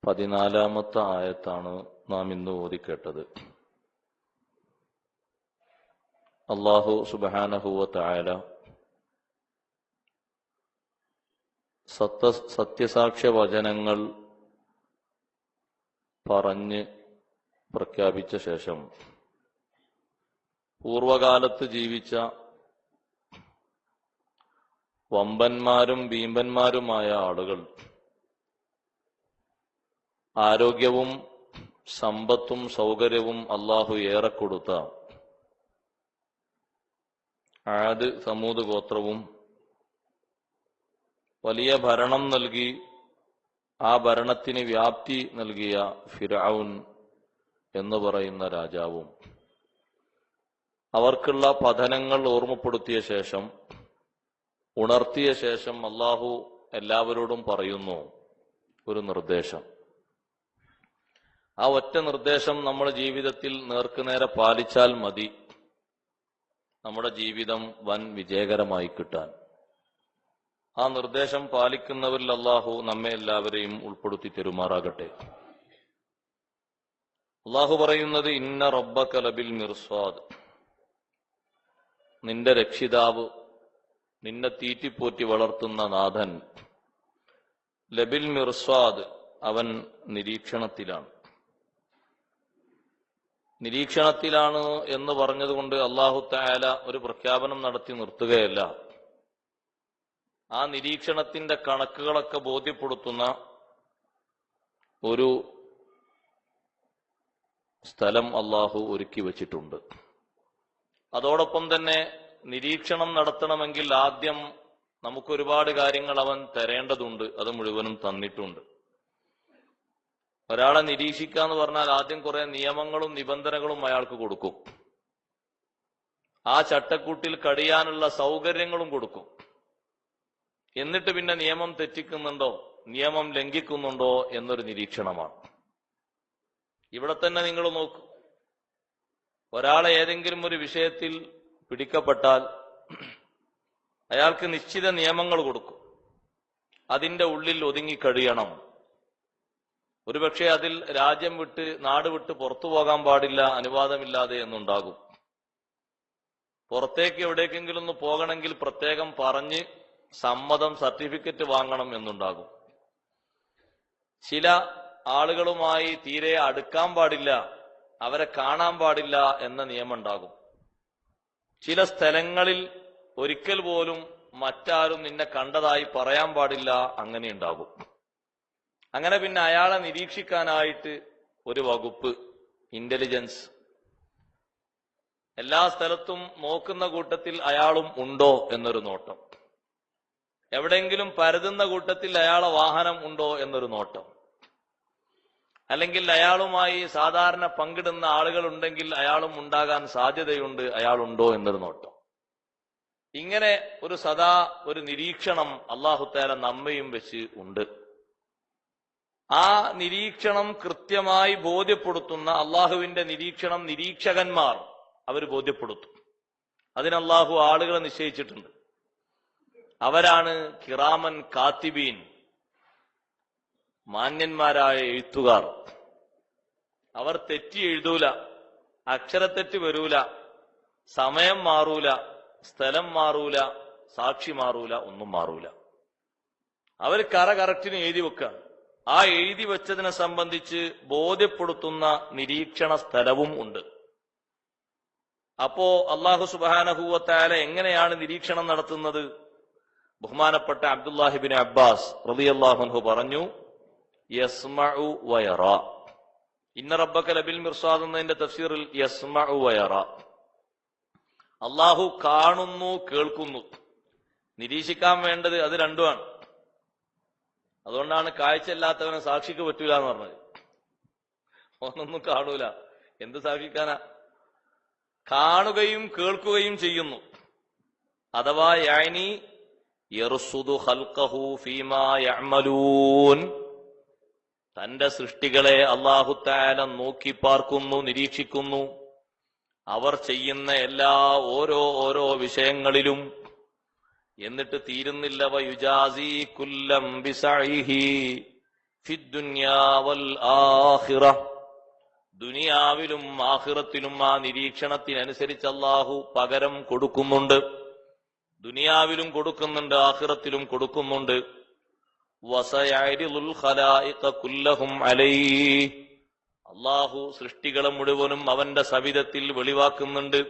14-ാമത്തെ ആയത്താണ് നാം ഇന്ന് ഓതിക്കേട്ടത്. അല്ലാഹു സുബ്ഹാനഹു വ തആല സത്യസാക്ഷ്യ വചനങ്ങൾ പറഞ്ഞ് പ്രഖ്യാപിച്ച ശേഷം പൂർവകാലത്ത് ജീവിച്ച വമ്പന്മാരും ഭീമ്പന്മാരുമായ ആളുകൾ ആരോഗ്യവും സമ്പത്തും സൗകര്യവും അല്ലാഹു ഏറെ കൊടുത്ത ആദ് സമൂദ് ഗോത്രവും വലിയ ഭരണം നൽകി ആ ഭരണത്തിന് വ്യാപ്തി നൽകിയ ഫിർഔൻ എന്ന് പറയുന്ന രാജാവും അവർക്കുള്ള പതനങ്ങൾ ഓർമ്മപ്പെടുത്തിയ ശേഷം ഉണർത്തിയ ശേഷം അല്ലാഹു എല്ലാവരോടും പറയുന്നു ഒരു നിർദ്ദേശം. ആ ഒറ്റ നിർദ്ദേശം നമ്മുടെ ജീവിതത്തിൽ നേർക്കുനേരെ പാലിച്ചാൽ മതി നമ്മുടെ ജീവിതം വൻ വിജയകരമായി കിട്ടാൻ. ആ നിർദ്ദേശം പാലിക്കുന്നവരിൽ അല്ലാഹു നമ്മെ എല്ലാവരെയും ഉൾപ്പെടുത്തി തെരുമാറാകട്ടെ. അല്ലാഹു പറയുന്നത്, ഇന്ന റബ്ബക ലബിൽ മിർസാദ്, നിന്റെ രക്ഷിതാവ്, നിന്നെ തീറ്റിപ്പോറ്റി വളർത്തുന്ന നാഥൻ, ലബിൽ മിർസാദ്, അവൻ നിരീക്ഷണത്തിലാണ്. നിരീക്ഷണത്തിലാണ് എന്ന് പറഞ്ഞതുകൊണ്ട് അല്ലാഹു തആല ഒരു പ്രഖ്യാപനം നടത്തി നിർത്തുകയല്ല. ആ നിരീക്ഷണത്തിന്റെ കണക്കുകളൊക്കെ ബോധ്യപ്പെടുത്തുന്ന ഒരു സ്ഥലം അല്ലാഹു ഒരുക്കി വച്ചിട്ടുണ്ട്. അതോടൊപ്പം തന്നെ നിരീക്ഷണം നടത്തണമെങ്കിൽ ആദ്യം നമുക്കൊരുപാട് കാര്യങ്ങൾ അവൻ തരേണ്ടതുണ്ട്. അത് മുഴുവനും തന്നിട്ടുണ്ട്. ഒരാളെ നിരീക്ഷിക്കാന്ന് പറഞ്ഞാൽ ആദ്യം കുറെ നിയമങ്ങളും നിബന്ധനകളും അയാൾക്ക് കൊടുക്കും. ആ ചട്ടക്കൂട്ടിൽ കഴിയാനുള്ള സൗകര്യങ്ങളും കൊടുക്കും. എന്നിട്ട് പിന്നെ നിയമം തെറ്റിക്കുന്നുണ്ടോ, നിയമം ലംഘിക്കുന്നുണ്ടോ എന്നൊരു നിരീക്ഷണമാണ്. ഇവിടെ തന്നെ നിങ്ങൾ നോക്കൂ, ഒരാളെ ഏതെങ്കിലും ഒരു വിഷയത്തിൽ പിടിക്കപ്പെട്ടാൽ അയാൾക്ക് നിശ്ചിത നിയമങ്ങൾ കൊടുക്കും. അതിന്റെ ഉള്ളിൽ ഒതുങ്ങിക്കഴിയണം. ഒരുപക്ഷെ അതിൽ രാജ്യം വിട്ട് നാട് വിട്ട് പുറത്തു പോകാൻ പാടില്ല, അനുവാദമില്ലാതെ എന്നുണ്ടാകും. പുറത്തേക്ക് എവിടേക്കെങ്കിലും ഒന്ന് പോകണമെങ്കിൽ പ്രത്യേകം പറഞ്ഞ് സമ്മതം, സർട്ടിഫിക്കറ്റ് വാങ്ങണം എന്നുണ്ടാകും. ചില ആളുകളുമായി തീരെ അടുക്കാൻ പാടില്ല, അവരെ കാണാൻ പാടില്ല എന്ന നിയമം ഉണ്ടാകും. ചില സ്ഥലങ്ങളിൽ ഒരിക്കൽ പോലും മറ്റാരും നിന്നെ കണ്ടതായി പറയാൻ പാടില്ല, അങ്ങനെ ഉണ്ടാകും. അങ്ങനെ പിന്നെ അയാളെ നിരീക്ഷിക്കാനായിട്ട് ഒരു വകുപ്പ്, ഇന്റലിജൻസ്, എല്ലാ സ്ഥലത്തും നോക്കുന്ന കൂട്ടത്തിൽ അയാളും ഉണ്ടോ എന്നൊരു നോട്ടം, എവിടെയെങ്കിലും പരതുന്ന കൂട്ടത്തിൽ അയാളെ വാഹനം ഉണ്ടോ എന്നൊരു നോട്ടം, അല്ലെങ്കിൽ അയാളുമായി സാധാരണ പങ്കിടുന്ന ആളുകൾ ഉണ്ടെങ്കിൽ അയാളും ഉണ്ടാകാൻ സാധ്യതയുണ്ട്, അയാളുണ്ടോ എന്നൊരു നോട്ടം. ഇങ്ങനെ ഒരു സദാ ഒരു നിരീക്ഷണം അല്ലാഹു തആല നമ്മയും വെച്ച് ഉണ്ട്. ആ നിരീക്ഷണം കൃത്യമായി ബോധ്യപ്പെടുത്തുന്ന അള്ളാഹുവിന്റെ നിരീക്ഷണം നിരീക്ഷകന്മാർ അവർ ബോധ്യപ്പെടുത്തും. അതിന് അല്ലാഹു ആളുകളെ നിശ്ചയിച്ചിട്ടുണ്ട്. അവരാണ് കിറാമൻ കാത്തിബീൻ, മാന്യന്മാരായ എഴുത്തുകാർ. അവർ തെറ്റി എഴുതൂല, അക്ഷരത്തെറ്റ് വരൂല, സമയം മാറൂല, സ്ഥലം മാറൂല, സാക്ഷി മാറൂല, ഒന്നും മാറൂല. അവർ കറക്റ്റിന് എഴുതി വെക്കുക. ആ എഴുതി വെച്ചതിനെ സംബന്ധിച്ച് ബോധ്യപ്പെടുത്തുന്ന നിരീക്ഷണ സ്ഥലവും ഉണ്ട്. അപ്പോ അല്ലാഹു സുബ്ഹാനഹു വ തആല എങ്ങനെയാണ് നിരീക്ഷണം നടത്തുന്നത്? ബഹുമാനപ്പെട്ട അബ്ദുല്ലാഹി ഇബ്നു അബ്ബാസ് റളിയല്ലാഹു അൻഹു പറഞ്ഞു, യസ്മഉ വയറ. ഇന്ന റബ്ബക ലബിൽ മിർസാദ് എന്നതിന്റെ തഫ്സീറിൽ യസ്മഉ വയറ, അല്ലാഹു കാണുന്നു, കേൾക്കുന്നു. നിരീക്ഷിക്കാൻ വേണ്ടത് അത് രണ്ടുമാണ്. അതുകൊണ്ടാണ് കാഴ്ചയില്ലാത്തവനെ സാക്ഷിക്ക് പറ്റൂല എന്ന് പറഞ്ഞത്. ഒന്നൊന്നും കാണൂല, എന്ത് സാക്ഷിക്കാനാ? കാണുകയും കേൾക്കുകയും ചെയ്യുന്നു. അഥവാ യഅനി യർസുദു ഖൽഖഹു ഫീമാ യഅമലൂൻ, തന്റെ സൃഷ്ടികളെ അല്ലാഹു തആല നോക്കി പാർക്കുന്നു, നിരീക്ഷിക്കുന്നു. അവർ ചെയ്യുന്ന എല്ലാ ഓരോ വിഷയങ്ങളിലും എന്നിട്ട് തീരുന്നില്ല. വയുജാസി കുല്ലം ബിസഇഹി ഫിദ്ദുനിയാ വൽ ആഖിറ. ദുനിയാവിലും ആഖിറത്തിലും ആ നിരീക്ഷണത്തിനനുസരിച്ച് അല്ലാഹു പകരം കൊടുക്കുന്നുണ്ട്. ദുനിയാവിലും കൊടുക്കുന്നുണ്ട്, ആഖിറത്തിലും കൊടുക്കുന്നുണ്ട്. വസയഅരിദുൽ ഖലായിഖ കുല്ലഹും അലൈഹി. അല്ലാഹു സൃഷ്ടികളെ മുഴുവനും അവന്റെ സവിധത്തിൽ വെളിവാക്കുന്നുണ്ട്.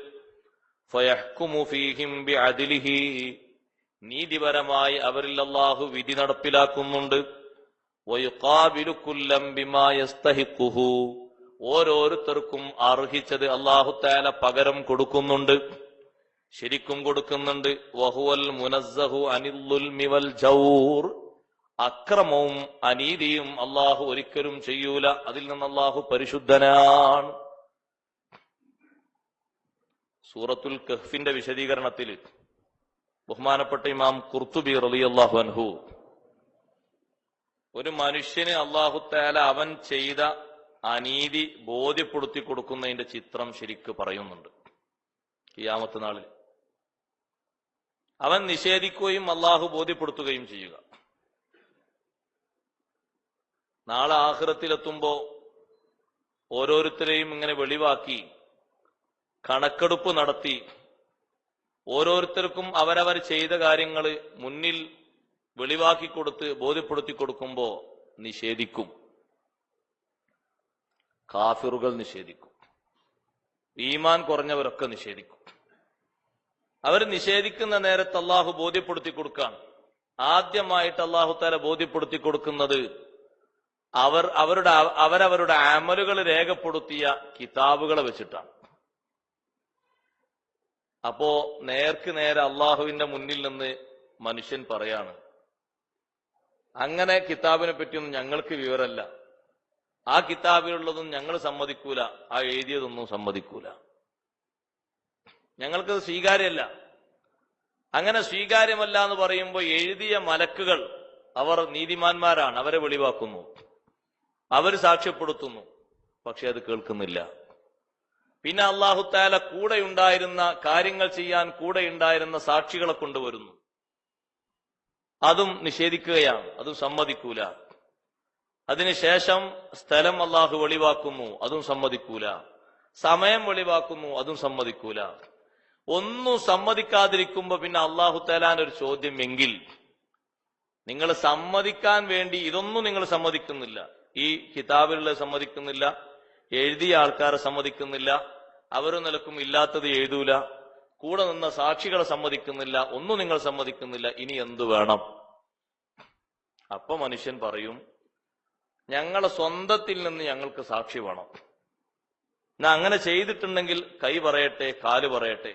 ഫയഹ്കുമു ഫീഹിം ബിഅദ്ലിഹി. നീതിപരമായി അവരിൽ അല്ലാഹു വിധി നടപ്പിലാക്കുന്നുണ്ട്. വയുഖാബിലു കുല്ലം ബിമാ യസ്തഹിഖുഹു. ഓരോരുത്തർക്കും അർഹിച്ചത് അല്ലാഹു തആല പകരം കൊടുക്കുന്നുണ്ട്, ശരിക്കും കൊടുക്കുന്നുണ്ട്. വഹുവൽ മുനസ്സഹു അനിൽ ളുൽമി വൽ ജൗർ. അക്രമവും അനീതിയും അല്ലാഹു ഒരിക്കലും ചെയ്യൂല. അതിൽ നിന്ന് അല്ലാഹു പരിശുദ്ധനാണ്. സൂറത്തുൽ കഹ്ഫിന്റെ വിശദീകരണത്തിൽ ബഹുമാനപ്പെട്ട ഇമാം ഖുർത്തുബി റളിയല്ലാഹു അൻഹു ഒരു മനുഷ്യന് അല്ലാഹു തആല അവൻ ചെയ്ത അനീതി ബോധ്യപ്പെടുത്തി കൊടുക്കുന്നതിന്റെ ചിത്രം ശരിക്ക് പറയുന്നുണ്ട്. ഖിയാമത്ത് നാളിൽ അവൻ നിഷേധിക്കുകയും അല്ലാഹു ബോധ്യപ്പെടുത്തുകയും ചെയ്യുക. നാളെ ആഖിറത്തിലെത്തുമ്പോ ഓരോരുത്തരെയും ഇങ്ങനെ വെളിവാക്കി കണക്കെടുപ്പ് നടത്തി ഓരോരുത്തർക്കും അവരവർ ചെയ്ത കാര്യങ്ങൾ മുന്നിൽ വെളിവാക്കി കൊടുത്ത് ബോധ്യപ്പെടുത്തി കൊടുക്കുമ്പോ നിഷേധിക്കും. കാഫിറുകൾ നിഷേധിക്കും, ഈമാൻ കുറഞ്ഞവരൊക്കെ നിഷേധിക്കും. അവർ നിഷേധിക്കുന്ന നേരത്ത് അല്ലാഹു ബോധ്യപ്പെടുത്തി കൊടുക്കാൻ ആദ്യമായിട്ട് അല്ലാഹു തആല ബോധ്യപ്പെടുത്തി കൊടുക്കുന്നത് അവരവരുടെ അമലുകൾ രേഖപ്പെടുത്തിയ കിതാബുകളെ വെച്ചിട്ടാണ്. അപ്പോ നേർക്ക് നേരെ അള്ളാഹുവിന്റെ മുന്നിൽ നിന്ന് മനുഷ്യൻ പറയാണ്, അങ്ങനെ കിതാബിനെ പറ്റിയൊന്നും ഞങ്ങൾക്ക് വിവരമല്ല, ആ കിതാബിലുള്ളതും ഞങ്ങൾ സമ്മതിക്കൂല, ആ എഴുതിയതൊന്നും സമ്മതിക്കൂല, ഞങ്ങൾക്കത് സ്വീകാര്യമല്ല. അങ്ങനെ സ്വീകാര്യമല്ല എന്ന് പറയുമ്പോൾ എഴുതിയ മലക്കുകൾ അവർ നീതിമാന്മാരാണ്, അവരെ വെളിവാക്കുന്നു, അവർ സാക്ഷ്യപ്പെടുത്തുന്നു, പക്ഷെ അത് കേൾക്കുന്നില്ല. പിന്നെ അല്ലാഹു തആല കൂടെയുണ്ടായിരുന്ന കാര്യങ്ങൾ ചെയ്യാൻ കൂടെയുണ്ടായിരുന്ന സാക്ഷികളെ കൊണ്ടുവരുന്നു, അതും നിഷേധിക്കുകയാണ്, അതും സമ്മതിക്കൂല. അതിനുശേഷം സ്ഥലം അല്ലാഹു വെളിവാക്കുന്നു, അതും സമ്മതിക്കൂല. സമയം വെളിവാക്കുന്നു, അതും സമ്മതിക്കൂല. ഒന്നും സമ്മതിക്കാതിരിക്കുമ്പോ പിന്നെ അല്ലാഹു തആലാന്റെ ഒരു ചോദ്യം, എങ്കിൽ നിങ്ങൾ സമ്മതിക്കാൻ വേണ്ടി ഇതൊന്നും നിങ്ങൾ സമ്മതിക്കുന്നില്ല, ഈ കിതാബിലുള്ള സമ്മതിക്കുന്നില്ല, എഴുതിയ ആൾക്കാരെ സമ്മതിക്കുന്നില്ല, അവര് നിലക്കും ഇല്ലാത്തത് എഴുതൂല, കൂടെ നിന്ന സാക്ഷികളെ സമ്മതിക്കുന്നില്ല, ഒന്നും നിങ്ങൾ സമ്മതിക്കുന്നില്ല, ഇനി എന്തു വേണം? അപ്പൊ മനുഷ്യൻ പറയും, ഞങ്ങളെ സ്വന്തത്തിൽ നിന്ന് ഞങ്ങൾക്ക് സാക്ഷി വേണം. എന്നാ അങ്ങനെ ചെയ്തിട്ടുണ്ടെങ്കിൽ കൈ പറയട്ടെ, കാല് പറയട്ടെ.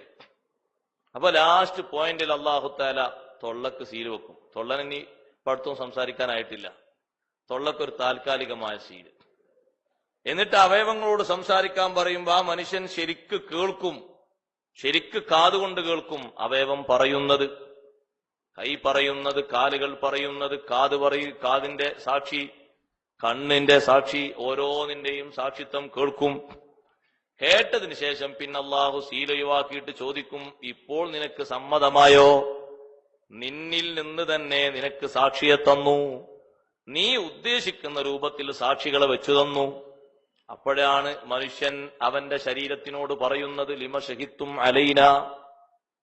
അപ്പൊ ലാസ്റ്റ് പോയിന്റിൽ അല്ലാഹു തആല തൊള്ളക്ക് സീല് വെക്കും. തൊള്ളനി പഠിത്തവും സംസാരിക്കാനായിട്ടില്ല, തൊള്ളക്കൊരു താൽക്കാലികമായ സീല്. എന്നിട്ട് അവയവങ്ങളോട് സംസാരിക്കാൻ പറയുമ്പോ ആ മനുഷ്യൻ ശരിക്ക് കേൾക്കും, ശരിക്ക് കാതുകൊണ്ട് കേൾക്കും അവയവം പറയുന്നത്, കൈ പറയുന്നത്, കാലുകൾ പറയുന്നത്, കാതിന്റെ സാക്ഷി, കണ്ണിന്റെ സാക്ഷി, ഓരോന്നിന്റെയും സാക്ഷിത്വം കേൾക്കും. കേട്ടതിന് ശേഷം പിന്നെ അല്ലാഹു സീലൊഴിവാക്കിയിട്ട് ചോദിക്കും, ഇപ്പോൾ നിനക്ക് സമ്മതമായോ? നിന്നിൽ നിന്ന് തന്നെ നിനക്ക് സാക്ഷിയെ തന്നു, നീ ഉദ്ദേശിക്കുന്ന രൂപത്തിൽ സാക്ഷികളെ വെച്ചു തന്നു. അപ്പോഴാണ് മനുഷ്യൻ അവന്റെ ശരീരത്തിനോട് പറയുന്നത്, ലിമ ഷഹിത്തും അലൈന,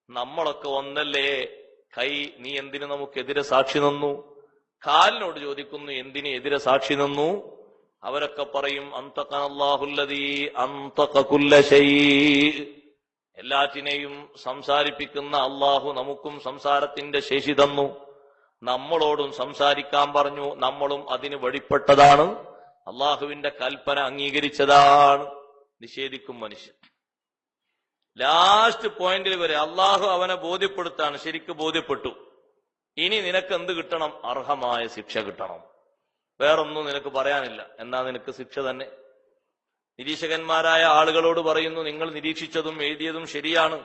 നമ്മളൊക്കെ ഒന്നല്ലേ, കൈ നീ എന്തിനു നമുക്കെതിരെ സാക്ഷി നിന്നു? കാലിനോട് ചോദിക്കുന്നു, എന്തിന് എതിരെ സാക്ഷി നിന്നു? അവരൊക്കെ പറയും, അന്തഖനല്ലാഹുല്ലദീ അന്തഖ കുല്ല ശൈ, എല്ലാറ്റിനെയും സംസാരിപ്പിക്കുന്ന അല്ലാഹു നമുക്കും സംസാരത്തിന്റെ ശേഷി തന്നു, നമ്മളോടും സംസാരിക്കാൻ പറഞ്ഞു, നമ്മളും അതിന് വഴിപ്പെട്ടതാണ്, അള്ളാഹുവിന്റെ കൽപ്പന അംഗീകരിച്ചതാണ്. നിഷേധിക്കും മനുഷ്യൻ. ലാസ്റ്റ് പോയിന്റിൽ വരെ അള്ളാഹു അവനെ ബോധ്യപ്പെടുത്താണ്, ശരിക്ക് ബോധ്യപ്പെട്ടു, ഇനി നിനക്ക് എന്ത് കിട്ടണം? അർഹമായ ശിക്ഷ കിട്ടണം, വേറൊന്നും നിനക്ക് പറയാനില്ല, എന്നാ നിനക്ക് ശിക്ഷ തന്നെ. നിരീക്ഷകന്മാരായ ആളുകളോട് പറയുന്നു, നിങ്ങൾ നിരീക്ഷിച്ചതും എഴുതിയതും ശരിയാണ്,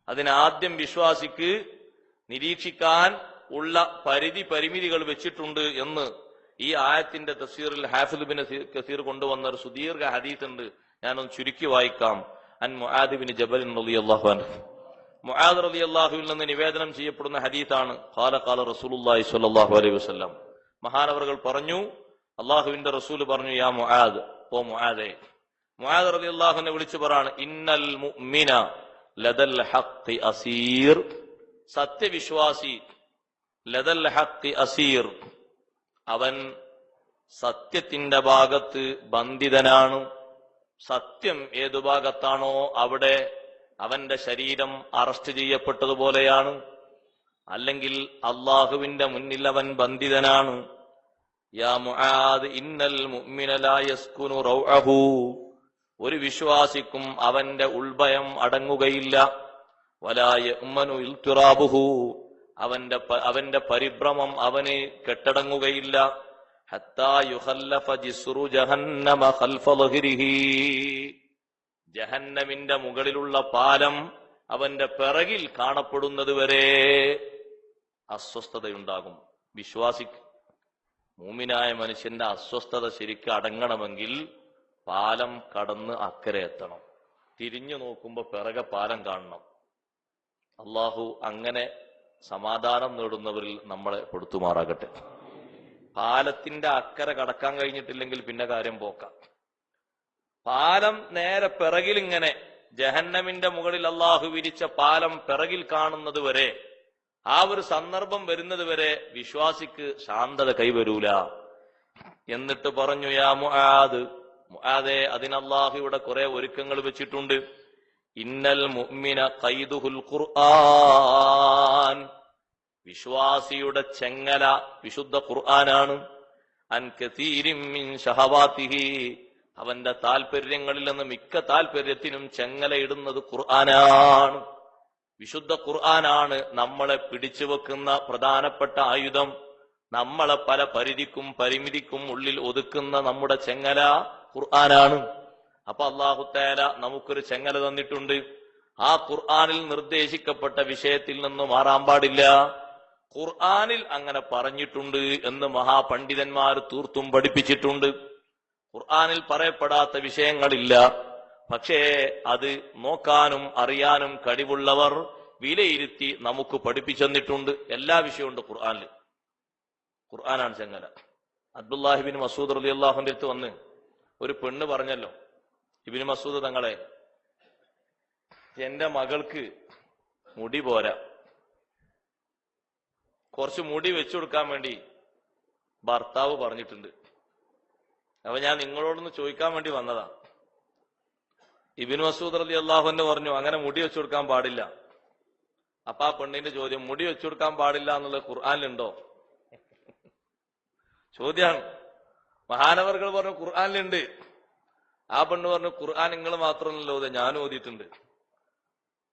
അതിനാദ്യം വിശ്വാസിക്ക് നിരീക്ഷിക്കാൻ ഉള്ള പരിമിതികൾ വെച്ചിട്ടുണ്ട് എന്ന് ഈ ആയത്തിന്റെ തഫ്സീറിൽ ഹാഫിദ് ഇബ്നു കസീർ കൊണ്ടുവന്ന ഒരു സുദീർഘ ഹദീസ് ഉണ്ട്, ഞാനൊന്ന് ചുരുക്കി വായിക്കാം. അൻ മുആദ് ഇബ്നു ജബൽ റളിയല്ലാഹു അൻഹു, മുആദ് റളിയല്ലാഹുവിൽ നിന്ന് നിവേദനം ചെയ്യപ്പെടുന്ന ഹദീസാണ്. ഖാല ഖാല റസൂലുള്ളാഹി സ്വല്ലല്ലാഹു അലൈഹി വസല്ലം, മഹാനവറുകൾ പറഞ്ഞു, അള്ളാഹുവിന്റെ റസൂൽ പറഞ്ഞു, യാ മുആദ്, ഓ മുആദേ. മുആദ് റളിയല്ലാഹുവിനെ വിളിച്ചു പറയാണ്, ഇന്നൽ മുഅ്മിന ലദൽ ഹഖ് അസീർ, സത്യവിശ്വാസി ലദൽ ഹഖ് അസീർ, അവൻ സത്യത്തിന്റെ ഭാഗത്ത് ബന്ധിതനാണ്. സത്യം ഏതു ഭാഗത്താണോ അവിടെ അവന്റെ ശരീരം അറസ്റ്റ് ചെയ്യപ്പെട്ടതുപോലെയാണ്. അല്ലെങ്കിൽ അള്ളാഹുവിന്റെ മുന്നിൽ അവൻ ബന്ധിതനാണ്. യാ മുആദ് ഇന്നൽ മുഅ്മിന ലാ യസ്കുനു റൗഅഹു, ഒരു വിശ്വാസിക്കും അവന്റെ ഉൾഭയം അടങ്ങുകയില്ല. വലാ യഅ്മനു ഇൽതിറാബുഹു, അവന്റെ പരിഭ്രമം അവന് കെട്ടടങ്ങുകയില്ല. ഹത്താ യുഖല്ലഫ ജിസ്റു ജഹന്നമ ഖൽഫ ളഹ്രിഹി, ജഹന്നമിന്റെ മുകളിലുള്ള പാലം അവന്റെ പിറകിൽ കാണപ്പെടുന്നത് വരെ അസ്വസ്ഥതയുണ്ടാകും. വിശ്വാസിക്ക്, മൂമിനായ മനുഷ്യന്റെ അസ്വസ്ഥത ശരിക്കും അടങ്ങണമെങ്കിൽ പാലം കടന്ന് അക്കരെ എത്തണം. തിരിഞ്ഞു നോക്കുമ്പോ പിറകെ പാലം കാണണം. അള്ളാഹു അങ്ങനെ സമാധാനം നേടുന്നവരിൽ നമ്മളെ പെടുത്തുമാറാകട്ടെ. പാലത്തിന്റെ അക്കരെ കടക്കാൻ കഴിഞ്ഞിട്ടില്ലെങ്കിൽ പിന്നെ കാര്യം പോക്കാം. പാലം നേരെ പിറകിൽ ഇങ്ങനെ ജഹന്നമിന്റെ മുകളിൽ അള്ളാഹു വിരിച്ച പാലം പിറകിൽ കാണുന്നത് വരെ, ആ ഒരു സന്ദർഭം വരുന്നത് വരെ വിശ്വാസിക്ക് ശാന്തത കൈവരൂല. എന്നിട്ട് പറഞ്ഞു, യാ മുആദ്, മുആദേ, അതിന് അള്ളാഹു ഇവിടെ കുറെ ഒരുക്കങ്ങൾ വെച്ചിട്ടുണ്ട്. ഇന്നൽ മുഅ്മിന ഖൈദുഹുൽ ഖുർആൻ, വിശ്വാസിയുടെ ചെങ്ങല വിശുദ്ധ ഖുർആനാണ്. അൻ കസീരിൻ മിൻ ശഹവാതിഹി, അവന്റെ താല്പര്യങ്ങളിൽ നിന്ന് മിക്ക താല്പര്യത്തിനും ചെങ്ങലയിടുന്നത് ഖുർആനാണ്. വിശുദ്ധ ഖുർആനാണ് നമ്മളെ പിടിച്ചു വെക്കുന്ന പ്രധാനപ്പെട്ട ആയുധം. നമ്മളെ പല പരിധിക്കും പരിമിതിക്കും ഉള്ളിൽ ഒതുക്കുന്ന നമ്മുടെ ചെങ്ങല ഖുർആനാണ്. അപ്പൊ അല്ലാഹു തആല നമുക്കൊരു ചെങ്ങല തന്നിട്ടുണ്ട്. ആ ഖുർആനിൽ നിർദ്ദേശിക്കപ്പെട്ട വിഷയത്തിൽ നിന്ന് മാറാൻ പാടില്ല. ഖുർആനിൽ അങ്ങനെ പറഞ്ഞിട്ടുണ്ട് എന്ന് മഹാപണ്ഡിതന്മാർ തീർത്തും പഠിപ്പിച്ചിട്ടുണ്ട്. ഖുർആനിൽ പറയപ്പെടാത്ത വിഷയങ്ങളില്ല. പക്ഷേ അത് നോക്കാനും അറിയാനും കഴിവുള്ളവർ വിലയിരുത്തി നമുക്ക് പഠിപ്പിച്ചെന്നിട്ടുണ്ട്. എല്ലാ വിഷയമുണ്ട് ഖുർആനിൽ. ഖുർആനാണ് ചെങ്ങല. അബ്ദുല്ലാഹിബിൻ മസൂദ് റളിയല്ലാഹുവിന്റെ അടുത്ത് വന്ന് ഒരു പെണ്ണ് പറഞ്ഞല്ലോ, ഇബ്നു മസൂദ് തങ്ങളെ, എന്റെ മകൾക്ക് മുടി പോരാ, കുറച്ച് മുടി വെച്ചു കൊടുക്കാൻ വേണ്ടി ഭർത്താവ് പറഞ്ഞിട്ടുണ്ട്. അപ്പൊ ഞാൻ നിങ്ങളോടൊന്ന് ചോദിക്കാൻ വേണ്ടി വന്നതാ. ഇബ്നു മസൂദ് റളിയല്ലാഹു അൻഹു പറഞ്ഞു, അങ്ങനെ മുടി വെച്ചു കൊടുക്കാൻ പാടില്ല. അപ്പൊ ആ പെണ്ണിന്റെ ചോദ്യം, മുടി വെച്ചു കൊടുക്കാൻ പാടില്ല എന്നുള്ളത് ഖുർആനിലുണ്ടോ? ചോദ്യാണ്. മഹാനവറുകൾ പറഞ്ഞു ഖുർആനിലുണ്ട്. ആ പെണ്ണ് പറഞ്ഞു, ഖുർആൻ നിങ്ങൾ മാത്രമല്ലല്ലോ ഓതെ, ഞാൻ ഓതിയിട്ടുണ്ട്.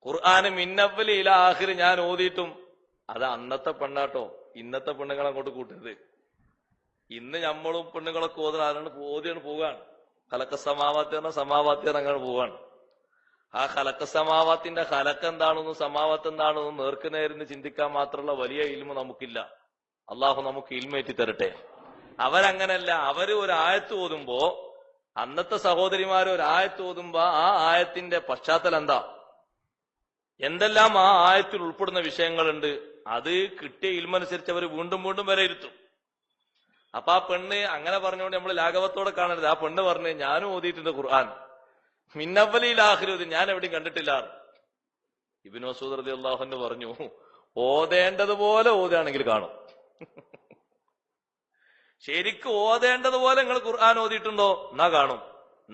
ഖുർആൻ മിന്നവ്വലി ഇലാ ആഖിർ ഞാൻ ഓതിയിട്ടും. അത് അന്നത്തെ പെണ്ണാട്ടോ, ഇന്നത്തെ പെണ്ണുങ്ങളെ അങ്ങോട്ട് കൂട്ടരുത്. ഇന്ന് നമ്മളും പെണ്ണുങ്ങളൊക്കെ ഓതിയാണ് പോവുകയാണ്. ഖലഖ സമാവാത്തി പറഞ്ഞ സമാവാത്തി അങ്ങനെ പോവാണ്. ആ ഖലഖ സമാവാത്തിന്റെ ഖലഖ് എന്താണെന്നും സമാവാത്ത് എന്താണെന്നും നേർക്കുനേരിന്ന് ചിന്തിക്കാൻ മാത്രമുള്ള വലിയ ഇൽമ നമുക്കില്ല. അള്ളാഹു നമുക്ക് ഇൽമേറ്റി തരട്ടെ. അവരങ്ങനല്ല. അവര് ഒരു ആയത്ത് ഓതുമ്പോ, അന്നത്തെ സഹോദരിമാര് ഒരു ആയത്ത് ഓതുമ്പോ ആ ആയത്തിന്റെ പശ്ചാത്തലം എന്താ, എന്തെല്ലാം ആ ആയത്തിൽ ഉൾപ്പെടുന്ന വിഷയങ്ങളുണ്ട്, അത് കിട്ടിയ ഇൽമനുസരിച്ച് അവർ വീണ്ടും വീണ്ടും വിലയിരുത്തും. അപ്പൊ ആ പെണ്ണ് അങ്ങനെ പറഞ്ഞുകൊണ്ട് നമ്മൾ ലാഘവത്തോടെ കാണരുത്. ആ പെണ്ണ് പറഞ്ഞ്, ഞാനും ഓതിയിട്ടുണ്ട് ഖുർആൻ, മിന്നവ്വലിൽ ആഖിർ ഞാൻ എവിടെയും കണ്ടിട്ടില്ല. ഇബ്നു മസൂദ് റളിയല്ലാഹു അൻഹു പറഞ്ഞു, ഓതേണ്ടതുപോലെ ഓതുകയാണെങ്കിൽ കാണും. ശരിക്കും ഓതേണ്ടതുപോലെ നിങ്ങൾ ഖുർആൻ ഓതിയിട്ടുണ്ടോ? എന്നാ കാണും.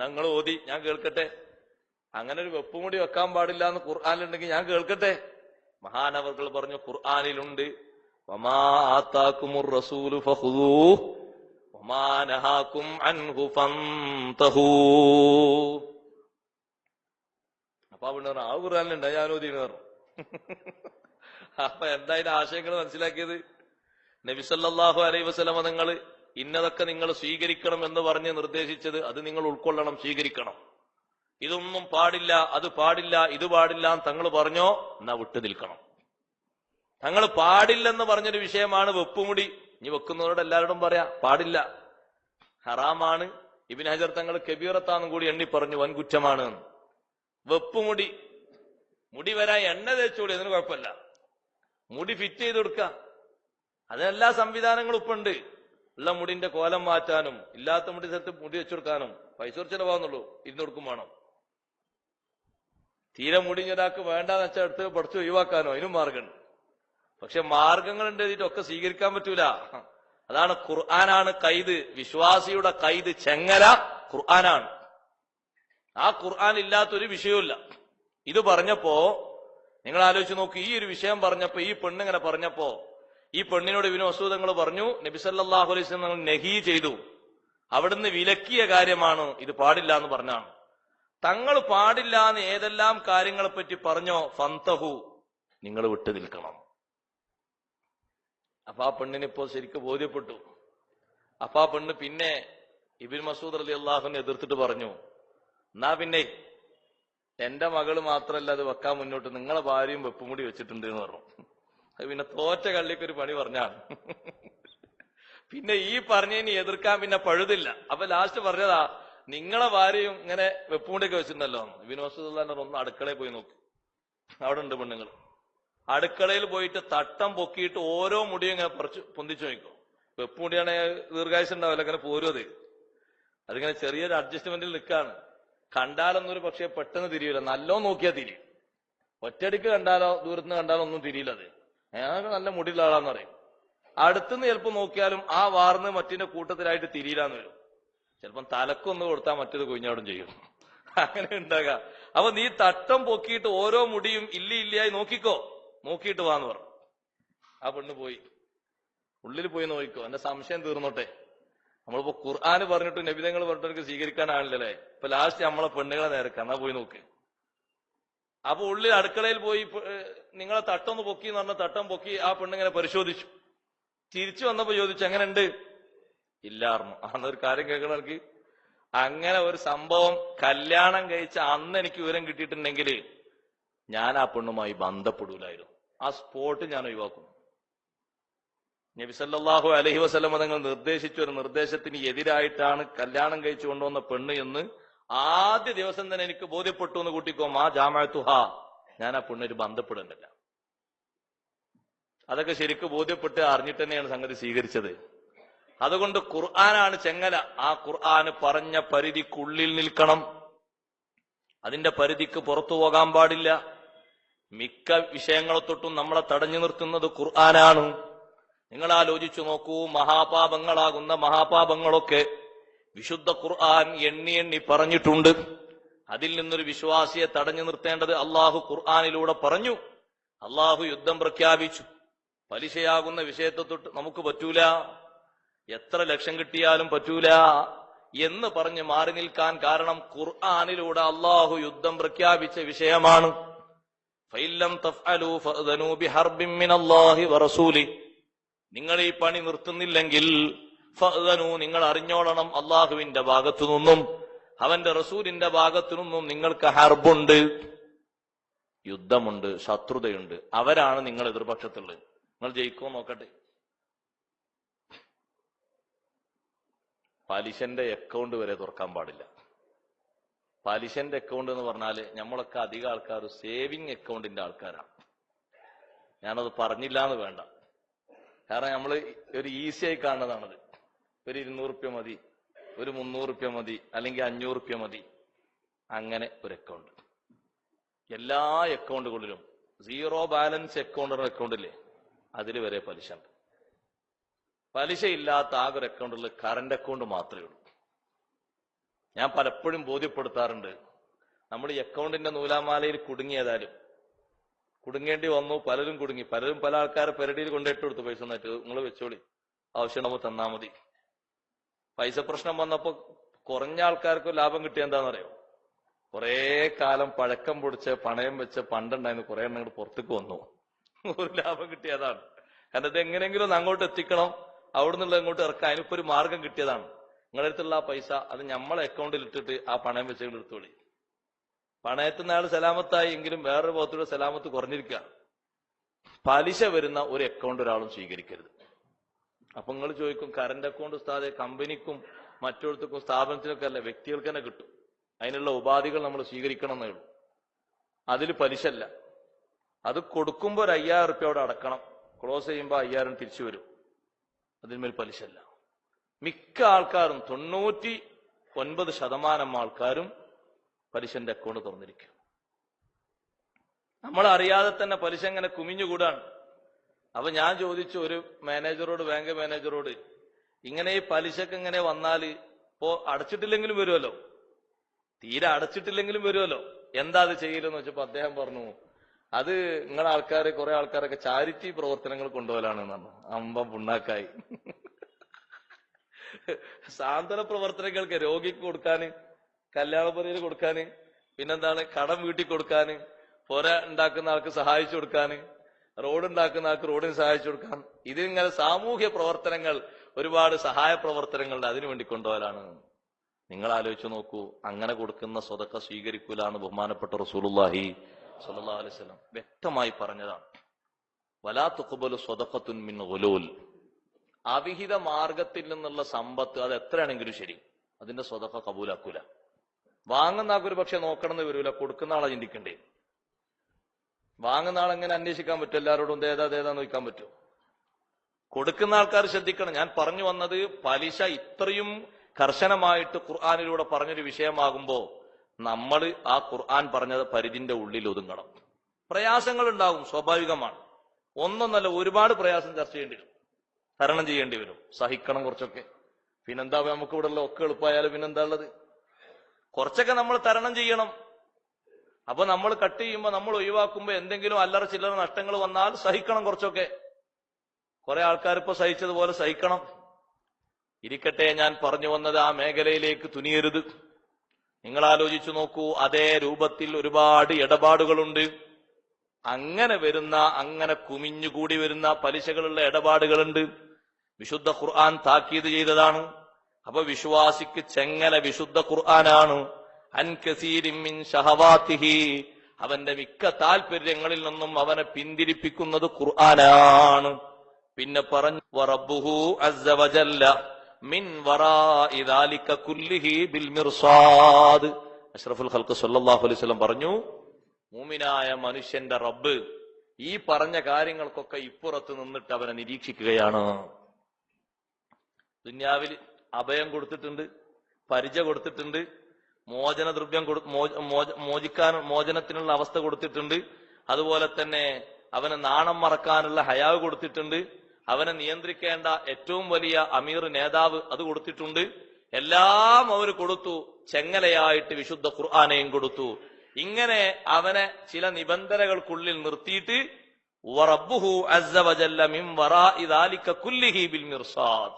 നിങ്ങൾ ഓതി, ഞാൻ കേൾക്കട്ടെ. അങ്ങനെ ഒരു വെപ്പുമുടി വെക്കാൻ പാടില്ല എന്ന് ഖുർആനിലുണ്ടെങ്കിൽ ഞാൻ കേൾക്കട്ടെ. മഹാനവർകൾ പറഞ്ഞു, ഖുർആനിലുണ്ട്, വമാ ആതാകുമുർ റസൂലു ഫഖുദൂഹു വമാ നഹാകും അൻഹു ഫന്തഹൂ. അപ്പൊ അവിടെ പറഞ്ഞു, ആ ഖുർആനിലുണ്ട്, ഞാൻ ഓതിയെന്ന് പറഞ്ഞു. അപ്പൊ എന്താ ഇതിന്റെ ആശയങ്ങൾ മനസ്സിലാക്കിയത്? നബി സല്ലല്ലാഹു അലൈഹി വസല്ലമ നിങ്ങൾ ഇന്നതൊക്കെ നിങ്ങൾ സ്വീകരിക്കണം എന്ന് പറഞ്ഞ് നിർദ്ദേശിച്ചത് അത് നിങ്ങൾ ഉൾക്കൊള്ളണം, സ്വീകരിക്കണം. ഇതൊന്നും പാടില്ല, അത് പാടില്ല, ഇത് പാടില്ല എന്ന് തങ്ങൾ പറഞ്ഞോ, എന്നാ വിട്ടു നിൽക്കണം. തങ്ങൾ പാടില്ലെന്ന് പറഞ്ഞൊരു വിഷയമാണ് വെപ്പുമുടി. ഇനി വെക്കുന്നവരോട് എല്ലാവരോടും പറയാ, പാടില്ല, ഹറാമാണ്. ഇബ്നു ഹജർ തങ്ങൾ കബീറത്താന്നും കൂടി എണ്ണി പറഞ്ഞു, വൻകുറ്റമാണ്. വെപ്പുമുടി മുടി വരാൻ എണ്ണ തേച്ചോളി, അതിന് കുഴപ്പമില്ല. മുടി ഫിറ്റ് ചെയ്ത് കൊടുക്കുക, അതിനെല്ലാ സംവിധാനങ്ങളും ഇപ്പൊ ഉണ്ട്. ഉള്ള മുടിന്റെ കോലം മാറ്റാനും ഇല്ലാത്ത മുടി സ്ഥലത്ത് മുടി വെച്ചുകൊടുക്കാനും പൈസ കുറച്ച് ചിലവാകുന്നുള്ളൂ, ഇരുന്ന് കൊടുക്കും വേണം. തീരെ മുടി ഒരാൾക്ക് വേണ്ടാന്ന് വെച്ചാൽ എടുത്ത് പഠിച്ച് ഒഴിവാക്കാനോ അതിനും മാർഗമുണ്ട്. പക്ഷെ മാർഗങ്ങളുണ്ട്, ഇതിട്ടൊക്കെ സ്വീകരിക്കാൻ പറ്റൂല. അതാണ് ഖുർആനാണ് കൈത്, വിശ്വാസിയുടെ കൈത് ചെങ്ങല ഖുർആനാണ്. ആ ഖുർആൻ ഇല്ലാത്തൊരു വിഷയമില്ല. ഇത് പറഞ്ഞപ്പോ നിങ്ങൾ ആലോചിച്ച് നോക്കൂ, ഈ ഒരു വിഷയം പറഞ്ഞപ്പോ, ഈ പെണ്ണിങ്ങനെ പറഞ്ഞപ്പോ, ഈ പെണ്ണിനോട് ഇബ്നു മസ്ഊദ് തങ്ങൾ പറഞ്ഞു, നബി സല്ലല്ലാഹു അലൈഹി വസല്ലം നഹി ചെയ്തു, അവിടുന്ന് വിലക്കിയ കാര്യമാണ്, ഇത് പാടില്ല എന്ന് പറഞ്ഞാണ്. തങ്ങൾ പാടില്ല എന്ന് ഏതെല്ലാം കാര്യങ്ങളെ പറ്റി പറഞ്ഞോ, ഫന്തഹു, നിങ്ങൾ വിട്ടു നിൽക്കണം. അപ്പൊ ആ പെണ്ണിനിപ്പോ ശരിക്കും ബോധ്യപ്പെട്ടു. അപ്പൊ ആ പെണ്ണ് പിന്നെ ഇബ്നു മസ്ഊദ് റളിയല്ലാഹു അൻഹു എതിർത്തിട്ട് പറഞ്ഞു, എന്നാ പിന്നെ എന്റെ മകള് മാത്രല്ല അത് വെക്കാൻ മുന്നോട്ട്, നിങ്ങളെ ഭാര്യയും വെപ്പും കൂടി വെച്ചിട്ടുണ്ട് എന്ന് പറഞ്ഞു. അത് പിന്നെ തോറ്റ കള്ളിക്കൊരു പണി പറഞ്ഞാണ്. പിന്നെ ഈ പറഞ്ഞതിന് എതിർക്കാൻ പിന്നെ പഴുതില്ല. അപ്പൊ ലാസ്റ്റ് പറഞ്ഞതാ, നിങ്ങളെ ഭാര്യയും ഇങ്ങനെ വെപ്പുമുടിയൊക്കെ വെച്ചിട്ടുണ്ടല്ലോ. ഇബ്നു മസ്ഊദ് ഒന്ന് അടുക്കളയിൽ പോയി നോക്കി, അവിടെ ഉണ്ട് പെണ്ണുങ്ങൾ. അടുക്കളയിൽ പോയിട്ട് തട്ടം പൊക്കിയിട്ട് ഓരോ മുടിയും ഇങ്ങനെ പൊന്തിച്ചു നോക്കും. വെപ്പുമുടിയാണെങ്കിൽ ദീർഘായുസ് ഉണ്ടാവില്ല, അങ്ങനെ പോരും. അതിങ്ങനെ ചെറിയൊരു അഡ്ജസ്റ്റ്മെന്റിൽ നിൽക്കാണ്. കണ്ടാലൊന്നും ഒരു പക്ഷേ പെട്ടെന്ന് തിരിയില്ല, നല്ലോ നോക്കിയാൽ തിരിയും. ഒറ്റയടിക്ക് കണ്ടാലോ ദൂരത്തുനിന്ന് കണ്ടാലോ ഒന്നും തിരിയില്ല. അത് ഞാൻ നല്ല മുടിയുള്ള ആളാന്ന് പറയും. അടുത്തുനിന്ന് ചിലപ്പോൾ നോക്കിയാലും ആ വാർന്ന് മറ്റിന്റെ കൂട്ടത്തിലായിട്ട് തിരിയില്ലാന്ന് വരും. ചിലപ്പം തലക്കൊന്ന് കൊടുത്താൽ മറ്റത് കൊഞ്ഞാടും ചെയ്യും. അങ്ങനെ ഉണ്ടാകാം. അപ്പൊ നീ തട്ടം പൊക്കിയിട്ട് ഓരോ മുടിയും ഇല്ലിയായി നോക്കിക്കോ, നോക്കിയിട്ട് വാന്ന് പറഞ്ഞു. ആ പെണ്ണ് പോയി, ഉള്ളിൽ പോയി നോക്കിക്കോ, എന്റെ സംശയം തീർന്നോട്ടെ. നമ്മളിപ്പോ ഖുർആന് പറഞ്ഞിട്ട് നബിതങ്ങൾ പറഞ്ഞിട്ട് സ്വീകരിക്കാനാണല്ലേ. ഇപ്പൊ ലാസ്റ്റ് നമ്മളെ പെണ്ണുങ്ങളെ നേരക്ക് എന്നാ പോയി നോക്ക്. അപ്പൊ ഉള്ളിൽ അടുക്കളയിൽ പോയി നിങ്ങളെ തട്ടൊന്ന് പൊക്കി എന്ന് പറഞ്ഞ തട്ടം പൊക്കി ആ പെണ്ണിങ്ങനെ പരിശോധിച്ചു. തിരിച്ചു വന്നപ്പോ ചോദിച്ചു, എങ്ങനെ ഉണ്ട്? ഇല്ലായിരുന്നു. അന്നൊരു കാര്യം കേൾക്കണം എനിക്ക്. അങ്ങനെ ഒരു സംഭവം കല്യാണം കഴിച്ച അന്ന് എനിക്ക് വിവരം കിട്ടിയിട്ടുണ്ടെങ്കിൽ ഞാൻ ആ പെണ്ണുമായി ബന്ധപ്പെടൂലായിരുന്നു. ആ സ്പോട്ട് ഞാൻ ഒഴിവാക്കും. നബി സല്ലല്ലാഹു അലൈഹി വസല്ലം തങ്ങൾ നിർദ്ദേശിച്ച ഒരു നിർദ്ദേശത്തിന് എതിരായിട്ടാണ് കല്യാണം കഴിച്ചു കൊണ്ടുവന്ന പെണ്ണ് എന്ന് ആദ്യ ദിവസം തന്നെ എനിക്ക് ബോധ്യപ്പെട്ടു എന്ന് കൂട്ടിക്കോ. മാ ജാമഅതുഹ, ഞാൻ ആ പെണ്ണിന് ബന്ധപ്പെടുന്നില്ല. അതൊക്കെ ശരിക്കും ബോധ്യപ്പെട്ട് അറിഞ്ഞിട്ട് തന്നെയാണ് സംഗതി സ്വീകരിച്ചത്. അതുകൊണ്ട് ഖുർആനാണ് ചെങ്ങല. ആ ഖുർആന് പറഞ്ഞ പരിധിക്കുള്ളിൽ നിൽക്കണം, അതിന്റെ പരിധിക്ക് പുറത്തു പോകാൻ പാടില്ല. മിക്ക വിഷയങ്ങളെ തൊട്ടും നമ്മളെ തടഞ്ഞു നിർത്തുന്നത് ഖുർആനാണ്. നിങ്ങൾ ആലോചിച്ചു നോക്കൂ, മഹാപാപങ്ങളാകുന്ന മഹാപാപങ്ങളൊക്കെ വിശുദ്ധ ഖുർആൻ എണ്ണി എണ്ണി പറഞ്ഞിട്ടുണ്ട്. അതിൽ നിന്നൊരു വിശ്വാസിയെ തടഞ്ഞു നിർത്തേണ്ടത് അള്ളാഹു ഖുർആനിലൂടെ പറഞ്ഞു. അള്ളാഹു യുദ്ധം പ്രഖ്യാപിച്ചു. പലിശയാകുന്ന വിഷയത്തെ തൊട്ട് നമുക്ക് പറ്റൂല, എത്ര ലക്ഷം കിട്ടിയാലും പറ്റൂല എന്ന് പറഞ്ഞ് മാറി നിൽക്കാൻ കാരണം ഖുർആനിലൂടെ അള്ളാഹു യുദ്ധം പ്രഖ്യാപിച്ച വിഷയമാണ്. ഫഇല്ലം തഫ്അലൂ ഫഅ്ദനൂ ബിഹർബിൻ മിനല്ലാഹി വറസൂലി, നിങ്ങൾ ഈ പണി നിർത്തുന്നില്ലെങ്കിൽ ഫഅ്ദനൂ, നിങ്ങൾ അറിഞ്ഞോളണം, അള്ളാഹുവിന്റെ ഭാഗത്തു നിന്നും അവന്റെ റസൂലിന്റെ ഭാഗത്തു നിന്നും നിങ്ങൾക്ക് ഹർബുണ്ട്, യുദ്ധമുണ്ട്, ശത്രുതയുണ്ട്. അവരാണ് നിങ്ങൾ എതിർപക്ഷത്തുള്ളത്. നിങ്ങൾ ജയിക്കുമോ നോക്കട്ടെ. പലിശന്റെ അക്കൗണ്ട് വരെ തുറക്കാൻ പാടില്ല. പലിശന്റെ അക്കൗണ്ട് എന്ന് പറഞ്ഞാല് നമ്മളൊക്കെ അധികം ആൾക്കാർ സേവിങ് അക്കൗണ്ടിന്റെ ആൾക്കാരാണ്. ഞാനത് പറഞ്ഞില്ല എന്ന് വേണ്ട, കാരണം നമ്മൾ ഒരു ഈസി ആയി കാണുന്നതാണത്. ഒരു 200 റുപ്യ മതി, ഒരു 300 റുപ്യ മതി, അല്ലെങ്കിൽ 500 റുപ്യ മതി, അങ്ങനെ ഒരു അക്കൗണ്ട്. എല്ലാ അക്കൗണ്ടുകളിലും സീറോ ബാലൻസ് അക്കൗണ്ടില്ലേ, അതിൽ വരെ പലിശ ഉണ്ട്. പലിശ ഇല്ലാത്ത ആകെ ഒരു അക്കൗണ്ടുള്ള കറന്റ് അക്കൗണ്ട് മാത്രമേ ഉള്ളൂ. ഞാൻ പലപ്പോഴും ബോധ്യപ്പെടുത്താറുണ്ട്, നമ്മൾ ഈ അക്കൗണ്ടിന്റെ നൂലാമാലയിൽ കുടുങ്ങിയതാലും കുടുങ്ങേണ്ടി വന്നു, പലരും കുടുങ്ങി, പല ആൾക്കാരെ പെരടിയിൽ കൊണ്ടിട്ട് കൊടുത്തു. പൈസ ഒന്നായിട്ട് നിങ്ങൾ വെച്ചോളി, ആവശ്യമുണ്ടാകുമ്പോൾ തന്നാ മതി. പൈസ പ്രശ്നം വന്നപ്പോ കുറഞ്ഞ ആൾക്കാർക്ക് ലാഭം കിട്ടിയ എന്താണെന്നറിയോ? കുറെ കാലം പഴക്കം പൊടിച്ച് പണയം വെച്ച് പണ്ടുണ്ടായിരുന്നു കുറെ എണ്ണം പുറത്തേക്ക് വന്നു, ഒരു ലാഭം കിട്ടിയതാണ്. കാരണം ഇത് എങ്ങനെയെങ്കിലും ഒന്ന് അങ്ങോട്ട് എത്തിക്കണം, അവിടെ നിന്നുള്ള ഇങ്ങോട്ട് ഇറക്കാൻ അതിനിപ്പോ ഒരു മാർഗം കിട്ടിയതാണ്. നിങ്ങളുടെ അടുത്തുള്ള ആ പൈസ അത് നമ്മളെ അക്കൗണ്ടിൽ ഇട്ടിട്ട് ആ പണയം വെച്ചുകൊണ്ട് എടുത്തോളി. പണയത്തുന്ന ആൾ സലാമത്തായി എങ്കിലും വേറൊരു ഭാഗത്തൂടെ സലാമത്ത് കുറഞ്ഞിരിക്കുക. പലിശ വരുന്ന ഒരു അക്കൗണ്ട് ഒരാളും സ്വീകരിക്കരുത്. അപ്പൊ നിങ്ങൾ ചോദിക്കും, കറന്റ് അക്കൗണ്ട് ഉസ്താദെ കമ്പനിക്കും മറ്റൊരുത്തർക്കും സ്ഥാപനത്തിനൊക്കെ അല്ല, വ്യക്തികൾക്ക് തന്നെ കിട്ടും. അതിനുള്ള ഉപാധികൾ നമ്മൾ സ്വീകരിക്കണം എന്നേ ഉള്ളൂ. അതിൽ പലിശ അല്ല. അത് കൊടുക്കുമ്പോൾ ഒരു 5000 റുപ്യ അവിടെ അടക്കണം, ക്ലോസ് ചെയ്യുമ്പോൾ 5000 തിരിച്ചു വരും. അതിന്മേൽ പലിശല്ല. മിക്ക ആൾക്കാരും 99% ആൾക്കാരും പലിശന്റെ അക്കൗണ്ട് തുറന്നിരിക്കും. നമ്മളറിയാതെ തന്നെ പലിശ ഇങ്ങനെ കുമിഞ്ഞുകൂടാണ്. അപ്പൊ ഞാൻ ചോദിച്ചു ഒരു മാനേജറോട്, ബാങ്ക് മാനേജറോട്, ഇങ്ങനെ ഈ പലിശക്ക് ഇങ്ങനെ വന്നാൽ ഇപ്പോ അടച്ചിട്ടില്ലെങ്കിലും വരുമല്ലോ, തീരെ അടച്ചിട്ടില്ലെങ്കിലും വരുമല്ലോ, എന്താ അത് ചെയ്യലെന്ന് വെച്ചപ്പോ അദ്ദേഹം പറഞ്ഞു, അത് നിങ്ങളെ ആൾക്കാർ, കുറെ ആൾക്കാരൊക്കെ ചാരിറ്റി പ്രവർത്തനങ്ങൾ കൊണ്ടുപോകലാണെന്ന് പറഞ്ഞു. അമ്പം പുണ്ണാക്കായി. സാന്ത്വന പ്രവർത്തനങ്ങൾക്ക് രോഗിക്ക് കൊടുക്കാന്, കല്യാണപ്പുരയിൽ കൊടുക്കാന്, പിന്നെന്താണ് കടം വീട്ടിൽ കൊടുക്കാന്, പുര ഉണ്ടാക്കുന്ന ആൾക്ക് സഹായിച്ചു കൊടുക്കാന്, റോഡ് ഉണ്ടാക്കുന്ന ആൾക്ക് റോഡിന് സഹായിച്ചു കൊടുക്കാൻ, ഇതിങ്ങനെ സാമൂഹ്യ പ്രവർത്തനങ്ങൾ, ഒരുപാട് സഹായ പ്രവർത്തനങ്ങളുടെ അതിനു വേണ്ടി കൊണ്ടുപോകലാണ്. നിങ്ങൾ ആലോചിച്ചു നോക്കൂ, അങ്ങനെ കൊടുക്കുന്ന സ്വതക്ക സ്വീകരിക്കൂലാണ് ബഹുമാനപ്പെട്ട റസൂലുള്ളാഹി സ്വല്ലല്ലാഹു അലൈഹി വസല്ലം വ്യക്തമായി പറഞ്ഞതാണ്. വലാ തുഖ്ബലു സ്വദഖത്തുൻ മിൻ ഗുലൂൽ. അവിഹിത മാർഗത്തിൽ നിന്നുള്ള സമ്പത്ത് അത് എത്രയാണെങ്കിലും ശരി, അതിന്റെ സ്വതക്ക കബൂലാക്കൂല. വാങ്ങുന്ന ആൾക്കൊരു പക്ഷെ നോക്കണമെന്ന് വരൂല, കൊടുക്കുന്ന ആളെ ചിന്തിക്കണ്ടേ. വാങ്ങുന്ന ആളെങ്ങനെ അന്വേഷിക്കാൻ പറ്റും? എല്ലാവരോടും ഏതാന്ന് ചോദിക്കാൻ പറ്റും? കൊടുക്കുന്ന ആൾക്കാർ ശ്രദ്ധിക്കണം. ഞാൻ പറഞ്ഞു വന്നത്, പലിശ ഇത്രയും കർശനമായിട്ട് ഖുർആനിലൂടെ പറഞ്ഞൊരു വിഷയമാകുമ്പോ നമ്മൾ ആ ഖുർആൻ പറഞ്ഞത് പരിധിന്റെ ഉള്ളിൽ ഒതുങ്ങണം. പ്രയാസങ്ങൾ ഉണ്ടാകും, സ്വാഭാവികമാണ്. ഒന്നൊന്നല്ല, ഒരുപാട് പ്രയാസം ചർച്ച ചെയ്യേണ്ടി വരും, തരണം ചെയ്യേണ്ടി വരും, സഹിക്കണം കുറച്ചൊക്കെ. പിന്നെന്താ, നമുക്ക് ഇവിടെ ഉള്ള ഒക്കെ എളുപ്പമായാലും പിന്നെന്താ ഉള്ളത്? കുറച്ചൊക്കെ നമ്മൾ തരണം ചെയ്യണം. അപ്പൊ നമ്മൾ കട്ട് ചെയ്യുമ്പോൾ, നമ്മൾ ഒഴിവാക്കുമ്പോൾ എന്തെങ്കിലും അല്ലറ ചില്ലറ നഷ്ടങ്ങൾ വന്നാൽ സഹിക്കണം കുറച്ചൊക്കെ. കുറെ ആൾക്കാർ ഇപ്പൊ സഹിച്ചതുപോലെ സഹിക്കണം. ഇരിക്കട്ടെ, ഞാൻ പറഞ്ഞു വന്നത് ആ മേഖലയിലേക്ക് തുനിയരുത്. നിങ്ങൾ ആലോചിച്ചു നോക്കൂ, അതേ രൂപത്തിൽ ഒരുപാട് ഇടപാടുകളുണ്ട്. അങ്ങനെ കുമിഞ്ഞുകൂടി വരുന്ന പലിശകളുള്ള ഇടപാടുകളുണ്ട്. വിശുദ്ധ ഖുർആൻ താക്കീത് ചെയ്തതാണ്. അപ്പൊ വിശ്വാസിക്ക് ചെങ്ങല വിശുദ്ധ ഖുർആനാണ്. അൻ കസീരിൻ മിൻ ശഹവാതിഹി, അവന്റെ മിക്ക താല്പര്യങ്ങളിൽ നിന്നും അവനെ പിന്തിരിപ്പിക്കുന്നത് ഖുർആനാണ്. പിന്നെ പറഞ്ഞു, വറബ്ബുഹു അസ്സ വജല്ല മിൻ വറാഇ ദാലിക കുല്ലിഹി ബിൽ മിർസാദ്. അഷ്റഫുൽ ഖൽഖ് സല്ലല്ലാഹു അലൈഹി വസല്ലം പറഞ്ഞു, മുഅ്മിനായ മനുഷ്യന്റെ റബ്ബ് ഈ പറഞ്ഞ കാര്യങ്ങൾക്കൊക്കെ ഇപ്പുറത്ത് നിന്നിട്ട് അവനെ നിരീക്ഷിക്കുകയാണ്. ദുനിയാവിൽ അഭയം കൊടുത്തിട്ടുണ്ട്, പരിച കൊടുത്തിട്ടുണ്ട്, മോചനദ്രവ്യം മോചനത്തിനുള്ള അവസ്ഥ കൊടുത്തിട്ടുണ്ട്, അതുപോലെ തന്നെ അവന് നാണം മറക്കാനുള്ള ഹയാവ് കൊടുത്തിട്ടുണ്ട്, അവനെ നിയന്ത്രിക്കേണ്ട ഏറ്റവും വലിയ അമീർ നേതാവ് അത് കൊടുത്തിട്ടുണ്ട്. എല്ലാം അവർ കൊടുത്തു. ചെങ്ങലയായിട്ട് വിശുദ്ധ ഖുർആനെയും കൊടുത്തു. ഇങ്ങനെ അവനെ ചില നിബന്ധനകൾക്കുള്ളിൽ നിർത്തിയിട്ട് വറബ്ബുഹു അസ്സ വജല്ല മിൻ വറാഇ ദാലിക കുല്ലിഹി ബിൽ മിർസാദ്,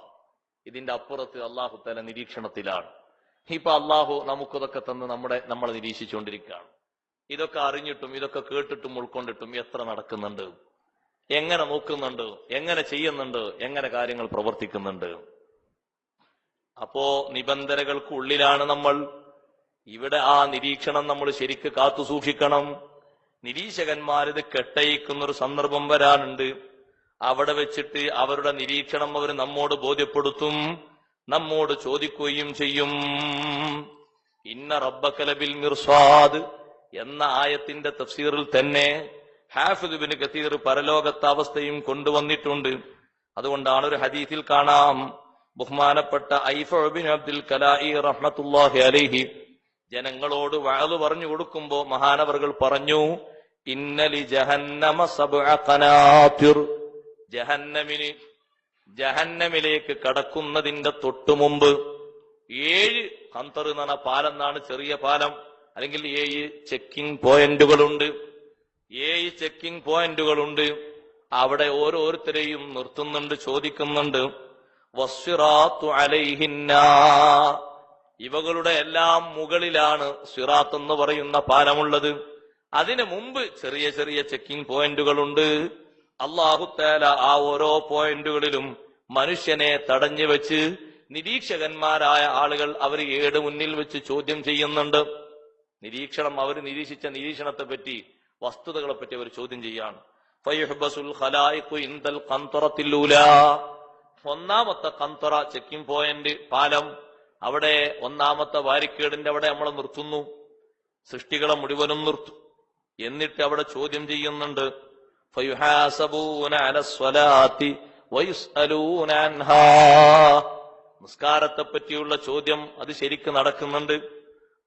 ഇതിന്റെ അപ്പുറത്ത് അല്ലാഹു തആല നിരീക്ഷണത്തിലാണ്. ഇപ്പൊ അല്ലാഹു നമുക്കതൊക്കെ തന്ന് നമ്മളെ നിരീക്ഷിച്ചുകൊണ്ടിരിക്കുകയാണ്. ഇതൊക്കെ അറിഞ്ഞിട്ടും ഇതൊക്കെ കേട്ടിട്ടും ഉൾക്കൊണ്ടിട്ടും എത്ര നടക്കുന്നുണ്ട്, എങ്ങനെ നോക്കുന്നുണ്ട്, എങ്ങനെ ചെയ്യുന്നുണ്ട്, എങ്ങനെ കാര്യങ്ങൾ പ്രവർത്തിക്കുന്നുണ്ട്. അപ്പോ നിബന്ധനകൾക്ക് ഉള്ളിലാണ് നമ്മൾ. ഇവിടെ ആ നിരീക്ഷണം നമ്മൾ ശരിക്ക് കാത്തു സൂക്ഷിക്കണം. നിരീക്ഷകന്മാരിത് കെട്ടയിക്കുന്നൊരു സന്ദർഭം വരാനുണ്ട്. അവിടെ വെച്ചിട്ട് അവരുടെ നിരീക്ഷണം അവർ നമ്മോട് ബോധ്യപ്പെടുത്തും, നമ്മോട് ചോദിക്കുകയും ചെയ്യും. ഇന്ന റബ്ബക ലബിൽ മിർസാദ് എന്ന ആയത്തിന്റെ തഫ്സീറിൽ തന്നെ ഹാഫിദ് ഇബ്നു കതീർ പരലോകത്തെ അവസ്ഥയും കൊണ്ടുവന്നിട്ടുണ്ട്. അതുകൊണ്ടാണ് ഒരു ഹദീസിൽ കാണാം, ബഹുമാനപ്പെട്ട ഐഫ ഇബ്നു അബ്ദുൽ കലാഇ റഹ്മത്തുള്ളാഹി അലൈഹി ജനങ്ങളോട് വഅദ് പറഞ്ഞു കൊടുക്കുമ്പോ മഹാനവറുകൾ പറഞ്ഞു, ഇന്നലി ജഹന്നമ സബ്അ ഖനാതിർ, ജഹന്നമിലേക്ക് കടക്കുന്നതിന്റെ തൊട്ടുമുമ്പ് 7 ഖന്തർ എന്ന് പറഞ്ഞ പാലം എന്നാണ്, ചെറിയ പാലം, അല്ലെങ്കിൽ 7 ചെക്കിംഗ് പോയിന്റുകളുണ്ട്. 7 ചെക്കിംഗ് പോയിന്റുകളുണ്ട്. അവിടെ ഓരോരുത്തരെയും നിർത്തുന്നുണ്ട്, ചോദിക്കുന്നുണ്ട്. വസ്സിറാത്തു അലൈഹിന്ന, ഇവകളുടെ എല്ലാം മുകളിലാണ് സിറാത്ത് എന്ന് പറയുന്ന പാലമുള്ളത്. അതിനു മുമ്പ് ചെറിയ ചെറിയ ചെക്കിംഗ് പോയിന്റുകളുണ്ട്. അല്ലാഹു തആല ആ ഓരോ പോയിന്റുകളിലും മനുഷ്യനെ തടഞ്ഞു വെച്ച് നിരീക്ഷകന്മാരായ ആളുകൾ അവർ ഏട് മുന്നിൽ വെച്ച് ചോദ്യം ചെയ്യുന്നുണ്ട്. നിരീക്ഷണം, അവർ നിരീക്ഷിച്ച നിരീക്ഷണത്തെ പറ്റി, വസ്തുതകളെ പറ്റി അവർ ചോദ്യം ചെയ്യാണ്. ഫയുഹ്ബസുൽ ഖലായിഖു ഇൻദൽ ഖന്തറത്തിൽ ഊലാ, ഒന്നാമത്തെ ഖന്തറ ചെക്കിംഗ് പോയിന്റ് പാലം, അവിടെ ഒന്നാമത്തെ വാരിക്കേടിന്റെ അവിടെ നമ്മളെ നിർത്തുന്നു. സൃഷ്ടികളെ മുഴുവനും നിർത്തും. എന്നിട്ട് അവിടെ ചോദ്യം ചെയ്യുന്നുണ്ട്. ഫയുഹാസബൂന അലസ്വലാത്തി വയുസ്അലൂന അൻഹാ. നിസ്കാരത്തെ പറ്റിയുള്ള ചോദ്യം അത് ശരിക്ക് നടക്കുന്നുണ്ട്.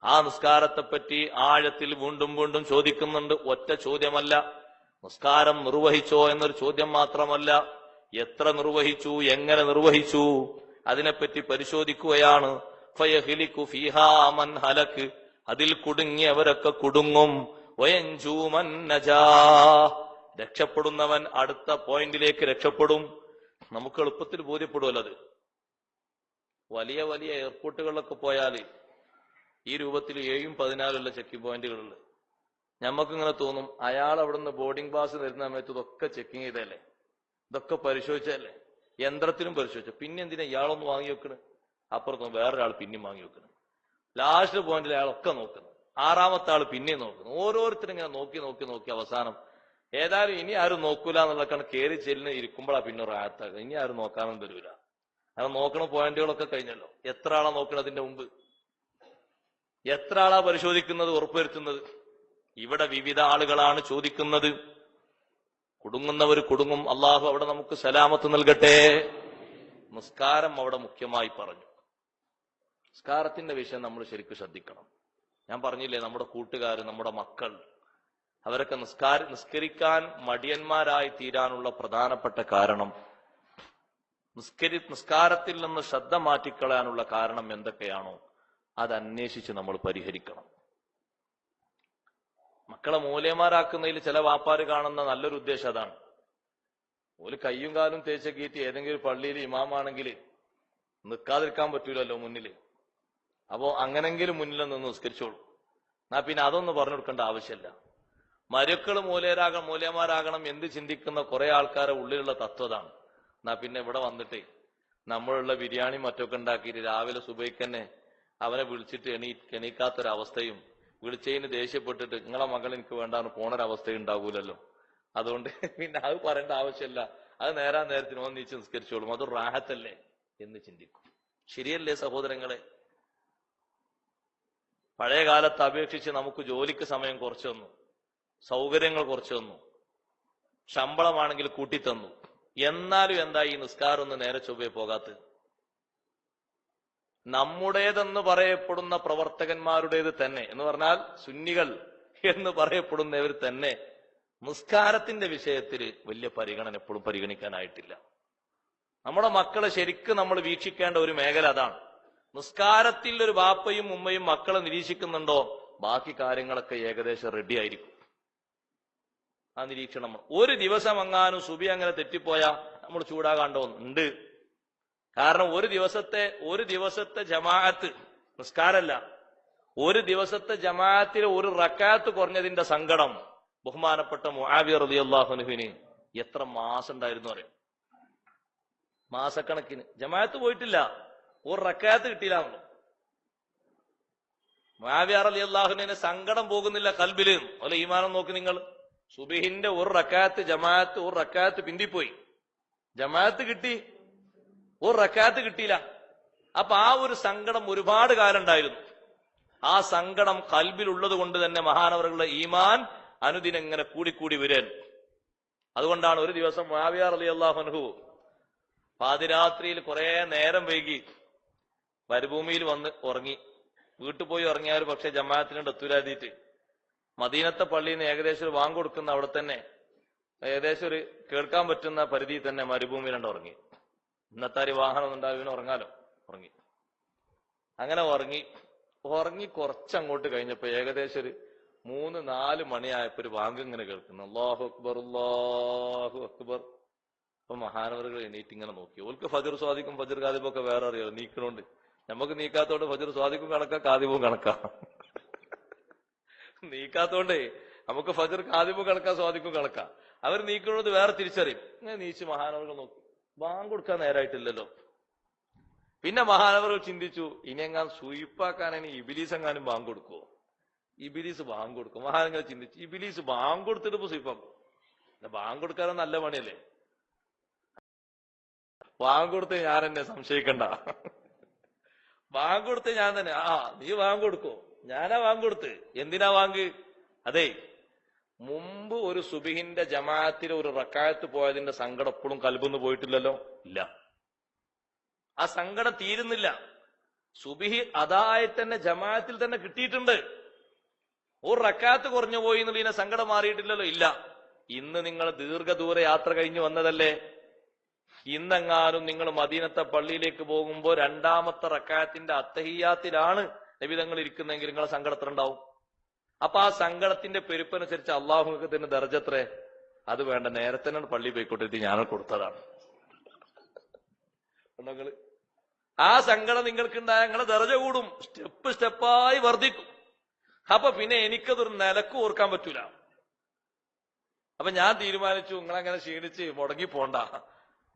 ആ നിസ്കാരത്തെപ്പറ്റി ആഴത്തിൽ വീണ്ടും വീണ്ടും ചോദിക്കുന്നുണ്ട്. ഒറ്റ ചോദ്യമല്ല, നിസ്കാരം നിർവഹിച്ചോ എന്നൊരു ചോദ്യം മാത്രമല്ല, എത്ര നിർവഹിച്ചു, എങ്ങനെ നിർവഹിച്ചു, അതിനെപ്പറ്റി പരിശോധിക്കുകയാണ്. ഫയഹ്ലികു ഫീഹാ മൻ ഹലക്, അതിൽ കുടുങ്ങിയവരൊക്കെ കുടുങ്ങും. വയൻജൂ മൻ നജാ, രക്ഷപ്പെടുന്നവൻ അടുത്ത പോയിന്റിലേക്ക് രക്ഷപ്പെടും. നമുക്ക് എളുപ്പത്തിൽ ബോധ്യപ്പെടുമല്ലോ അത്. വലിയ വലിയ എയർപോർട്ടുകളിലൊക്കെ പോയാൽ ഈ രൂപത്തിൽ 7ഉം 14ഉള്ള ചെക്കിംഗ് പോയിന്റുകളിൽ ഞമ്മക്കിങ്ങനെ തോന്നും, അയാൾ അവിടുന്ന് ബോർഡിംഗ് പാസ് തരുന്ന സമയത്ത് ഇതൊക്കെ ചെക്കിങ് ചെയ്തല്ലേ, ഇതൊക്കെ പരിശോധിച്ചല്ലേ, യന്ത്രത്തിലും പരിശോധിച്ചു, പിന്നെ എന്തിനാ ഇയാളൊന്ന് വാങ്ങി വെക്കണ്, അപ്പുറത്തും വേറൊരാൾ പിന്നെയും വാങ്ങി വെക്കണം, ലാസ്റ്റ് പോയിന്റിൽ അയാളൊക്കെ നോക്കുന്നു, 6ാമത്തെ ആൾ പിന്നെയും നോക്കുന്നു, ഓരോരുത്തരും ഇങ്ങനെ നോക്കി നോക്കി നോക്കി അവസാനം ഏതായാലും ഇനി ആരും നോക്കൂല എന്നുള്ളതൊക്കെയാണ് കയറി ചെല്ലിന് ഇരിക്കുമ്പോഴാ പിന്നെ റാത്താക്കുക. ഇനി ആരും നോക്കാനൊന്നും തരൂല. അത് നോക്കണ പോയിന്റുകളൊക്കെ കഴിഞ്ഞല്ലോ. എത്ര ആളാ നോക്കണം അതിന്റെ മുമ്പ്, എത്ര ആളാ പരിശോധിക്കുന്നത്, ഉറപ്പുവരുത്തുന്നത്? ഇവിടെ വിവിധ ആളുകളാണ് ചോദിക്കുന്നത്. കുടുങ്ങുന്നവർ കുടുങ്ങും. അള്ളാഹു അവിടെ നമുക്ക് സലാമത്ത് നൽകട്ടെ. നിസ്കാരം അവിടെ മുഖ്യമായി പറഞ്ഞു. നിസ്കാരത്തിന്റെ വിഷയം നമ്മൾ ശരിക്കും ശ്രദ്ധിക്കണം. ഞാൻ പറഞ്ഞില്ലേ, നമ്മുടെ കൂട്ടുകാർ, നമ്മുടെ മക്കൾ, അവരൊക്കെ നിസ്കരിക്കാൻ മടിയന്മാരായി തീരാനുള്ള പ്രധാനപ്പെട്ട കാരണം, നിസ്കാരത്തിൽ നിന്ന് ശ്രദ്ധ മാറ്റിക്കളയാനുള്ള കാരണം എന്തൊക്കെയാണോ അത് അന്വേഷിച്ച് നമ്മൾ പരിഹരിക്കണം. മക്കളെ മൂല്യന്മാരാക്കുന്നതിൽ ചില വാപ്പാര് കാണുന്ന നല്ലൊരു ഉദ്ദേശം അതാണ്. ഓല് കയ്യും കാലും തേച്ച് കീറ്റി ഏതെങ്കിലും പള്ളിയിൽ ഇമാമാണെങ്കിൽ നിൽക്കാതിരിക്കാൻ പറ്റൂലല്ലോ മുന്നിൽ. അപ്പോ അങ്ങനെങ്കിലും മുന്നിൽ നിന്ന് നിസ്കരിച്ചോളൂ. എന്നാ പിന്നെ അതൊന്നും പറഞ്ഞു കൊടുക്കേണ്ട ആവശ്യമില്ല. മരുക്കള് മൂല്യന്മാരാകണം എന്ന് ചിന്തിക്കുന്ന കുറെ ആൾക്കാരെ ഉള്ളിലുള്ള തത്വതാണ്. എന്നാ പിന്നെ ഇവിടെ വന്നിട്ട് നമ്മളുള്ള ബിരിയാണി മറ്റൊക്കെ ഉണ്ടാക്കിയിട്ട് രാവിലെ സുബൈക്ക് തന്നെ അവനെ വിളിച്ചിട്ട് എണീക്കാത്തൊരവസ്ഥയും, വിളിച്ചതിന് ദേഷ്യപ്പെട്ടിട്ട് നിങ്ങളെ മകൾ എനിക്ക് വേണ്ടാന്ന് പോണൊരവസ്ഥയും ഉണ്ടാകൂലല്ലോ. അതുകൊണ്ട് പിന്നെ അത് പറയേണ്ട ആവശ്യമില്ല, അത് നേരത്തിന് ഒന്നിച്ച് നിസ്കരിച്ചോളും, അതൊരു റാഹത്തല്ലേ എന്ന് ചിന്തിക്കും. ശരിയല്ലേ സഹോദരങ്ങളെ? പഴയ കാലത്ത് അപേക്ഷിച്ച് നമുക്ക് ജോലിക്ക് സമയം കുറച്ചു തന്നു, സൗകര്യങ്ങൾ കുറച്ചു തന്നു, ശമ്പളമാണെങ്കിൽ കൂട്ടിത്തന്നു. എന്നാലും എന്താ ഈ നിസ്കാരം ഒന്ന് നേരെ ചൊവ്വേ പോകാത്തത്? നമ്മുടേതെന്ന് പറയപ്പെടുന്ന പ്രവർത്തകന്മാരുടേത് തന്നെ, എന്ന് പറഞ്ഞാൽ സുന്നികൾ എന്ന് പറയപ്പെടുന്നവർ തന്നെ നിസ്കാരത്തിന്റെ വിഷയത്തിൽ വലിയ പരിഗണന എപ്പോഴും പരിഗണിക്കാനായിട്ടില്ല. നമ്മുടെ മക്കളെ ശരിക്കും നമ്മൾ വീക്ഷിക്കേണ്ട ഒരു മേഖല അതാണ്. നിസ്കാരത്തിൽ ഒരു ബാപ്പയും ഉമ്മയും മക്കളെ നിരീക്ഷിക്കുന്നുണ്ടോ, ബാക്കി കാര്യങ്ങളൊക്കെ ഏകദേശം റെഡി ആയിരിക്കും. ആ നിരീക്ഷണം. ഒരു ദിവസം എങ്ങാനും സുബി അങ്ങനെ തെറ്റിപ്പോയാൽ നമ്മൾ ചൂടാകാണ്ടോ ഉണ്ട്. കാരണം ഒരു ദിവസത്തെ ജമാഅത്ത് നിസ്കാരമല്ല, ഒരു ദിവസത്തെ ജമാഅത്തിൽ ഒരു റക്കാത്ത് കുറഞ്ഞതിന്റെ സങ്കടം ബഹുമാനപ്പെട്ട മുആവിയ റളിയല്ലാഹു അൻഹുവിന് എത്ര മാസം ഉണ്ടായിരുന്നു അറിയാം. മാസക്കണക്കിന് ജമാഅത്ത് പോയിട്ടില്ല, ഒരു റക്കാത്ത് കിട്ടിയില്ല. മുആവിയ റളിയല്ലാഹു അൻഹുവിന് സങ്കടം പോകുന്നില്ല കൽബില്. അല്ല ഈമാനം നോക്കി നിങ്ങൾ, സുബഹിന്റെ ഒരു റക്കാത്ത് ജമാഅത്ത്, ഒരു റക്കാത്ത് പിന്തിപ്പോയി, ജമാഅത്ത് കിട്ടി, ഒരു റക്കാത്ത് കിട്ടിയില്ല. അപ്പൊ ആ ഒരു സങ്കടം ഒരുപാട് കാലം ഉണ്ടായിരുന്നു. ആ സങ്കടം കൽബിലുള്ളത് കൊണ്ട് തന്നെ മഹാനവറുകളുടെ ഈമാൻ അനുദിനം ഇങ്ങനെ കൂടിക്കൂടി വരാൻ. അതുകൊണ്ടാണ് ഒരു ദിവസം മുആവിയ റളിയല്ലാഹു അൻഹു പാതിരാത്രിയിൽ കുറെ നേരം വൈകി മരുഭൂമിയിൽ വന്ന് ഉറങ്ങി. വീട്ടിൽ പോയി ഉറങ്ങിയാൽ പക്ഷെ ജമാഅത്തിനോട് എത്തൂരാതിയിട്ട് മദീനത്തെ പള്ളിയിൽ നിന്ന് ഏകദേശം ഒരു വാങ്ങ് കൊടുക്കുന്ന അവിടെ തന്നെ ഏകദേശം ഒരു കേൾക്കാൻ പറ്റുന്ന പരിധി തന്നെ മരുഭൂമിയിലുണ്ട് ഉറങ്ങി. ഇന്നത്തെ വാഹനം ഉണ്ടാവിന് ഉറങ്ങാലോ, ഉറങ്ങി. അങ്ങനെ ഉറങ്ങി കുറച്ചങ്ങോട്ട് കഴിഞ്ഞപ്പോ ഏകദേശം ഒരു 3-4 മണിയായപ്പോ ഒരു വാങ്ക് ഇങ്ങനെ കേൾക്കുന്നു, അല്ലാഹു അക്ബർ അല്ലാഹു അക്ബർ. അപ്പൊ മഹാനവറുകൾ എണീറ്റ് ഇങ്ങനെ നോക്കി. ഓൾക്ക് ഫജ്ർ സ്വാദിക്കും ഫജ്ർ കാദിബും ഒക്കെ വേറെ അറിയാലോ, നീക്കണോണ്ട്. നമുക്ക് നീക്കാത്തോണ്ട് ഫജ്ർ സ്വാദിക്കും കണക്കാ കാദിബും കണക്കാ. നീക്കാത്തോണ്ടേ നമുക്ക് ഫജ്ർ കാദിബും കണക്കാ സ്വാദിക്കും കണക്കാ. അവർ നീക്കണത് വേറെ തിരിച്ചറിയും. ഇങ്ങനെ നീച്ച് മഹാനവറുകൾ നോക്കി, ബാങ്ക് കൊടുക്കാൻ നേരായിട്ടില്ലല്ലോ. പിന്നെ മഹാനവറുകൾ ചിന്തിച്ചു, ഇനി എങ്ങാൻ സൂയിപ്പാക്കാനാണ് ഇബിലീസ് എങ്ങാനും ബാങ്ക് കൊടുക്കുവോ? ഇബിലീസ് ബാങ്ക് കൊടുക്കും. മഹാനങ്ങൾ ചിന്തിച്ചു, ഇബിലീസ് ബാങ്ക് കൊടുത്തിട്ട് ഇപ്പൊ സൂയിപ്പാക്കും. ബാങ്ക് കൊടുക്കാതെ നല്ല പണിയല്ലേ? ബാങ്ക് കൊടുത്ത് ഞാൻ എന്നെ സംശയിക്കണ്ട, ബാങ്ക് കൊടുത്ത് ഞാൻ തന്നെ. നീ ബാങ്ക് കൊടുക്കോ? ഞാനാ ബാങ്ക് കൊടുത്ത്. എന്തിനാ ബാങ്ക്? അതെ, മുമ്പ് ഒരു സുബിഹിന്റെ ജമാഅത്തിൽ ഒരു റക്കായത്ത് പോയതിന്റെ സങ്കടം എപ്പോഴും കൽബൊന്നും പോയിട്ടില്ലല്ലോ? ഇല്ല. ആ സങ്കടം തീരുന്നില്ല. സുബിഹി അതായി തന്നെ ജമാഅത്തിൽ തന്നെ കിട്ടിയിട്ടുണ്ട്. ഒരു റക്കാത്ത് കുറഞ്ഞു പോയി എന്നുള്ളതിനെ സങ്കടം മാറിയിട്ടില്ലല്ലോ? ഇല്ല. ഇന്ന് നിങ്ങൾ ദീർഘദൂര യാത്ര കഴിഞ്ഞു വന്നതല്ലേ? ഇന്നെങ്ങാനും നിങ്ങൾ മദീനത്തെ പള്ളിയിലേക്ക് പോകുമ്പോൾ രണ്ടാമത്തെ റക്കാത്തിന്റെ അത്തഹിയ്യാത്തിലാണ് നബി തങ്ങൾ ഇരിക്കുന്നെങ്കിൽ നിങ്ങളെ സങ്കടത്തിലുണ്ടാവും. അപ്പൊ ആ സങ്കടത്തിന്റെ പെരുപ്പനുസരിച്ച് അള്ളാഹുക്ക് തന്നെ ദർജത്രേ. അത് വേണ്ട, നേരത്തെ പള്ളി പോയിക്കൊണ്ടിരുത്തി ഞാൻ കൊടുത്തതാണ്. ആ സങ്കടം നിങ്ങൾക്കുണ്ടായ നിങ്ങളെ ദർജ കൂടും, സ്റ്റെപ്പായി വർദ്ധിക്കും. അപ്പൊ പിന്നെ എനിക്കതൊരു നിലക്ക് ഓർക്കാൻ പറ്റൂല. അപ്പൊ ഞാൻ തീരുമാനിച്ചു, നിങ്ങളങ്ങനെ ക്ഷീണിച്ച് മുടങ്ങി പോണ്ട,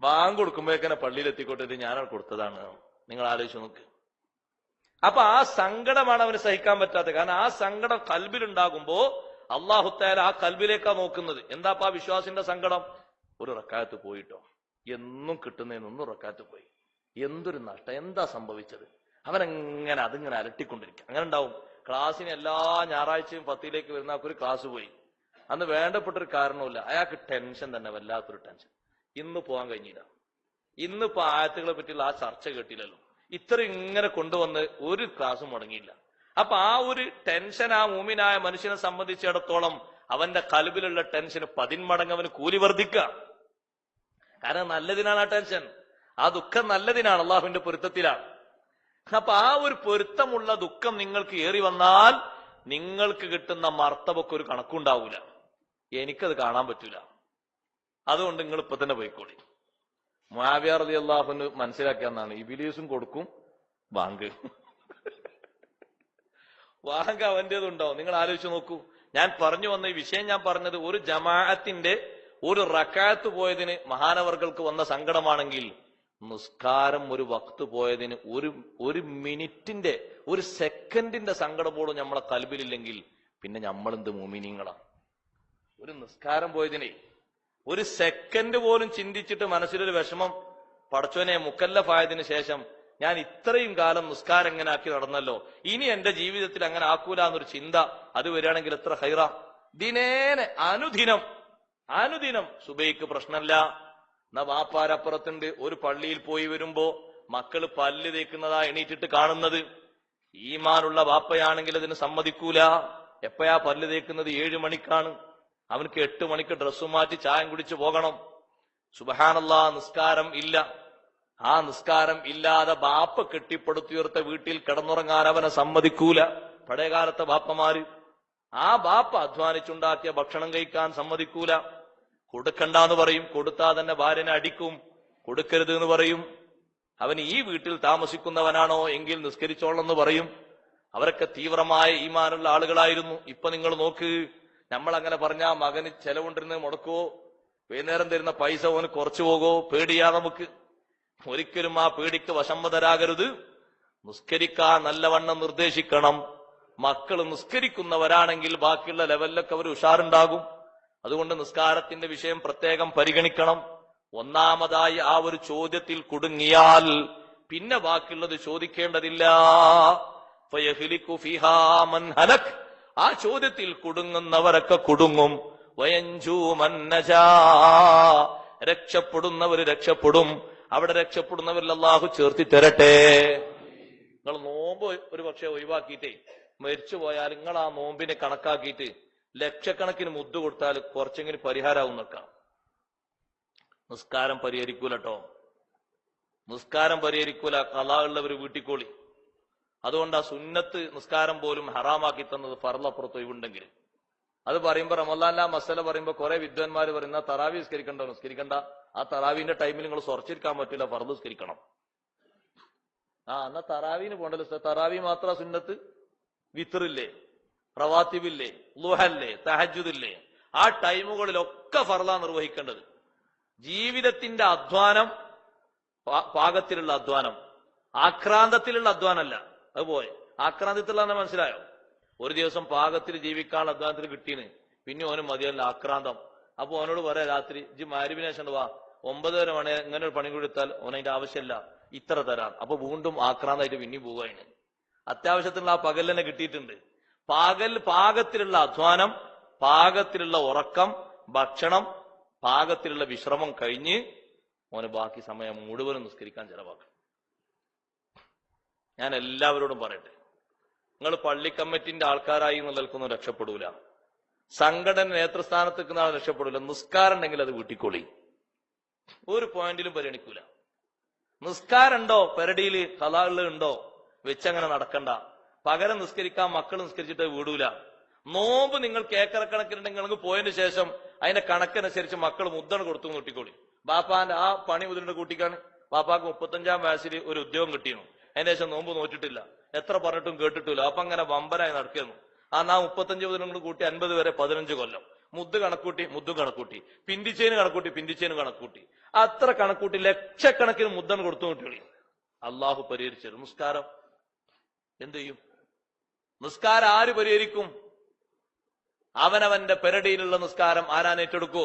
ബാങ്ക് കൊടുക്കുമ്പോഴേക്കനെ പള്ളിയിൽ എത്തിക്കൊണ്ടിരുത്തി ഞാനാണ് കൊടുത്തതാണ്. നിങ്ങൾ ആലോചിച്ച് നോക്ക്. അപ്പൊ ആ സങ്കടമാണ് അവന് സഹിക്കാൻ പറ്റാത്തത്. കാരണം ആ സങ്കടം കൽബിലുണ്ടാകുമ്പോ അള്ളാഹു തആല ആ കൽബിലേക്കാ നോക്കുന്നത്. എന്താപ്പാ വിശ്വാസിന്റെ സങ്കടം? ഒരു റക്കായത്ത് പോയിട്ടോ, എന്നും കിട്ടുന്നതിനൊന്നും റക്കായത്ത് പോയി, എന്തൊരു നഷ്ടം, എന്താ സംഭവിച്ചത്? അവനെങ്ങനെ അതിങ്ങനെ അലട്ടിക്കൊണ്ടിരിക്കുക. അങ്ങനെ ഉണ്ടാവും. ക്ലാസ്സിന് എല്ലാ ഞായറാഴ്ചയും 10ലേക്ക് വരുന്ന ഒരു ക്ലാസ് പോയി, അന്ന് വേണ്ടപ്പെട്ടൊരു കാരണമില്ല, അയാൾക്ക് ടെൻഷൻ തന്നെ, വല്ലാത്തൊരു ടെൻഷൻ. ഇന്ന് പോകാൻ കഴിഞ്ഞില്ല, ഇന്നിപ്പോ ആയത്തുകളെ പറ്റിയുള്ള ആ ചർച്ച കേട്ടില്ലല്ലോ, ഇത്ര ഇങ്ങനെ കൊണ്ടുവന്ന് ഒരു ക്ലാസ്സും മുടങ്ങിയില്ല. അപ്പൊ ആ ഒരു ടെൻഷൻ ആ മൂമിനായ മനുഷ്യനെ സംബന്ധിച്ചിടത്തോളം അവന്റെ കൽബിലുള്ള ടെൻഷന് 10 മടങ്ങ് അവന് കൂലി വർദ്ധിക്കുക. കാരണം നല്ലതിനാണ് ആ ടെൻഷൻ, ആ ദുഃഖം നല്ലതിനാണ്, അള്ളാഹുവിന്റെ പൊരുത്തത്തിലാണ്. അപ്പൊ ആ ഒരു പൊരുത്തമുള്ള ദുഃഖം നിങ്ങൾക്ക് ഏറി വന്നാൽ നിങ്ങൾക്ക് കിട്ടുന്ന മർത്തബൊക്കെ ഒരു കണക്കുണ്ടാവൂല. എനിക്കത് കാണാൻ പറ്റൂല. അതുകൊണ്ട് നിങ്ങൾ ഇപ്പൊ തന്നെ പോയിക്കോളി. മുആവിയ റളിയല്ലാഹു അൻഹു മനസ്സിലാക്കിയെന്നാണ്, ഇബ്ലീസും കൊടുക്കും ബാങ്ക്. ബാങ്ക് അവന്റേതുണ്ടോ? നിങ്ങൾ ആലോചിച്ച് നോക്കൂ. ഞാൻ പറഞ്ഞു വന്ന ഈ വിഷയം ഞാൻ പറഞ്ഞത് ഒരു ജമാഅത്തിന്റെ ഒരു റക്കാത്ത് പോയതിന് മഹാനവർകൾക്ക് വന്ന സങ്കടമാണെങ്കിൽ, നിസ്കാരം ഒരു വക്ത് പോയതിന് ഒരു മിനിറ്റിന്റെ ഒരു സെക്കൻഡിന്റെ സങ്കടം പോലും നമ്മളെ കൽബിലില്ലെങ്കിൽ പിന്നെ നമ്മളെന്ത് മുഅ്മിനീങ്ങളാ? ഒരു നിസ്കാരം പോയതിനെ ഒരു സെക്കൻഡ് പോലും ചിന്തിച്ചിട്ട് മനസ്സിലൊരു വിഷമം, പടച്ചോനെ മുക്കല്ലഫായതിനു ശേഷം ഞാൻ ഇത്രയും കാലം നിസ്കാരം എങ്ങനെ ആക്കി നടന്നല്ലോ, ഇനി എന്റെ ജീവിതത്തിൽ അങ്ങനെ ആക്കൂല എന്നൊരു ചിന്ത അത് വരികയാണെങ്കിൽ എത്ര ഹൈറ. ദിനേന അനുദിനം സുബൈക്ക് പ്രശ്നമില്ല, എന്നാ വാപ്പാരപ്പുറത്തുണ്ട്. ഒരു പള്ളിയിൽ പോയി വരുമ്പോ മക്കള് പല്ല് തേക്കുന്നതാ എണീറ്റിട്ട് കാണുന്നത്. ഈമാനുള്ള വാപ്പയാണെങ്കിൽ അതിന് സമ്മതിക്കൂല. എപ്പോഴാ പല്ല് തേക്കുന്നത്? 7 മണിക്കാണ്. അവനക്ക് 8 മണിക്ക് ഡ്രസ്സ് മാറ്റി ചായം കുടിച്ചു പോകണം. സുബ്ഹാനല്ലാഹ്, നിസ്കാരം ഇല്ല. ആ നിസ്കാരം ഇല്ലാതെ ബാപ്പ കെട്ടിപ്പടുത്തുയർത്ത വീട്ടിൽ കിടന്നുറങ്ങാൻ അവനെ സമ്മതിക്കൂല. പഴയകാലത്തെ ബാപ്പമാര് ആ ബാപ്പ അധ്വാനിച്ചുണ്ടാക്കിയ ഭക്ഷണം കഴിക്കാൻ സമ്മതിക്കൂല. കൊടുക്കണ്ടെന്ന് പറയും, കൊടുത്താൽ തന്നെ ഭാര്യനെ അടിക്കും. കൊടുക്കരുത് എന്ന് പറയും. അവൻ ഈ വീട്ടിൽ താമസിക്കുന്നവനാണോ എങ്കിൽ നിസ്കരിച്ചോളെന്ന് പറയും. അവരൊക്കെ തീവ്രമായ ഈമാനുള്ള ആളുകളായിരുന്നു. ഇപ്പൊ നിങ്ങൾ നോക്ക്, നമ്മളങ്ങനെ പറഞ്ഞാ മകന് ചെലവുണ്ടിരുന്ന് മുടക്കുവോ, വൈകുന്നേരം തരുന്ന പൈസ ഓന് കുറച്ചു പോകോ, പേടിയാ നമുക്ക്. ഒരിക്കലും ആ പേടിക്ക് വശംവദരാകരുത്. നിസ്കരിക്കാൻ നല്ലവണ്ണം നിർദ്ദേശിക്കണം. മക്കള് നിസ്കരിക്കുന്നവരാണെങ്കിൽ ബാക്കിയുള്ള ലെവലിലൊക്കെ അവർ ഉഷാറുണ്ടാകും. അതുകൊണ്ട് നിസ്കാരത്തിന്റെ വിഷയം പ്രത്യേകം പരിഗണിക്കണം. ഒന്നാമതായി ആ ഒരു ചോദ്യത്തിൽ കുടുങ്ങിയാൽ പിന്നെ ബാക്കിയുള്ളത് ചോദിക്കേണ്ടതില്ല. ഫയഹ്ലികു ഫീഹാ മൻ ഹലക്, ആ ചോദ്യത്തിൽ കുടുങ്ങുന്നവരൊക്കെ കുടുങ്ങും. വയൻജൂ മൻ നജാ, രക്ഷപ്പെടുന്നവര് രക്ഷപ്പെടും. അവിടെ രക്ഷപ്പെടുന്നവരിൽ അല്ലാഹു ചേർത്തി തരട്ടെ. നിങ്ങൾ നോമ്പ് ഒരു പക്ഷെ ഒഴിവാക്കിയിട്ടേ മരിച്ചു പോയാൽ നിങ്ങൾ ആ നോമ്പിനെ കണക്കാക്കിയിട്ട് ലക്ഷക്കണക്കിന് മുദ്ദ് കൊടുത്താൽ കുറച്ചെങ്കിലും പരിഹാരമാവും നിൽക്കാം. നിസ്കാരം പരിഹരിക്കൂലട്ടോ, നിസ്കാരം പരിഹരിക്കൂല. ഖളാഉള്ളവർ വീട്ടിക്കോളി. അതുകൊണ്ട് ആ സുന്നത്ത് നിസ്കാരം പോലും ഹറാമാക്കി തന്നത് ഫർളപ്പുറത്ത് ഒഴിവുണ്ടെങ്കിൽ. അത് പറയുമ്പോ റമളാനിലെ മസല പറയുമ്പോ കുറെ വിദ്വാൻമാര് പറയുന്ന തറാവി നിസ്കരിക്കണ്ടോ? നിസ്കരിക്കണ്ട. ആ തറാവിന്റെ ടൈമിൽ നിങ്ങൾ സ്വർച്ചിരിക്കാൻ പറ്റില്ല, ഫർള് നിസ്കരിക്കണം. എന്നാ തറാവിന് പോണ്ടല്ലോ. തറാവി മാത്ര സുന്നത്ത്, വിത്റില്ലേ, റവാത്തിബില്ലേ, ളുഹല്ലേ, തഹജ്ജുദില്ലേ, ആ ടൈമുകളിലൊക്കെ ഫർളാ നിർവഹിക്കേണ്ടത്. ജീവിതത്തിന്റെ അധ്വാനം പാകത്തിലുള്ള അധ്വാനം, ആക്രാന്തത്തിലുള്ള അധ്വാനമല്ല. അതുപോലെ ആക്രാന്തത്തിലുള്ള മനസ്സിലായോ? ഒരു ദിവസം പാകത്തിൽ ജീവിക്കാനുള്ള അധ്വാനത്തിൽ കിട്ടീന്, പിന്നെ ഓന് മതിയല്ല ആക്രാന്തം. അപ്പൊ ഓനോട് പറയാം, രാത്രി ഇജ്ജ് മഗ്‌രിബിന് ശേഷം വാ, 9:30 മണി ഇങ്ങനെ ഒരു പണി കൊടുത്താൽ ഓനതിന്റെ ആവശ്യമില്ല, ഇത്ര തരാം. അപ്പൊ വീണ്ടും ആക്രാന്തമായിട്ട് പിന്നെയും പോവുക. അത്യാവശ്യത്തിനുള്ള ആ പകൽ തന്നെ കിട്ടിയിട്ടുണ്ട്. പാകത്തിലുള്ള അധ്വാനം പാകത്തിലുള്ള ഉറക്കം, ഭക്ഷണം, പാകത്തിലുള്ള വിശ്രമം കഴിഞ്ഞ് ഓന് ബാക്കി സമയം മുഴുവനും നിസ്കരിക്കാൻ ചെലവാക്കണം. ഞാൻ എല്ലാവരോടും പറയട്ടെ, നിങ്ങൾ പള്ളി കമ്മിറ്റിന്റെ ആൾക്കാരായി നിലനിൽക്കുന്ന രക്ഷപ്പെടൂല, സംഘടന നേതൃസ്ഥാനത്ത് നിൽക്കുന്ന ആൾ രക്ഷപ്പെടൂല. നിസ്കാരം ഉണ്ടെങ്കിൽ അത് വീട്ടിക്കൊള്ളി, ഒരു പോയിന്റിലും പരിഗണിക്കൂല. നിസ്കാരം ഉണ്ടോ, പെരടിയിൽ കലാള് ഉണ്ടോ, വെച്ചങ്ങനെ നടക്കണ്ട. പകരം നിസ്കരിക്കാൻ മക്കൾ നിസ്കരിച്ചിട്ട് വീടൂല. നോമ്പ് നിങ്ങൾക്ക് ഏക്കറക്കണക്കിനുണ്ടെങ്കിൽ നിങ്ങൾക്ക് പോയതിനു ശേഷം അതിന്റെ കണക്കനുസരിച്ച് മക്കൾ മുദ്ദണ് കൊടുത്തു കൂട്ടിക്കോളി. ബാപ്പാന്റെ ആ പണി മുതലിന്റെ കൂട്ടിക്കാണ്. ബാപ്പാക്ക് 35-ാം വയസ്സിൽ ഒരു ഉദ്യോഗം കിട്ടിയിരുന്നു. അതിന് ശേഷം നോമ്പ് നോറ്റിട്ടില്ല, എത്ര പറഞ്ഞിട്ടും കേട്ടിട്ടില്ല. അപ്പൊ അങ്ങനെ വമ്പനായി നടക്കുന്നു. ആ 35 മുതൽ കൂട്ടി 50 വരെ 15 കൊല്ലം. മുദ്ദ് കണക്കൂട്ടി, മുദ്ദും കണക്കൂട്ടി, പിന്തിച്ചേന് കണക്കൂട്ടി, പിന്തിച്ചേന് കണക്കൂട്ടി, അത്ര കണക്കൂട്ടി ലക്ഷക്കണക്കിന് മുദ്ദണ് കൊടുത്തു കൂട്ടി. അള്ളാഹു പരിഹരിച്ചത്. നിസ്കാരം എന്ത് ചെയ്യും? നിസ്കാരം ആര് പരിഹരിക്കും? അവനവന്റെ പെരടിയിലുള്ള നിസ്കാരം ആരാൻ ഏറ്റെടുക്കോ?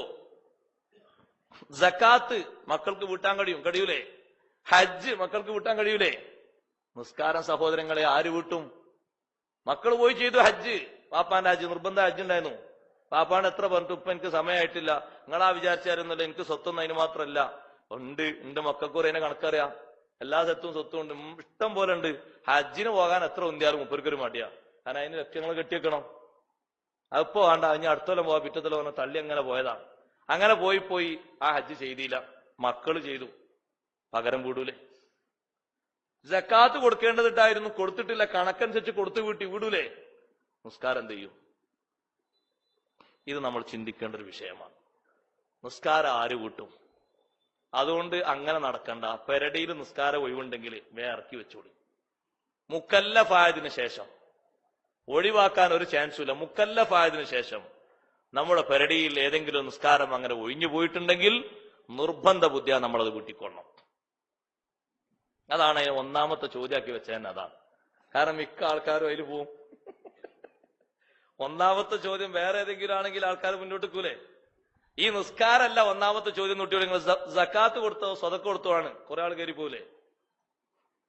സക്കാത്ത് മക്കൾക്ക് വീട്ടാൻ കഴിയൂലേ? ഹജ്ജ് മക്കൾക്ക് വീട്ടാൻ കഴിയൂലേ? നിസ്കാരം സഹോദരങ്ങളെ ആര് വീട്ടും? മക്കൾ പോയി ചെയ്തു ഹജ്ജ്, പാപ്പാന്റെ ഹജ്ജ്, നിർബന്ധ ഹജ്ജ് ഉണ്ടായിരുന്നു. പാപ്പാണ് എത്ര പറഞ്ഞിട്ട് ഇപ്പൊ എനിക്ക് സമയമായിട്ടില്ല, നിങ്ങളാ വിചാരിച്ചായിരുന്നല്ലോ, എനിക്ക് സ്വത്തൊന്നും അതിന് മാത്രമല്ല ഉണ്ട്. എന്റെ മക്കൾക്കും അതിനെ കണക്കറിയാം, എല്ലാ സ്വത്തും ഉണ്ട്, ഇഷ്ടം പോലെ ഉണ്ട്. ഹജ്ജിന് പോകാൻ എത്ര ഉന്തിയാലും മുപ്പർക്കൊരു മടിയാ. കാരണം അതിന് ലക്ഷ്യങ്ങൾ കെട്ടിവെക്കണം. അതിപ്പോ വേണ്ട, ഇനി അടുത്തോളം പോവാ, പിറ്റത്തോളം പറഞ്ഞ തള്ളി അങ്ങനെ പോയതാണ്. അങ്ങനെ പോയി ആ ഹജ്ജ് ചെയ്തില്ല, മക്കള് ചെയ്തു, പകരം വീടൂലേ? സക്കാത്ത് കൊടുക്കേണ്ടതിട്ടായിരുന്നു, കൊടുത്തിട്ടില്ല, കണക്കനുസരിച്ച് കൊടുത്തു വീടൂലേ? നിസ്കാരം എന്ത് ചെയ്യും? ഇത് നമ്മൾ ചിന്തിക്കേണ്ട ഒരു വിഷയമാണ്. നിസ്കാരം ആര് വീട്ടും? അതുകൊണ്ട് അങ്ങനെ നടക്കണ്ട. പെരടിയിൽ നിസ്കാരം ഒഴിവുണ്ടെങ്കിൽ ഇറക്കി വെച്ചോളി. മുക്കല്ലഫായതിനു ശേഷം ഒഴിവാക്കാൻ ഒരു ചാൻസും ഇല്ല. മുക്കല്ലഫായതിനു ശേഷം നമ്മുടെ പെരടിയിൽ ഏതെങ്കിലും നിസ്കാരം അങ്ങനെ ഒഴിഞ്ഞു പോയിട്ടുണ്ടെങ്കിൽ നിർബന്ധ ബുദ്ധിയാ നമ്മളത് വീട്ടിക്കൊള്ളണം. അതാണ് അതിന് ഒന്നാമത്തെ ചോദ്യമാക്കി വെച്ചതന്നെ അതാണ്. കാരണം മിക്ക ആൾക്കാരും അതിൽ പോവും. ഒന്നാമത്തെ ചോദ്യം വേറെ ഏതെങ്കിലും ആണെങ്കിൽ ആൾക്കാർ മുന്നോട്ട് കൂലേ? ഈ നിസ്കാരമല്ല ഒന്നാമത്തെ ചോദ്യം. തൊട്ടി നിങ്ങൾ സക്കാത്ത് കൊടുത്തോ സ്വതക്ക കൊടുത്തോ ആണ് കുറെ ആൾ കയറി പോകൂലേ?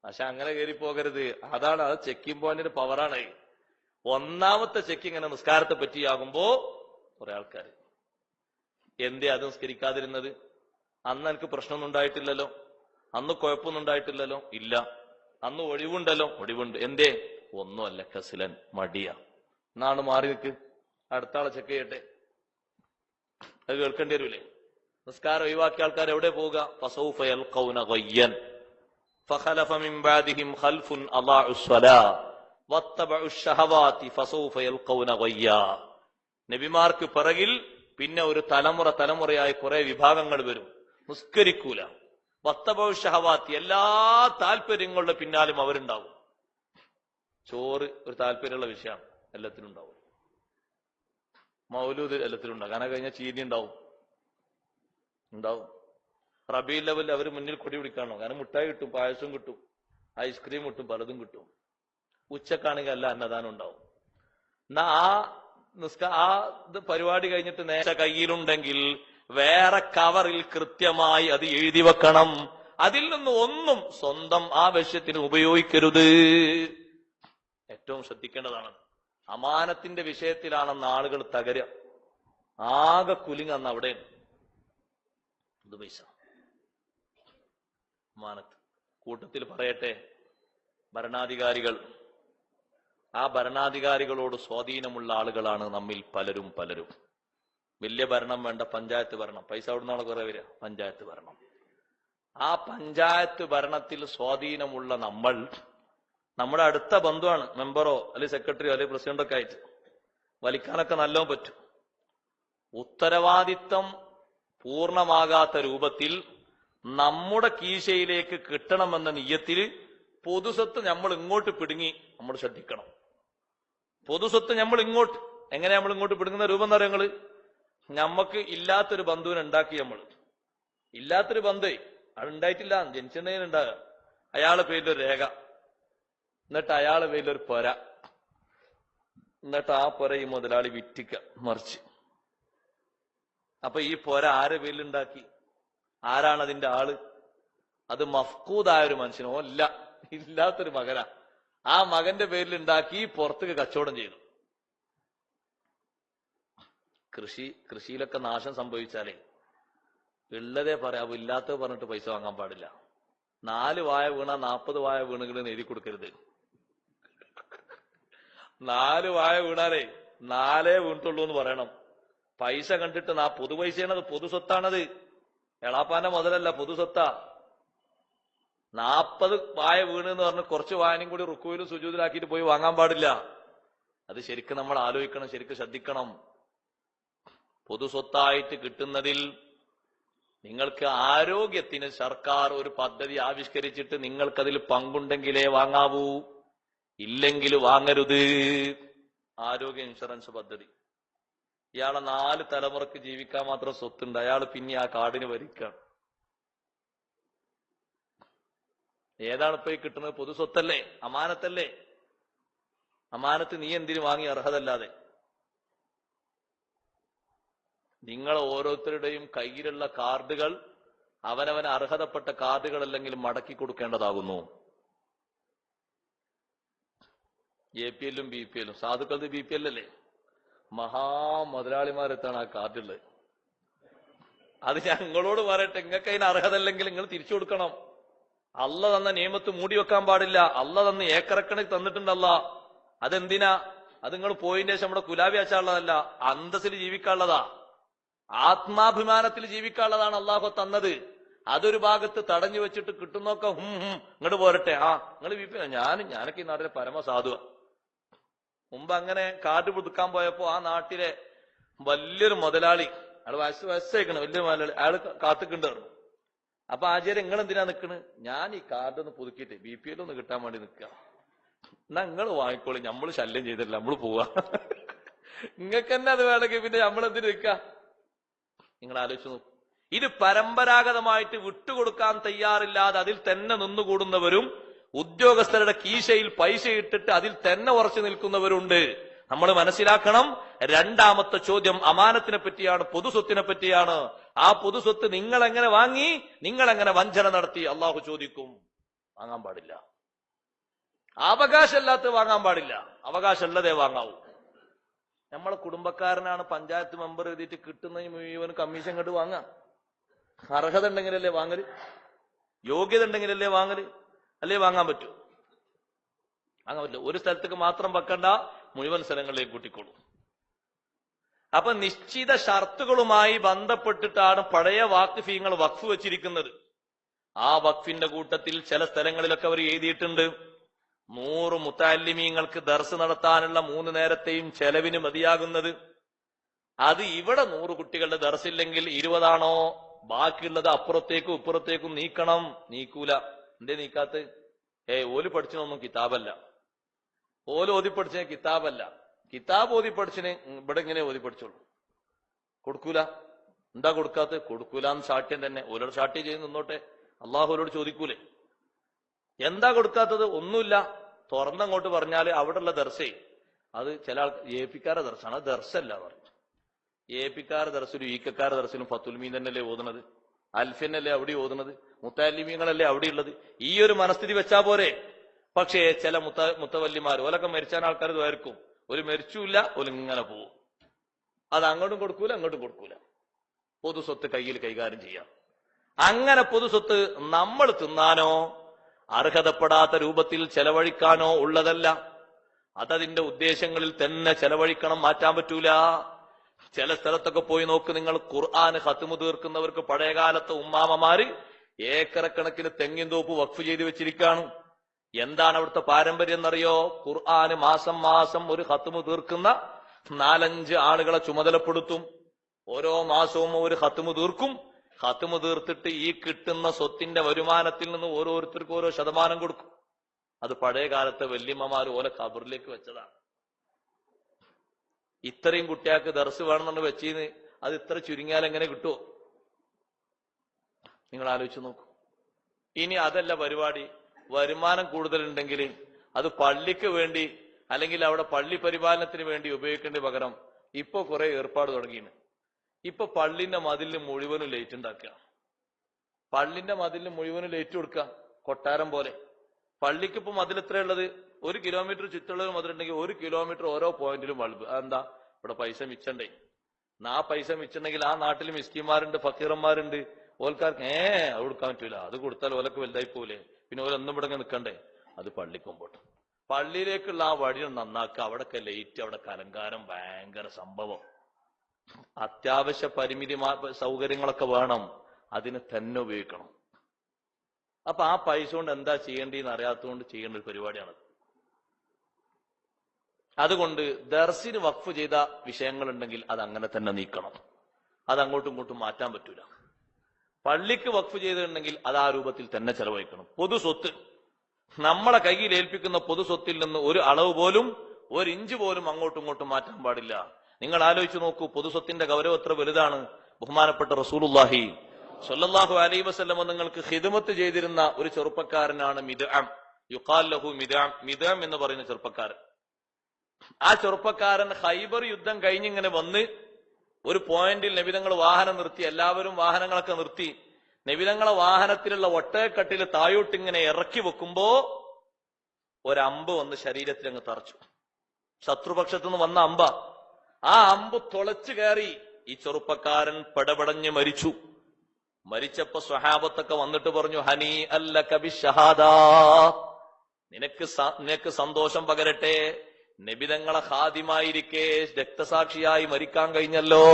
പക്ഷെ അങ്ങനെ കയറി പോകരുത്. അതാണ്, അത് ചെക്കിംഗ് പോയിന്റിന്റെ പവറാണ്. ഒന്നാമത്തെ ചെക്കിംഗ് ഇങ്ങനെ നിസ്കാരത്തെ പറ്റിയാകുമ്പോ കുറെ ആൾക്കാർ എന്തേ അത് നിസ്കരിക്കാതിരുന്നത്? അന്ന് എനിക്ക് പ്രശ്നമൊന്നും ഉണ്ടായിട്ടില്ലല്ലോ, അന്ന് കുഴപ്പമൊന്നും ഉണ്ടായിട്ടില്ലല്ലോ. ഇല്ല. അന്ന് ഒഴിവുണ്ടല്ലോ, ഒഴിവുണ്ട്. എന്തേ? ഒന്നുമല്ല, കസിലൻ, മടിയ. എന്നാണ് മാറി നിൽക്ക്, അടുത്ത ആളെ ചെക്ക് ചെയ്യട്ടെ. അത് കേൾക്കേണ്ടി വരൂലേ? നിസ്കാരം ഒഴിവാക്കിയ ആൾക്കാർ എവിടെ പോവുക? ഫസൗഫ യൽഖൗന ഗയ്യൻ ഫഖലഫ മിൻ ബഅദിഹിം ഖൽഫുൻ അളാഉ സ്വലാ വത്തബഉ ശഹവാതി ഫസൗഫ യൽഖൗന ഗയ്യാ. നബിമാർക്ക് പിറകിൽ പിന്നെ ഒരു തലമുറയായി കുറെ വിഭാഗങ്ങൾ വരും, നിസ്കരിക്കൂല. വത്തബഉ ശഹവാതി, എല്ലാ താല്പര്യങ്ങളുടെ പിന്നാലും അവരുണ്ടാവും. ചോറ് ഒരു താല്പര്യമുള്ള വിഷയമാണ്, എല്ലാത്തിനും ഉണ്ടാവും. മൗലൂദ് എല്ലാത്തിലും ഉണ്ടാവും, കാരണം കഴിഞ്ഞാൽ ചീനി ഉണ്ടാവും. റബീഉൽ ലെവലിൽ അവർ മുന്നിൽ കൊടി പിടിക്കാണോ? കാരണം മുട്ടായി കിട്ടും, പായസം കിട്ടും, ഐസ്ക്രീം കിട്ടും, പലതും കിട്ടും. ഉച്ചക്കാണെങ്കിൽ അല്ല അന്നദാനം ഉണ്ടാവും. എന്നാ ആ പരിപാടി കഴിഞ്ഞിട്ട് നേരെ കയ്യിലുണ്ടെങ്കിൽ വേറെ കവറിൽ കൃത്യമായി അത് എഴുതി വെക്കണം. അതിൽ നിന്ന് ഒന്നും സ്വന്തം ആവശ്യത്തിന് ഉപയോഗിക്കരുത്. ഏറ്റവും ശ്രദ്ധിക്കേണ്ടതാണ്. അമാനത്തിന്റെ വിഷയത്തിലാണെന്ന് ആളുകൾ തകരുക. ആകെ കുലിങ് അന്ന് അവിടെ പൈസ അമാനത്ത്. കൂട്ടത്തിൽ പറയട്ടെ, ഭരണാധികാരികൾ, ആ ഭരണാധികാരികളോട് സ്വാധീനമുള്ള ആളുകളാണ് നമ്മിൽ പലരും. വലിയ ഭരണം വേണ്ട, പഞ്ചായത്ത് ഭരണം. പൈസ അവിടുന്നാണ് കുറെ വരിക, പഞ്ചായത്ത് ഭരണം. ആ പഞ്ചായത്ത് ഭരണത്തിൽ സ്വാധീനമുള്ള നമ്മൾ, നമ്മുടെ അടുത്ത ബന്ധുവാണ്, മെമ്പറോ അല്ലെങ്കിൽ സെക്രട്ടറിയോ അല്ലെങ്കിൽ പ്രസിഡന്റോ ഒക്കെ ആയിട്ട് വലിക്കാനൊക്കെ നല്ലോണം പറ്റും. ഉത്തരവാദിത്തം പൂർണ്ണമാകാത്ത രൂപത്തിൽ നമ്മുടെ കീശയിലേക്ക് കിട്ടണമെന്ന നിയ്യത്തിൽ പൊതുസ്വത്ത് നമ്മൾ ഇങ്ങോട്ട് പിടുങ്ങി നമ്മൾ ശ്രദ്ധിക്കണം. പൊതുസ്വത്ത് നമ്മൾ ഇങ്ങോട്ട്, എങ്ങനെ നമ്മൾ ഇങ്ങോട്ട് പിടുങ്ങുന്ന രൂപം എന്ന് പറയുന്നത്, നമ്മക്ക് ഇല്ലാത്തൊരു ബന്ധുവിനെ ഉണ്ടാക്കി. നമ്മൾ ഇല്ലാത്തൊരു ബന്ധു അത് ഉണ്ടായിട്ടില്ല, ജനിച്ചിട്ടുണ്ടെങ്കിൽ ഉണ്ടാകുക. അയാളെ പേരിലൊരു രേഖ, എന്നിട്ട് അയാളെ പേരിലൊരു പൊര, എന്നിട്ട് ആ പൊര ഈ മുതലാളി വിറ്റിക്ക മറിച്ച്. അപ്പൊ ഈ പൊര ആരെ പേരിലുണ്ടാക്കി? ആരാണ് അതിന്റെ ആള്? അത് മഫ്കൂദായ ഒരു മനുഷ്യനോ അല്ല, ഇല്ലാത്തൊരു മകനാ. ആ മകന്റെ പേരിൽ ഉണ്ടാക്കി പുറത്തേക്ക് കച്ചവടം ചെയ്തു. കൃഷിയിലൊക്കെ നാശം സംഭവിച്ചാലേ ഉള്ളതേ പറയാവൂ, ഇല്ലാത്തത് പറഞ്ഞിട്ട് പൈസ വാങ്ങാൻ പാടില്ല. 4 വായ വീണ 40 വായ വീണുകളെന്ന് എഴുതി കൊടുക്കരുത്. 4 വായ വീണാലേ 4 വീണിട്ടുള്ളൂ എന്ന് പറയണം. പൈസ കണ്ടിട്ട് പൊതു പൈസയാണത്, പൊതു സ്വത്താണത്. എളാപ്പാന്റെ മുതലല്ല, പൊതു സ്വത്താ. 40 വായ വീണ് എന്ന് പറഞ്ഞ് കുറച്ച് വായനയും കൂടി റുക്കുവിലും സുജൂദിലാക്കിയിട്ട് പോയി വാങ്ങാൻ പാടില്ല. അത് ശരിക്കും നമ്മൾ ആലോചിക്കണം, ശരിക്കും ശ്രദ്ധിക്കണം. പൊതു സ്വത്തായിട്ട് കിട്ടുന്നതിൽ നിങ്ങൾക്ക് ആരോഗ്യത്തിന് സർക്കാർ ഒരു പദ്ധതി ആവിഷ്കരിച്ചിട്ട് നിങ്ങൾക്കതിൽ പങ്കുണ്ടെങ്കിലേ വാങ്ങാവൂ, ഇല്ലെങ്കിൽ വാങ്ങരുത്. ആരോഗ്യ ഇൻഷുറൻസ് പദ്ധതി. ഇയാളെ 4 തലമുറക്ക് ജീവിക്കാൻ മാത്രം സ്വത്തുണ്ട്, അയാൾ പിന്നെ ആ കാർഡിന് വരിക്കാണ്. ഏതാണ് ഇപ്പൊ ഈ കിട്ടുന്നത്? പൊതു സ്വത്തല്ലേ, അമാനത്തല്ലേ. അമാനത്ത് നീ എന്തിനു വാങ്ങി? അർഹതല്ലാതെ. നിങ്ങൾ ഓരോരുത്തരുടെയും കയ്യിലുള്ള കാർഡുകൾ അവനവന് അർഹതപ്പെട്ട കാർഡുകൾ അല്ലെങ്കിൽ മടക്കി കൊടുക്കേണ്ടതാകുന്നു. APL-ഉം BPL-ഉം സാധുക്കളത് BPL അല്ലേ? മുതലാളിമാരെത്താണ് ആ കാർഡുള്ളത്. അത് ഞങ്ങളോട് പറയട്ടെ, നിങ്ങൾക്ക് അതിന് അർഹത അല്ലെങ്കിൽ നിങ്ങൾ തിരിച്ചു കൊടുക്കണം. അള്ള തന്ന നിയമത്ത് മൂടി വെക്കാൻ പാടില്ല. അള്ള തന്ന ഏക്കറക്കണക്ക് തന്നിട്ടുണ്ടല്ല. അതെന്തിനാ? അത് നിങ്ങൾ പോയിന്റെ ശേഷം നമ്മുടെ കുലാബി അച്ചാളുള്ളതല്ല, അന്തസ്സിൽ ജീവിക്കാനുള്ളതാ, ആത്മാഭിമാനത്തിൽ ജീവിക്കാനുള്ളതാണ് അള്ളാഹു തന്നത്. അതൊരു ഭാഗത്ത് തടഞ്ഞു വെച്ചിട്ട് കിട്ടുന്നൊക്കെ ഇങ്ങോട്ട് പോരട്ടെ. നിങ്ങൾ BPL. ഞാനൊക്കെ ഈ നാട്ടിലെ പരമസാധുവാ. മുമ്പ് അങ്ങനെ കാർഡ് പുതുക്കാൻ പോയപ്പോ ആ നാട്ടിലെ വലിയൊരു മുതലാളി, അയാൾ വയസ്സേക്കണം, വലിയ മുതലാളി, അയാൾ കാത്തുക്കുണ്ടായിരുന്നു. അപ്പൊ ആചാര്യ നിങ്ങൾ എന്തിനാ നിക്കണ്? ഞാൻ ഈ കാർഡ് ഒന്ന് പുതുക്കിയിട്ട് BPL ഒന്ന് കിട്ടാൻ വേണ്ടി നിൽക്കുക. എന്നാ നിങ്ങൾ വാങ്ങിക്കോളി, നമ്മൾ ശല്യം ചെയ്തില്ല, നമ്മൾ പോവാ. നിങ്ങൾക്ക് തന്നെ അത് വേണമെങ്കിൽ പിന്നെ നമ്മളെന്തിനു നിൽക്കുക? നിങ്ങൾ ആലോചിച്ചു നോക്കൂ. ഇത് പരമ്പരാഗതമായിട്ട് വിട്ടുകൊടുക്കാൻ തയ്യാറില്ലാതെ അതിൽ തന്നെ നിന്നുകൂടുന്നവരും ഉദ്യോഗസ്ഥരുടെ കീശയിൽ പൈസ ഇട്ടിട്ട് അതിൽ തന്നെ ഉറച്ചു നിൽക്കുന്നവരുണ്ട്. നമ്മൾ മനസ്സിലാക്കണം. രണ്ടാമത്തെ ചോദ്യം അമാനത്തിനെ പറ്റിയാണ്, പൊതുസ്വത്തിനെ പറ്റിയാണ്. ആ പൊതുസ്വത്ത് നിങ്ങൾ എങ്ങനെ വാങ്ങി, നിങ്ങൾ എങ്ങനെ വഞ്ചന നടത്തി? അള്ളാഹു ചോദിക്കും. വാങ്ങാൻ പാടില്ല. അവകാശമല്ലാത്ത വാങ്ങാൻ പാടില്ല, അവകാശമുള്ളതേ വാങ്ങാവൂ. നമ്മളെ കുടുംബക്കാരനാണ്, പഞ്ചായത്ത് മെമ്പർ എഴുതിയിട്ട് കിട്ടുന്ന മുഴുവൻ കമ്മീഷൻ കണ്ട് വാങ്ങാം. അർഹത ഉണ്ടെങ്കിലല്ലേ വാങ്ങല്, യോഗ്യത ഉണ്ടെങ്കിലല്ലേ വാങ്ങല്, അല്ലേ വാങ്ങാൻ പറ്റൂ? വാങ്ങാൻ പറ്റില്ല. ഒരു സ്ഥലത്തേക്ക് മാത്രം വെക്കണ്ട, മുഴുവൻ സ്ഥലങ്ങളിലേക്ക് കൂട്ടിക്കോളൂ. അപ്പൊ നിശ്ചിത ഷർത്തുകളുമായി ബന്ധപ്പെട്ടിട്ടാണ് പഴയ വാക്ഫീങ്ങൾ വഖഫ് വെച്ചിരിക്കുന്നത്. ആ വഖഫിന്റെ കൂട്ടത്തിൽ ചില സ്ഥലങ്ങളിലൊക്കെ അവർ എഴുതിയിട്ടുണ്ട് 100 മുത്തഅല്ലിമീങ്ങൾക്ക് ദർസ് നടത്താനുള്ള 3 നേരത്തെയും ചെലവിന് മതിയാകുന്നത്. അത് ഇവിടെ 100 കുട്ടികളുടെ ദർസില്ലെങ്കിൽ 20 ബാക്കിയുള്ളത് അപ്പുറത്തേക്കും ഇപ്പുറത്തേക്കും നീക്കണം. നീക്കൂല. എന്തേ നീക്കാത്ത? ഓല് പഠിച്ചതൊന്നും കിതാബല്ല, ഓല് ഓതി പഠിച്ച കിതാബല്ല. കിതാബ് ഓതി പഠിച്ചിന് ഇവിടെ ഇങ്ങനെ ഓതി പഠിച്ചോളൂ. കൊടുക്കൂല. എന്താ കൊടുക്കാത്ത? കൊടുക്കൂലെന്ന് സാഠ്യം തന്നെ. ഓരോട് സാഠ്യം ചെയ്ത് നിന്നോട്ടെ, അള്ളാഹുലോട് ചോദിക്കൂലേ? എന്താ കൊടുക്കാത്തത്? ഒന്നുമില്ല. തുറന്നങ്ങോട്ട് പറഞ്ഞാല് അവിടെയുള്ള ദർസേ അത് ചില ആൾ ഏപ്പിക്കാരുടെ ദർശാണ്, അത് ദർശല്ല പറഞ്ഞു. ഏപ്പിക്കാരുടെ ദർശനും ഈക്കക്കാരുടെ ദർശനും ഫത്തുൽമീൻ തന്നെയല്ലേ ഓതുന്നത്, അൽഫിനല്ലേ അവിടെ ഓതുന്നത്, മുത്തഅല്ലിമീങ്ങളല്ലേ അവിടെ ഉള്ളത്. ഈ ഒരു മനസ്ഥിതി വെച്ചാ പോരെ. പക്ഷേ ചില മുത്തവല്ലിമാർ ഓലൊക്കെ മരിച്ചാൻ ആൾക്കാർ ഇതായിരിക്കും, ഒരു മരിച്ചില്ല, ഓലിങ്ങനെ പോവും. അത് അങ്ങോട്ടും കൊടുക്കൂല അങ്ങോട്ടും കൊടുക്കൂല. പൊതുസ്വത്ത് കയ്യിൽ കൈകാര്യം ചെയ്യാം. അങ്ങനെ പൊതുസ്വത്ത് നമ്മൾ തിന്നാനോ അർഹതപ്പെടാത്ത രൂപത്തിൽ ചെലവഴിക്കാനോ ഉള്ളതല്ല. അതതിന്റെ ഉദ്ദേശങ്ങളിൽ തന്നെ ചെലവഴിക്കണം, മാറ്റാൻ പറ്റൂല. ചില സ്ഥലത്തൊക്കെ പോയി നോക്ക് നിങ്ങൾ, ഖുർആൻ ഖത്മു തീർക്കുന്നവർക്ക് പഴയകാലത്തെ ഉമ്മാമമാര് ഏക്കറക്കണക്കിന് തെങ്ങിൻ തോപ്പ് വഖഫ് ചെയ്ത് വെച്ചിരിക്കുകയാണ്. എന്താണ് അവിടുത്തെ പാരമ്പര്യം എന്നറിയോ? ഖുർആൻ മാസം മാസം ഒരു ഖത്മു തീർക്കുന്ന 4-5 ആളുകളെ ചുമതലപ്പെടുത്തും. ഓരോ മാസവും ഒരു ഖത്മു തീർക്കും. ഖത്മു തീർത്തിട്ട് ഈ കിട്ടുന്ന സ്വത്തിന്റെ വരുമാനത്തിൽ നിന്ന് ഓരോരുത്തർക്കും ഓരോ ശതമാനം കൊടുക്കും. അത് പഴയ കാലത്തെ വല്യമ്മമാർ ഓലെ ഖബറിലേക്ക് വെച്ചതാണ്. ഇത്രയും കുട്ടികൾക്ക് ദർസ് വേണമെന്ന് വെച്ചിന്ന് അത് ഇത്ര ചുരുങ്ങിയാൽ എങ്ങനെ കിട്ടുമോ? നിങ്ങൾ ആലോചിച്ച് നോക്കൂ. ഇനി അതല്ല പരിപാടി, വരുമാനം കൂടുതലുണ്ടെങ്കിൽ അത് പള്ളിക്ക് വേണ്ടി അല്ലെങ്കിൽ അവിടെ പള്ളി പരിപാലനത്തിന് വേണ്ടി ഉപയോഗിക്കേണ്ട പകരം ഇപ്പൊ കുറെ ഏർപ്പാട് തുടങ്ങിയാണ്. ഇപ്പൊ പള്ളിന്റെ മതിലിന് മുഴുവനും ലൈറ്റ് ഉണ്ടാക്കുക, പള്ളിന്റെ മതിലിന് മുഴുവനും ലൈറ്റ് കൊടുക്കുക, കൊട്ടാരം പോലെ. പള്ളിക്ക് ഇപ്പൊ മതിൽ എത്രയുള്ളത്? 1 കിലോമീറ്റർ ചുറ്റുള്ള മതിലുണ്ടെങ്കിൽ 1 കിലോമീറ്റർ ഓരോ പോയിന്റിലും ബൾബ്. അതെന്താ? ഇവിടെ പൈസ മിച്ചണ്ടേ. ആ പൈസ മിച്ചുണ്ടെങ്കിൽ ആ നാട്ടിൽ മിസ്കിന്മാരുണ്ട്, ഫക്കീറന്മാരുണ്ട്, ഓൽക്കാർക്ക് അത് കൊടുക്കാൻ പറ്റൂല, അത് കൊടുത്താൽ ഓലൊക്കെ വലുതായി പോലെ, പിന്നെ ഓലൊന്നും ഇവിടെ നിൽക്കണ്ടേ, അത് പള്ളിക്കൊമ്പോട്ട്. പള്ളിയിലേക്കുള്ള ആ വഴി നന്നാക്കുക. അവിടൊക്കെ ലൈറ്റ്, അവിടെ അലങ്കാരം, ഭയങ്കര സംഭവം. അത്യാവശ്യ പരിമിതി സൗകര്യങ്ങളൊക്കെ വേണം, അതിന് തന്നെ ഉപയോഗിക്കണം. അപ്പൊ ആ പൈസ കൊണ്ട് എന്താ ചെയ്യേണ്ടതെന്ന് അറിയാത്തതുകൊണ്ട് ചെയ്യേണ്ട ഒരു പരിപാടിയാണ്. അതുകൊണ്ട് ദർസിന് വഖഫ് ചെയ്ത വിഷയങ്ങൾ ഉണ്ടെങ്കിൽ അത് അങ്ങനെ തന്നെ നീക്കണം, അത് അങ്ങോട്ടും ഇങ്ങോട്ടും മാറ്റാൻ പറ്റൂല. പള്ളിക്ക് വഖഫ് ചെയ്തിട്ടുണ്ടെങ്കിൽ അത് ആ രൂപത്തിൽ തന്നെ ചെലവഴിക്കണം. പൊതു സ്വത്ത്, നമ്മളെ കയ്യിൽ ഏൽപ്പിക്കുന്ന പൊതു സ്വത്തിൽ നിന്ന് ഒരു അളവ് പോലും, ഒരു ഇഞ്ച് പോലും അങ്ങോട്ടും ഇങ്ങോട്ടും മാറ്റാൻ പാടില്ല. നിങ്ങൾ ആലോചിച്ച് നോക്കൂ, പൊതു സ്വത്തിന്റെ ഗൗരവം എത്ര വലുതാണ്. ബഹുമാനപ്പെട്ട റസൂലുള്ളാഹി സ്വല്ലല്ലാഹു അലൈഹി വസല്ലം നിങ്ങൾക്ക് ഖിദ്മത്ത് ചെയ്തിരുന്ന ഒരു ചെറുപ്പക്കാരനാണ് മിദ്അം, യുഖാൽ ലഹു മിദ്അം. മിദ്അം എന്ന് പറയുന്ന ചെറുപ്പക്കാരൻ, ആ ചെറുപ്പക്കാരൻ ഖൈബർ യുദ്ധം കഴിഞ്ഞിങ്ങനെ വന്ന് ഒരു പോയിന്റിൽ നബിതങ്ങൾ വാഹനം നിർത്തി, എല്ലാവരും വാഹനങ്ങളൊക്കെ നിർത്തി. നബിതങ്ങളെ വാഹനത്തിലുള്ള ഒട്ടകക്കട്ടിൽ തായോട്ടിങ്ങനെ ഇറക്കി വെക്കുമ്പോ ഒരമ്പ് വന്ന് ശരീരത്തിൽ അങ്ങ് തറച്ചു. ശത്രുപക്ഷത്തുനിന്ന് വന്ന അമ്പ. ആ അമ്പ് തുളച്ചു കയറി ഈ ചെറുപ്പക്കാരൻ പെടപെടഞ്ഞ് മരിച്ചു. മരിച്ചപ്പോ സ്വഹാബത്തൊക്കെ വന്നിട്ട് പറഞ്ഞു, ഹനി അല്ലക ബിശ്ശഹാദാ, നിനക്ക് സന്തോഷം പകരട്ടെ, നബിതങ്ങളെ ഖാദിമായിരിക്കെ രക്തസാക്ഷിയായി മരിക്കാൻ കഴിഞ്ഞല്ലോ.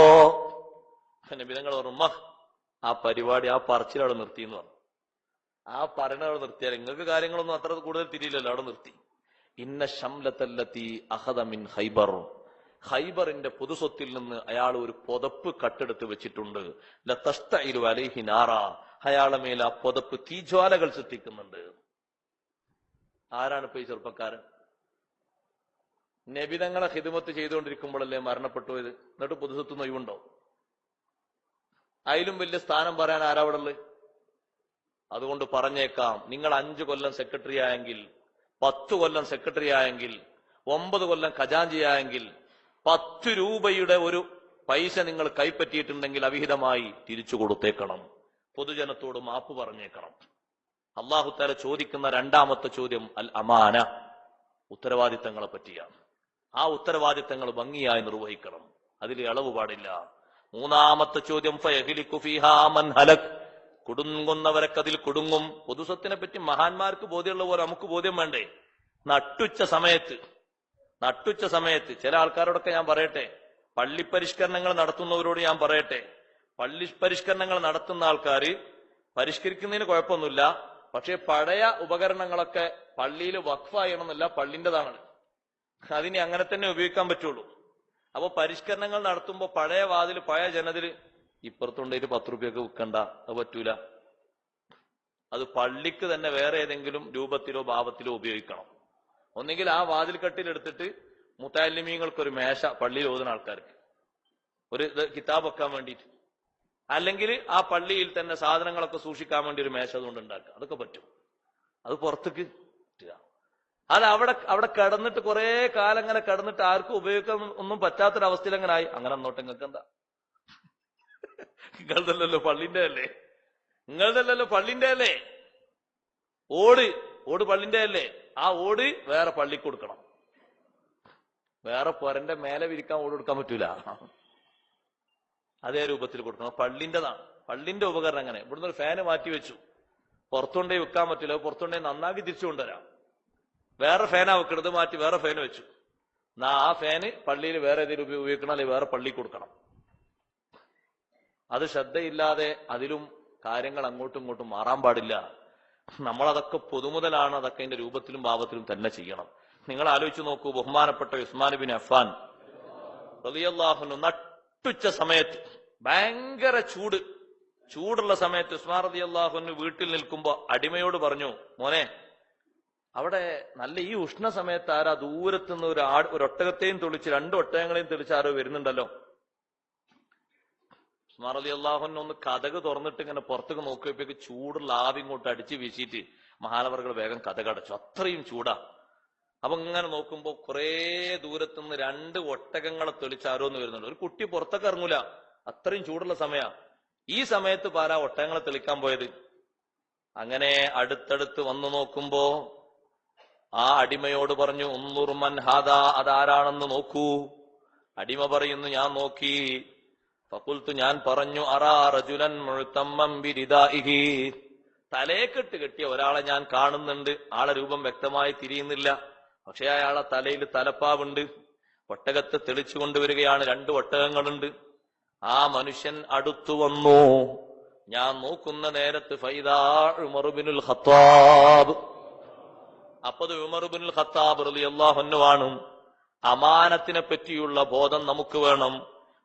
നബിതങ്ങൾ പറഞ്ഞു, ആ പരിപാടി, ആ പറച്ചിലവിടെ നിർത്തി എന്ന് പറഞ്ഞു. ആ പറയണവിടെ നിർത്തിയാൽ നിങ്ങൾക്ക് കാര്യങ്ങളൊന്നും അത്ര കൂടുതൽ തിരിയില്ലല്ലോ, അവിടെ നിർത്തി. ഇന്ന ശംലത്തല്ലത്തി അഖദ മിൻ ഖൈബർ, ഖൈബറിന്റെ പൊതുസ്വത്തിൽ നിന്ന് അയാൾ ഒരു പുതപ്പ് കട്ടെടുത്ത് വെച്ചിട്ടുണ്ട്. ലതസ്തഇലു അലൈഹി നാറ, അയാളെ മേൽ ആ പുതപ്പ് തീജ്വാലകൾ സൃഷ്ടിക്കുന്നുണ്ട്. ആരാണ് ഇപ്പൊ ഈ ചെറുപ്പക്കാരൻ? നബിതങ്ങളെ ഖിദ്മത്ത് ചെയ്തുകൊണ്ടിരിക്കുമ്പോഴല്ലേ മരണപ്പെട്ടു പോയത്. എന്നിട്ട് പൊതുസ്വത്ത് നൊയ്വുണ്ടോ? അതിലും വലിയ സ്ഥാനം പറയാൻ ആരാ അവിടെ ഉള്ളത്? അതുകൊണ്ട് പറഞ്ഞേക്കാം, നിങ്ങൾ 5 കൊല്ലം സെക്രട്ടറി ആയെങ്കിൽ, 10 കൊല്ലം സെക്രട്ടറി ആയെങ്കിൽ, 9 കൊല്ലം ഖജാൻജി ആയെങ്കിൽ, 10 രൂപയുടെ ഒരു പൈസ നിങ്ങൾ കൈപ്പറ്റിയിട്ടുണ്ടെങ്കിൽ അവിഹിതമായി തിരിച്ചു കൊടുത്തേക്കണം. പൊതുജനത്തോട് മാപ്പ് പറഞ്ഞേക്കണം. അല്ലാഹു തആല ചോദിക്കുന്ന 2ാമത്തെ ചോദ്യം അൽ അമാന, ഉത്തരവാദിത്തങ്ങളെ പറ്റിയാണ്. ആ ഉത്തരവാദിത്തങ്ങൾ ഭംഗിയായി നിർവഹിക്കണം, അതിൽ ഇളവ് പാടില്ല. 3ാമത്തെ ചോദ്യം ഫയഹ്ലികു ഫീഹാ മൻ ഹലക്, കുടുങ്ങുന്നവരൊക്കെ അതിൽ കുടുങ്ങും. പൊതുസ്വത്തിനെ പറ്റി മഹാന്മാർക്ക് ബോധ്യമുള്ള പോലെ നമുക്ക് ബോധ്യം വേണ്ടേ? നട്ടുച്ച സമയത്ത് ചില ആൾക്കാരോടൊക്കെ ഞാൻ പറയട്ടെ, പള്ളി പരിഷ്കരണങ്ങൾ നടത്തുന്നവരോട് ഞാൻ പറയട്ടെ, പള്ളി പരിഷ്കരണങ്ങൾ നടത്തുന്ന ആൾക്കാർ പരിഷ്കരിക്കുന്നതിന് കുഴപ്പമൊന്നുമില്ല, പക്ഷെ പഴയ ഉപകരണങ്ങളൊക്കെ പള്ളിയിൽ വഖഫായണമെന്നില്ല, പള്ളിൻ്റെതാണ്, അതിനെ അങ്ങനെ തന്നെ ഉപയോഗിക്കാൻ പറ്റുള്ളൂ. അപ്പൊ പരിഷ്കരണങ്ങൾ നടത്തുമ്പോ പഴയ വാതിൽ, പഴയ ജനതിൽ ഇപ്പുറത്തുണ്ടെങ്കിൽ 10 രൂപയൊക്കെ വിൽക്കണ്ട, അത് പറ്റൂല. അത് പള്ളിക്ക് തന്നെ വേറെ ഏതെങ്കിലും രൂപത്തിലോ ഭാവത്തിലോ ഉപയോഗിക്കണം. ഒന്നെങ്കിൽ ആ വാതിൽ കട്ടിലെടുത്തിട്ട് മുത്തഅല്ലിമീങ്ങൾക്കൊരു മേശ, പള്ളിയിൽ ഓതുന്ന ആൾക്കാർക്ക് ഒരു കിതാബ് വെക്കാൻ വേണ്ടിയിട്ട്, അല്ലെങ്കിൽ ആ പള്ളിയിൽ തന്നെ സാധനങ്ങളൊക്കെ സൂക്ഷിക്കാൻ വേണ്ടി ഒരു മേശ അതുകൊണ്ട് ഉണ്ടാക്കുക, അതൊക്കെ പറ്റും. അത് പുറത്തേക്ക് അത് അവിടെ കിടന്നിട്ട് കുറെ കാലം അങ്ങനെ കിടന്നിട്ട് ആർക്കും ഉപയോഗിക്കാൻ ഒന്നും പറ്റാത്തൊരവസ്ഥയിൽ അങ്ങനെ ആയി. അങ്ങനെ അന്നോട്ട് നിങ്ങൾക്ക് എന്താ? നിങ്ങളതല്ലല്ലോ പള്ളിന്റെ അല്ലേ? ഓട് പള്ളിന്റെ അല്ലേ? ആ ഓട് വേറെ പള്ളിക്ക് കൊടുക്കണം. വേറെ പൊരന്റെ മേലെ വിരിക്കാൻ ഓട് കൊടുക്കാൻ പറ്റൂല, അതേ രൂപത്തിൽ കൊടുക്കണം. പള്ളിന്റെതാണ്, പള്ളിന്റെ ഉപകരണം. അങ്ങനെ ഇവിടുന്ന് ഒരു ഫാന് മാറ്റി വെച്ചു, പുറത്തുകൊണ്ടേ വെക്കാൻ പറ്റില്ല, പുറത്തുകൊണ്ടേ നന്നാക്കി തിരിച്ചു കൊണ്ടുവരാം. വേറെ ഫാനാ വെക്കണത്, മാറ്റി വേറെ ഫാന് വെച്ചു. ആ ഫാന് പള്ളിയിൽ വേറെ ഏതെങ്കിലും ഉപയോഗിക്കണം, അല്ലെങ്കിൽ വേറെ പള്ളി കൊടുക്കണം. അത് ശ്രദ്ധയില്ലാതെ അതിലും കാര്യങ്ങൾ അങ്ങോട്ടും ഇങ്ങോട്ടും മാറാൻ പാടില്ല. നമ്മളതൊക്കെ പൊതുമുതലാണ്, അതൊക്കെ അതിന്റെ രൂപത്തിലും ഭാവത്തിലും തന്നെ ചെയ്യണം. നിങ്ങൾ ആലോചിച്ച് നോക്കൂ, ബഹുമാനപ്പെട്ട ഉസ്മാൻ ബിൻ അഫ്ഫാൻ റളിയല്ലാഹു അൻഹു നട്ടുച്ച സമയത്ത്, ഭയങ്കര ചൂടുള്ള സമയത്ത് ഉസ്മാൻ റളിയല്ലാഹു അൻഹു വീട്ടിൽ നിൽക്കുമ്പോ അടിമയോട് പറഞ്ഞു, മോനെ, അവിടെ നല്ല ഈ ഉഷ്ണ സമയത്ത് ആരാ ദൂരത്തുനിന്ന് ഒരു ഒട്ടകത്തെയും തെളിച്ച് 2 ഒട്ടകങ്ങളെയും തെളിച്ച് ആരോ വരുന്നുണ്ടല്ലോ. ഉസ്മാൻ റളിയല്ലാഹു അൻഹു ഒന്ന് കതക് തുറന്നിട്ട് ഇങ്ങനെ പുറത്തേക്ക് നോക്കിയപ്പോഴേക്ക് ചൂടുള്ള ആവി ഇങ്ങോട്ട് അടിച്ച് വീശിയിട്ട് മഹാനവർകൾ വേഗം കതകടച്ചു, അത്രയും ചൂടാ. അപ്പൊ ഇങ്ങനെ നോക്കുമ്പോ കുറെ ദൂരത്തുനിന്ന് 2 ഒട്ടകങ്ങളെ തെളിച്ച് ആരോന്ന് വരുന്നുണ്ട്. ഒരു കുട്ടി പുറത്തൊക്കെ ഇറങ്ങൂല, അത്രയും ചൂടുള്ള സമയാ. ഈ സമയത്ത് പാരാ ഒട്ടകങ്ങളെ തെളിക്കാൻ പോയത്. അങ്ങനെ അടുത്തടുത്ത് വന്നു നോക്കുമ്പോ ആ അടിമയോട് പറഞ്ഞു, ഉന്നുർ മൻ ഹാദാ, അതാരാണെന്ന് നോക്കൂ. അടിമ പറയുന്നു, ഞാൻ നോക്കി, ഫഖുൽതു ഞാൻ പറഞ്ഞു അറാ റജുലൻ മുഅ്തമ്മൻ ബിരിദാഇഹി, തലയെക്കെട്ട് കെട്ടിയ ഒരാളെ ഞാൻ കാണുന്നുണ്ട്. ആളെ രൂപം വ്യക്തമായി തിരിയുന്നില്ല, പക്ഷെ അയാളെ തലയിൽ തലപ്പാവുണ്ട്. ഒട്ടകത്തെ തെളിച്ചു കൊണ്ടുവരികയാണ്. 2 ഒട്ടകങ്ങളുണ്ട്. ആ മനുഷ്യൻ അടുത്തു വന്നു. ഞാൻ നോക്കുന്ന നേരത്ത് ഫൈദാ ഉമർ ഇബ്നുൽ ഖത്താബ്. അപ്പത് ഉമർ ഇബ്നുൽ ഖത്താബ് റളിയല്ലാഹു അൻഹു ആണ്. അമാനത്തിനെ പറ്റിയുള്ള ബോധം നമുക്ക് വേണം.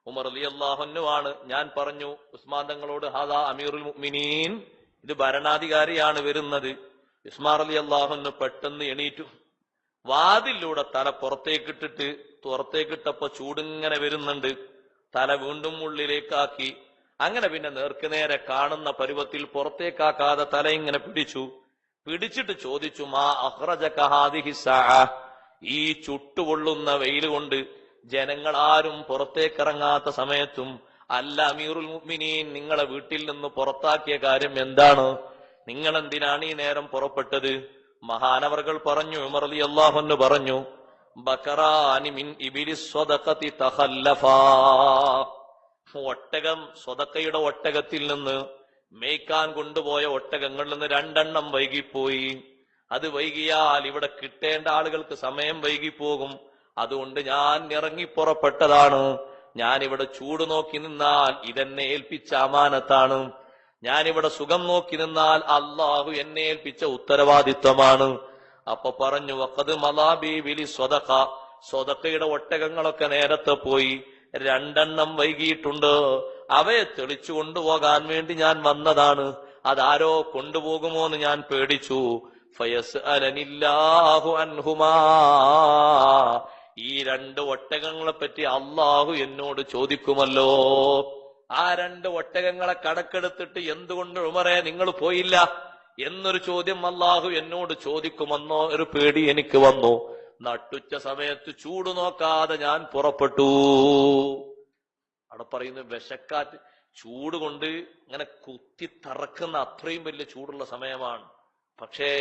ഉമർ റളിയല്ലാഹു അൻഹു ആണ്. ഞാൻ പറഞ്ഞു ഉസ്മാൻ തങ്ങളോട് ഹാദാ അമീറുൽ മുഅ്മിനീൻ, ഇത് ഭരണാധികാരിയാണ് വരുന്നത്. ഉസ്മാൻ റളിയല്ലാഹു അൻഹു പെട്ടെന്ന് എണീറ്റു. വാതിലൂടെ തല പുറത്തേക്കിട്ടപ്പോ ചൂടിങ്ങനെ വരുന്നുണ്ട്. തല വീണ്ടും ഉള്ളിലേക്കാക്കി. അങ്ങനെ പിന്നെ നേർക്കുനേരെ കാണുന്ന പരുവത്തിൽ പുറത്തേക്കാക്കാതെ തല ഇങ്ങനെ പിടിച്ചിട്ട് ചോദിച്ചു, മാ അഖ്റജക ഹാദിഹി സഅ, ഈ ചുട്ടുപൊള്ളുന്ന വെയിൽ കൊണ്ട് ജനങ്ങളാരും പുറത്തേക്കിറങ്ങാത്ത സമയത്തും അല്ല അമീറുൽ മുഅ്മിനീൻ, നിങ്ങളെ വീട്ടിൽ നിന്ന് പുറത്താക്കിയ കാര്യം എന്താണ്? നിങ്ങൾ എന്തിനാണ് ഈ നേരം പുറപ്പെട്ടത്? മഹാനവർകൾ പറഞ്ഞു, ഉമർ റളിയല്ലാഹു അൻഹു പറഞ്ഞു, ബക്കറാനി മിൻ ഇബിലിസ് സ്വദഖതി തഖല്ലഫാ, ഒട്ടകം, സ്വതക്കയുടെ ഒട്ടകത്തിൽ നിന്ന് മേയ്ക്കാൻ കൊണ്ടുപോയ ഒട്ടകങ്ങളിൽ നിന്ന് 2 എണ്ണം വൈകിപ്പോയി. അത് വൈകിയാൽ ഇവിടെ കിട്ടേണ്ട ആളുകൾക്ക് സമയം വൈകിപ്പോകും. അതുകൊണ്ട് ഞാൻ ഇറങ്ങി പുറപ്പെട്ടതാണ്. ഞാനിവിടെ ചൂട് നോക്കി നിന്നാൽ ഇതെന്നെ ഏൽപ്പിച്ച അമാനത്താണ്. ഞാനിവിടെ സുഖം നോക്കി നിന്നാൽ അള്ളാഹു എന്നെ ഏൽപ്പിച്ച ഉത്തരവാദിത്വമാണ്. അപ്പൊ പറഞ്ഞു, വഖദ് മലാബി ബിലി സ്വദഖ, സ്വദഖയുടെ ഒട്ടകങ്ങളൊക്കെ നേരത്തെ പോയി, 2 എണ്ണം വൈകിയിട്ടുണ്ട്. അവയെ തെളിച്ചു കൊണ്ടുപോകാൻ വേണ്ടി ഞാൻ വന്നതാണ്. അതാരോ കൊണ്ടുപോകുമോ എന്ന് ഞാൻ പേടിച്ചു. ഫയസ്അലനില്ലാഹു അൻഹുമാ, ഈ 2 ഒട്ടകങ്ങളെ പറ്റി അള്ളാഹു എന്നോട് ചോദിക്കുമല്ലോ. ആ 2 ഒട്ടകങ്ങളെ കണക്കെടുത്തിട്ട് എന്തുകൊണ്ട് ഉമറേ നിങ്ങൾ പോയില്ല എന്നൊരു ചോദ്യം അള്ളാഹു എന്നോട് ചോദിക്കുമെന്നോ ഒരു പേടി എനിക്ക് വന്നു. നട്ടുച്ച സമയത്ത് ചൂട് നോക്കാതെ ഞാൻ പുറപ്പെട്ടു. അവിടെ പറയുന്നു, വിശക്കാറ്റ് ചൂട് കൊണ്ട് ഇങ്ങനെ കുത്തി തറക്കുന്ന അത്രയും വലിയ ചൂടുള്ള സമയമാണ്. പക്ഷേ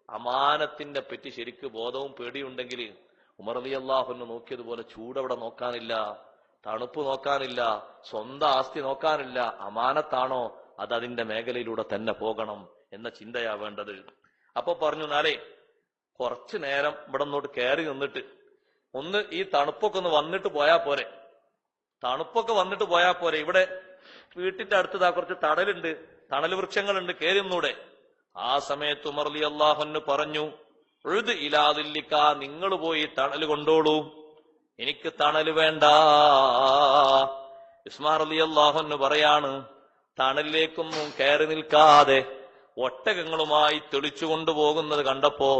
അമാനത്തിന്റെ പറ്റി ശരിക്ക് ബോധവും പേടിയുണ്ടെങ്കിൽ ഉമർ റളിയല്ലാഹു അൻഹു നോക്കിയതുപോലെ ചൂടവിടെ നോക്കാനില്ല, തണുപ്പ് നോക്കാനില്ല, സ്വന്തം ആസ്തി നോക്കാനില്ല. അമാനത്താണോ അത് അതിന്റെ മേഖലയിലൂടെ തന്നെ പോകണം എന്ന ചിന്തയാ വേണ്ടത്. അപ്പൊ പറഞ്ഞു, നാളെ കുറച്ചു നേരം ഇവിടെ നിന്നോട്ട് കയറി നിന്നിട്ട് ഒന്ന് ഈ തണുപ്പൊക്കെ ഒന്ന് വന്നിട്ട് പോയാ പോരെ, തണുപ്പൊക്കെ വന്നിട്ട് പോയാ പോരെ. ഇവിടെ വീട്ടിന്റെ അടുത്ത് കുറച്ച് തണലുണ്ട്, തണൽ വൃക്ഷങ്ങളുണ്ട്, കയറി നിന്നൂടെ. ആ സമയത്ത് ഉമർ റളിയല്ലാഹു അൻഹു പറഞ്ഞു, ഉഴുത് ഇലാദില്ലിക്ക, നിങ്ങൾ പോയി തണല് കൊണ്ടോളൂ, എനിക്ക് തണല് വേണ്ട. ഉസ്മാൻ റളിയല്ലാഹു അൻഹു പറയാണ്, തണലിലേക്കൊന്നും കയറി നിൽക്കാതെ ഒട്ടകങ്ങളുമായി തെളിച്ചു കൊണ്ടുപോകുന്നത് കണ്ടപ്പോ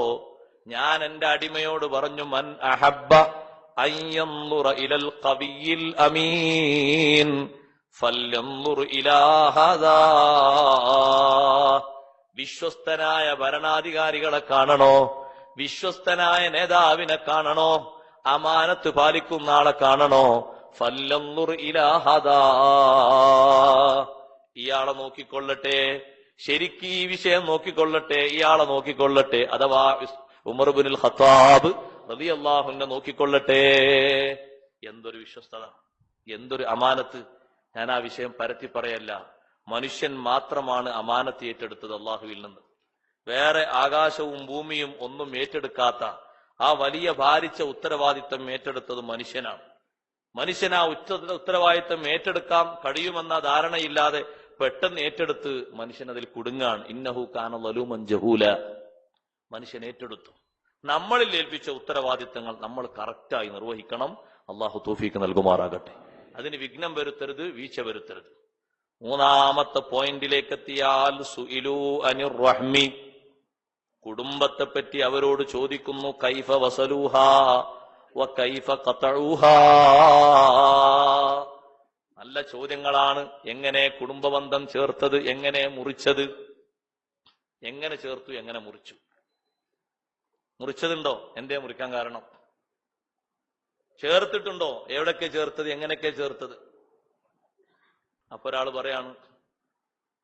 ഞാൻ എന്റെ അടിമയോട് പറഞ്ഞു, മൻ അഹബ്ബ അൻ യൻദുറ ഇലൽ ഖവിയിൽ അമീൻ ഫൽയൻദുർ ഇലാ ഹാദാ, വിശ്വസ്തനായ ഭരണാധികാരികളെ കാണണോ, വിശ്വസ്തനായ നേതാവിനെ കാണണോ, അമാനത്ത് പാലിക്കുന്ന ആളെ കാണണോ, ഫൽയൻദുർ ഇലാ ഹാദാ, ഇയാളെ നോക്കിക്കൊള്ളട്ടെ, ശരിക്ക് ഈ വിഷയം നോക്കിക്കൊള്ളട്ടെ, ഇയാളെ നോക്കിക്കൊള്ളട്ടെ. അഥവാ ഉമർ ഇബ്നുൽ ഖത്താബ് റളിയല്ലാഹു അൻഹു നോക്കിക്കൊള്ളട്ടെ. എന്തൊരു വിശ്വസ്തത, എന്തൊരു അമാനത്ത്. ഞാൻ ആ വിഷയം പരത്തി പറയല്ല. മനുഷ്യൻ മാത്രമാണ് അമാനത്ത് ഏറ്റെടുത്തത് അള്ളാഹുവിൽ നിന്ന്. വേറെ ആകാശവും ഭൂമിയും ഒന്നും ഏറ്റെടുക്കാത്ത ആ വലിയ ഭാരിച്ച ഉത്തരവാദിത്തം ഏറ്റെടുത്തത് മനുഷ്യനാണ്. മനുഷ്യൻ ആ ഉത്തരവാദിത്തം ഏറ്റെടുക്കാൻ കഴിയുമെന്ന ധാരണയില്ലാതെ പെട്ടെന്ന് ഏറ്റെടുത്ത് മനുഷ്യൻ അതിൽ കുടുങ്ങാൻ. ഇന്നഹു കാന ളലൂമൻ ജഹൂല. മനുഷ്യൻ ഏറ്റെടുത്തു. നമ്മളിൽ ഏൽപ്പിച്ച ഉത്തരവാദിത്തങ്ങൾ നമ്മൾ കറക്റ്റായി നിർവഹിക്കണം. അള്ളാഹു തൗഫീഖ് നൽകുമാറാകട്ടെ. അതിന് വിഘ്നം വരുത്തരുത്, വീഴ്ച വരുത്തരുത്. 3ാമത്തെ പോയിന്റിലേക്ക് എത്തിയാൽ സുഇലു അനിർ റഹ്മി, കുടുംബത്തെ പറ്റി അവരോട് ചോദിക്കുന്നു. കൈഫ വസലൂഹാ വ കൈഫ ഖതഊഹാ, നല്ല ചോദ്യങ്ങളാണ്. എങ്ങനെ കുടുംബബന്ധം ചേർത്തത്, എങ്ങനെ മുറിച്ചത്, എങ്ങനെ ചേർത്തു, എങ്ങനെ മുറിച്ചു. മുറിച്ചതുണ്ടോ? എന്തേ മുറിക്കാൻ കാരണം? ചേർത്തിട്ടുണ്ടോ? എവിടൊക്കെ ചേർത്തത്, എങ്ങനെയൊക്കെ ചേർത്തത്? അപ്പൊ ഒരാൾ പറയാണ്,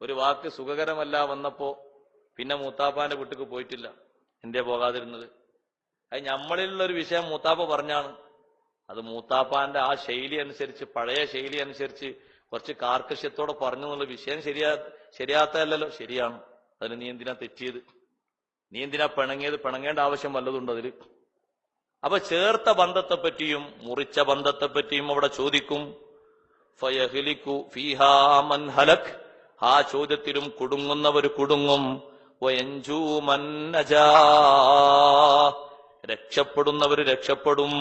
ഒരു വാക്ക് സുഖകരമല്ല വന്നപ്പോ പിന്നെ മൂത്താപ്പാന്റെ വീട്ടിക്ക് പോയിട്ടില്ല. എന്തേ പോകാതിരുന്നത്? അത് നമ്മളിലുള്ള ഒരു വിഷയം മൂത്താപ്പ പറഞ്ഞാണ്. അത് മൂത്താപ്പാന്റെ ആ ശൈലി അനുസരിച്ച്, പഴയ ശൈലി അനുസരിച്ച് കുറച്ച് കാർക്കശ്യത്തോടെ പറഞ്ഞു എന്നുള്ള വിഷയം ശരിയാത്തല്ലോ. ശരിയാണ്. അതിന് നീ എന്തിനാ തെറ്റിയത്? നീ എന്തിനാ പിണങ്ങിയത്? പിണങ്ങേണ്ട ആവശ്യം വല്ലതുണ്ട് അതില്? അപ്പൊ ചേർത്ത ബന്ധത്തെ പറ്റിയും മുറിച്ച ബന്ധത്തെ പറ്റിയും അവിടെ ചോദിക്കും. ഫയഹ്ലികു ഫീഹാ മൻ ഹലക്, ആ ചോദ്യത്തിലും കുടുങ്ങുന്നവർ കുടുങ്ങും. വയൻജൂ മൻ നജാ, രക്ഷപ്പെടുന്നവർ രക്ഷപ്പെടും.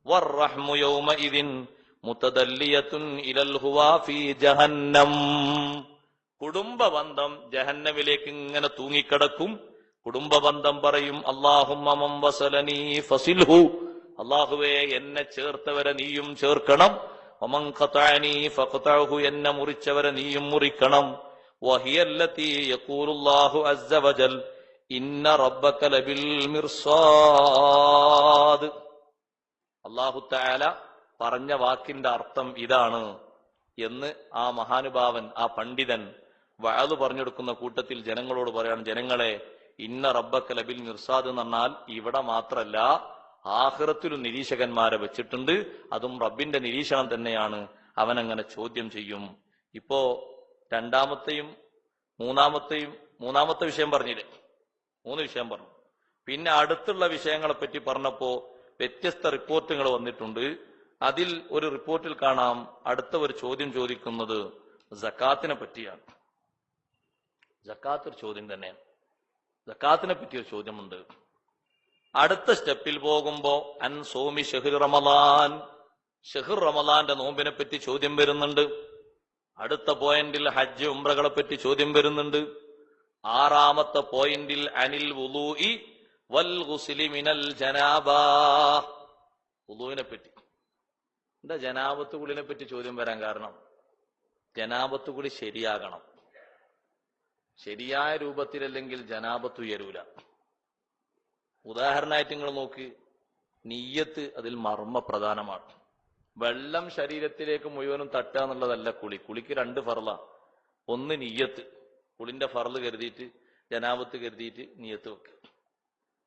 വറഹ്മു യൗമഇദിൻ മുതദല്ലിയത്തുൻ ഇലൽ ഹുവാ ഫീ ജഹന്നം, കുടുംബബന്ധം ജഹന്നമിലേക്ക് ഇങ്ങനെ തൂങ്ങിക്കിടക്കും. കുടുംബബന്ധം പറയും, അല്ലാഹുമ്മ മൻ വസലനീ ഫസിൽഹു, അല്ലാഹുവേ എന്നെ ചേർത്തവരെ നീയും ചേർക്കണം. വമൻ ഖതഅനീ ഫഖതഅഹു, എന്നെ മുറിച്ചവരെ നീയും മുറിക്കണം. വഹിയല്ലതീ യഖൂലുല്ലാഹു അസ്സ വജൽ ഇന്ന റബ്ബക ലബിൽ മിർസാദ്. അല്ലാഹു തആല പറഞ്ഞ വാക്കിന്റെ അർത്ഥം ഇതാണ് എന്ന് ആ മഹാനുഭാവൻ, ആ പണ്ഡിതൻ വഅദ് പറഞ്ഞെടുക്കുന്ന കൂട്ടത്തിൽ ജനങ്ങളോട് പറയാണ്, ജനങ്ങളെ, ഇന്ന റബ്ബക ലബിൽ മിർസാദ് എന്ന് പറഞ്ഞാൽ ഇവിടെ മാത്രല്ല ആഖിറത്തിലും നിരീക്ഷകന്മാരെ വെച്ചിട്ടുണ്ട്. അതും റബ്ബിന്റെ നിരീക്ഷണം തന്നെയാണ്. അവനങ്ങനെ ചോദ്യം ചെയ്യും. ഇപ്പോ രണ്ടാമത്തെയും മൂന്നാമത്തെ വിഷയം പറഞ്ഞില്ലേ? 3 വിഷയം പറഞ്ഞു. പിന്നെ അടുത്തുള്ള വിഷയങ്ങളെ പറ്റി പറഞ്ഞപ്പോ വ്യത്യസ്ത റിപ്പോർട്ടുകൾ വന്നിട്ടുണ്ട്. അതിൽ ഒരു റിപ്പോർട്ടിൽ കാണാം അടുത്ത ഒരു ചോദ്യം ചോദിക്കുന്നത് സക്കാത്തിനെ പറ്റിയാണ്. സക്കാത്ത് ഒരു ചോദ്യം തന്നെയാണ്. സക്കാത്തിനെ പറ്റി ഒരു ചോദ്യമുണ്ട്. അടുത്ത സ്റ്റെപ്പിൽ പോകുമ്പോ അൻ സോമി ഷഹ്ർ റമളാൻ, ഷഹ്ർ റമളാന്റെ നോമ്പിനെ പറ്റി ചോദ്യം വരുന്നുണ്ട്. അടുത്ത പോയിന്റിൽ ഹജ്ജ് ഉംറകളെ പറ്റി ചോദ്യം വരുന്നുണ്ട്. 6ാമത്തെ പോയിന്റിൽ അനിൽ വുളൂഇ വൽ ഗുസ്ലി മിനൽ ജനാബ, വുളൂഇനെ പറ്റി. എന്താ ജനാബത്ത് കുളിനെ പറ്റി ചോദ്യം വരാൻ കാരണം? ജനാബത്ത് കുളി ശരിയാകണം. ശരിയായ രൂപത്തിലല്ലെങ്കിൽ ജനാബത്ത് ഉയരൂല. ഉദാഹരണമായിട്ട് നിങ്ങൾ നോക്ക്, നിയ്യത്ത് അതിൽ മർമ്മപ്രധാനമാണ്. വെള്ളം ശരീരത്തിലേക്ക് മുഴുവനും തട്ടുക എന്നുള്ളതല്ല കുളി. കുളിക്ക് 2 ഫർള. ഒന്ന് നിയ്യത്ത്, കുളിന്റെ ഫർള് കരുതിയിട്ട് ജനാബത്ത് കരുതിയിട്ട് നിയ്യത്ത് വെക്കുക.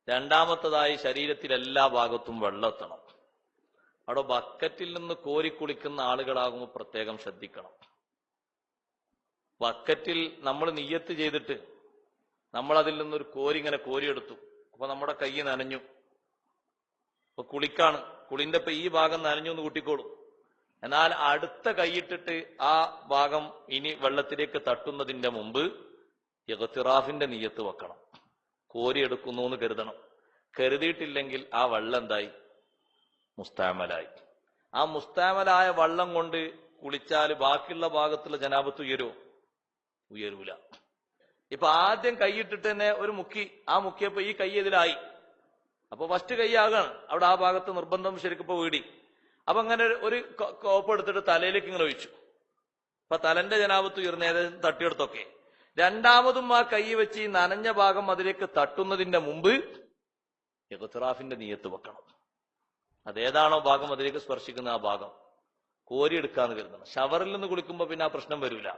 രണ്ടാമത്തതായി ശരീരത്തിൽ എല്ലാ ഭാഗത്തും വെള്ളം എത്തണം. അവിടെ ബക്കറ്റിൽ നിന്ന് കോരി കുളിക്കുന്ന ആളുകളാകുമ്പോൾ പ്രത്യേകം ശ്രദ്ധിക്കണം. ബക്കറ്റിൽ നമ്മൾ നിയ്യത്ത് ചെയ്തിട്ട് നമ്മൾ അതിൽ നിന്നൊരു കോരി ഇങ്ങനെ കോരിയെടുത്തു. അപ്പൊ നമ്മുടെ കൈ നനഞ്ഞു. അപ്പൊ കുളിക്കാണ്, കുളിന്റെ ഇപ്പൊ ഈ ഭാഗം നനഞ്ഞു എന്ന് കൂട്ടിക്കോളും. എന്നാൽ അടുത്ത കൈയിട്ടിട്ട് ആ ഭാഗം ഇനി വെള്ളത്തിലേക്ക് തട്ടുന്നതിന്റെ മുമ്പ് ഇഗ്തിറാഫിന്റെ നിയ്യത്ത് വെക്കണം. കോരിയെടുക്കുന്നു എന്ന് കരുതണം. കരുതിയിട്ടില്ലെങ്കിൽ ആ വെള്ളം എന്തായി? മുസ്താമലായി. ആ മുസ്താമലായ വെള്ളം കൊണ്ട് കുളിച്ചാൽ ബാക്കിയുള്ള ഭാഗത്തുള്ള ജനാബത്ത് ഉയരൂല. ഇപ്പൊ ആദ്യം കൈയിട്ടിട്ട് തന്നെ ഒരു മുക്കി, ആ മുക്കിയപ്പോ ഈ കൈ ഇതിലായി. അപ്പൊ ഫസ്റ്റ് കൈയാകാണ്. അവിടെ ആ ഭാഗത്ത് നിർബന്ധം ശരിക്കിപ്പോ വീടി. അപ്പൊ അങ്ങനെ ഒരു കോപ്പ് എടുത്തിട്ട് തലയിലേക്ക് ഇങ്ങനെ ഒഴിച്ചു. അപ്പൊ തലന്റെ ജനാബത്ത് ഉയർന്ന ഏകദേശം തട്ടിയെടുത്തൊക്കെ. രണ്ടാമതും ആ കൈ വെച്ച് ഈ നനഞ്ഞ ഭാഗം അതിലേക്ക് തട്ടുന്നതിന്റെ മുമ്പ് ഇഗ്തിറാഫിന്റെ നിയ്യത്ത് വെക്കണം. അതേതാണോ ഭാഗം അതിലേക്ക് സ്പർശിക്കുന്ന ആ ഭാഗം കോരിയെടുക്കാന്ന് കരുതണം. ഷവറിൽ നിന്ന് കുളിക്കുമ്പോ പിന്നെ ആ പ്രശ്നം വരൂല.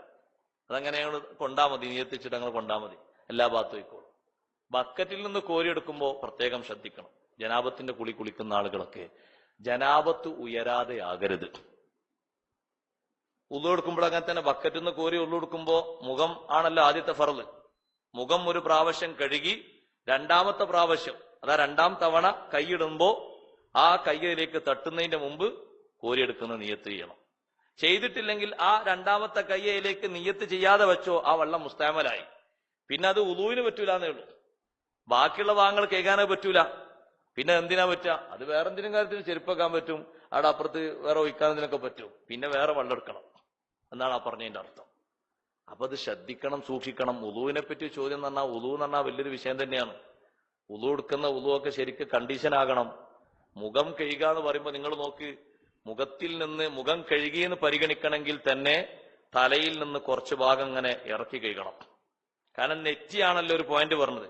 അതങ്ങനെയാണ് കൊണ്ടാ മതി, നിയത്തിച്ചിട്ട് അങ്ങനെ കൊണ്ടാ മതി, എല്ലാ ഭാഗത്തും ആയിക്കോളും. ബക്കറ്റിൽ നിന്ന് കോരിയെടുക്കുമ്പോ പ്രത്യേകം ശ്രദ്ധിക്കണം. ജനാബത്തിന്റെ കുളിക്കുന്ന ആളുകളൊക്കെ ജനാബത്ത് ഉയരാതെ ആകരുത്. ഉളു എടുക്കുമ്പോൾ അങ്ങനെ തന്നെ ബക്കറ്റിൽ നിന്ന് കോരി ഉളു എടുക്കുമ്പോ മുഖം ആണല്ലോ ആദ്യത്തെ ഫർള്. മുഖം ഒരു പ്രാവശ്യം കഴുകി രണ്ടാമത്തെ പ്രാവശ്യം, അതാ 2ാം തവണ കൈയിടുമ്പോ ആ കൈയിലേക്ക് തട്ടുന്നതിന്റെ മുമ്പ് കോരിയെടുക്കുന്ന നിയ്യത്ത് ചെയ്യണം. ചെയ്തിട്ടില്ലെങ്കിൽ ആ 2ാമത്തെ കയ്യിലേക്ക് നിയ്യത്ത് ചെയ്യാതെ വെച്ചോ, ആ വെള്ളം മുസ്താമലായി. പിന്നെ അത് ഉളൂവിന് പറ്റൂലെന്നേ ഉള്ളൂ. ബാക്കിയുള്ള ഭാഗങ്ങൾ കേൾക്കാനേ പറ്റൂല. പിന്നെ എന്തിനാ പറ്റുക? അത് വേറെ എന്തിനും കാര്യത്തിന് ചെരുപ്പാക്കാൻ പറ്റും. അവിടെ അപ്പുറത്ത് വേറെ ഒഴിക്കാനതിനൊക്കെ പറ്റും. പിന്നെ വേറെ വെള്ളം എടുക്കണം എന്നാണ് ആ പറഞ്ഞതിന്റെ അർത്ഥം. അപ്പൊ അത് ശ്രദ്ധിക്കണം, സൂക്ഷിക്കണം. ഉളൂവിനെ പറ്റി ചോദ്യം എന്ന് പറഞ്ഞാൽ, ഉളൂ എന്ന് പറഞ്ഞാൽ വലിയൊരു വിഷയം തന്നെയാണ്. ഉളു എടുക്കുന്ന ഉളുവൊക്കെ ശരിക്ക് കണ്ടീഷൻ ആകണം. മുഖം കഴുകുക എന്ന് പറയുമ്പോൾ നിങ്ങൾ നോക്ക്, മുഖത്തിൽ നിന്ന് മുഖം കഴുകിയെന്ന് പരിഗണിക്കണമെങ്കിൽ തന്നെ തലയിൽ നിന്ന് കുറച്ച് ഭാഗം ഇങ്ങനെ ഇറക്കി കഴുകണം. കാരണം നെറ്റിയാണല്ലോ ഒരു പോയിന്റ് പറഞ്ഞത്.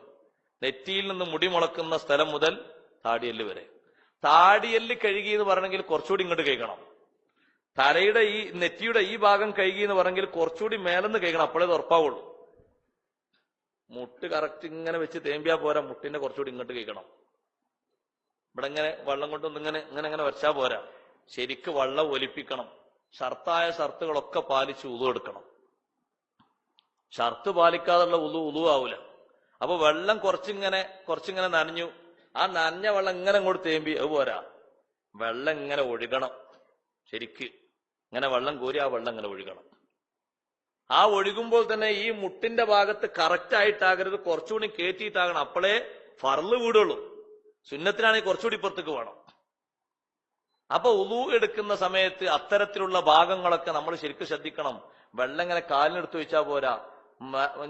നെറ്റിയിൽ നിന്ന് മുടി മുളക്കുന്ന സ്ഥലം മുതൽ താടിയല്ല് വരെ. താടിയല്ല് കഴുകി എന്ന് പറയണമെങ്കിൽ കുറച്ചുകൂടി ഇങ്ങോട്ട് കഴുകണം. തലയുടെ ഈ നെറ്റിയുടെ ഈ ഭാഗം കഴുകി എന്ന് പറഞ്ഞെങ്കിൽ കുറച്ചുകൂടി മേലെന്ന് കഴുകണം. അപ്പോഴേ ഇത് ഉറപ്പാവുള്ളൂ. മുട്ട് കറക്റ്റ് ഇങ്ങനെ വെച്ച് തേമ്പിയാ പോരാ, മുട്ടിന്റെ കുറച്ചുകൂടി ഇങ്ങോട്ട് കഴുകണം. ഇവിടെ ഇങ്ങനെ വെള്ളം കൊണ്ടൊന്നും ഇങ്ങനെ വരച്ചാ പോരാ. ശരിക്ക് വെള്ളം ഒലിപ്പിക്കണം. ഷർത്തായ ഷർത്തുകളൊക്കെ പാലിച്ച് ഉളു എടുക്കണം. ഷർത്ത് പാലിക്കാതുള്ള ഉളു ആവൂല. അപ്പൊ വെള്ളം കുറച്ചിങ്ങനെ നനഞ്ഞു, ആ നനഞ്ഞ വെള്ളം ഇങ്ങനെ അങ്ങോട്ട് തേമ്പി അത് പോരാ, വെള്ളം ഇങ്ങനെ ഒഴുകണം. ശരിക്ക് ഇങ്ങനെ വെള്ളം കോരി ആ വെള്ളം ഇങ്ങനെ ഒഴുകണം. ആ ഒഴുകുമ്പോൾ തന്നെ ഈ മുട്ടിന്റെ ഭാഗത്ത് കറക്റ്റ് ആയിട്ടാകരുത്, കുറച്ചുകൂടി കയറ്റിയിട്ടാകണം. അപ്പോഴേ ഫർള് വീടുള്ളൂ. സുന്നത്തിനാണെങ്കിൽ കുറച്ചുകൂടി ഇപ്പുറത്തേക്ക് വേണം. അപ്പൊ ഉളു എടുക്കുന്ന സമയത്ത് അത്തരത്തിലുള്ള ഭാഗങ്ങളൊക്കെ നമ്മൾ ശരിക്കും ശ്രദ്ധിക്കണം. വെള്ളം ഇങ്ങനെ കാലിനെടുത്ത് വെച്ചാൽ പോരാ,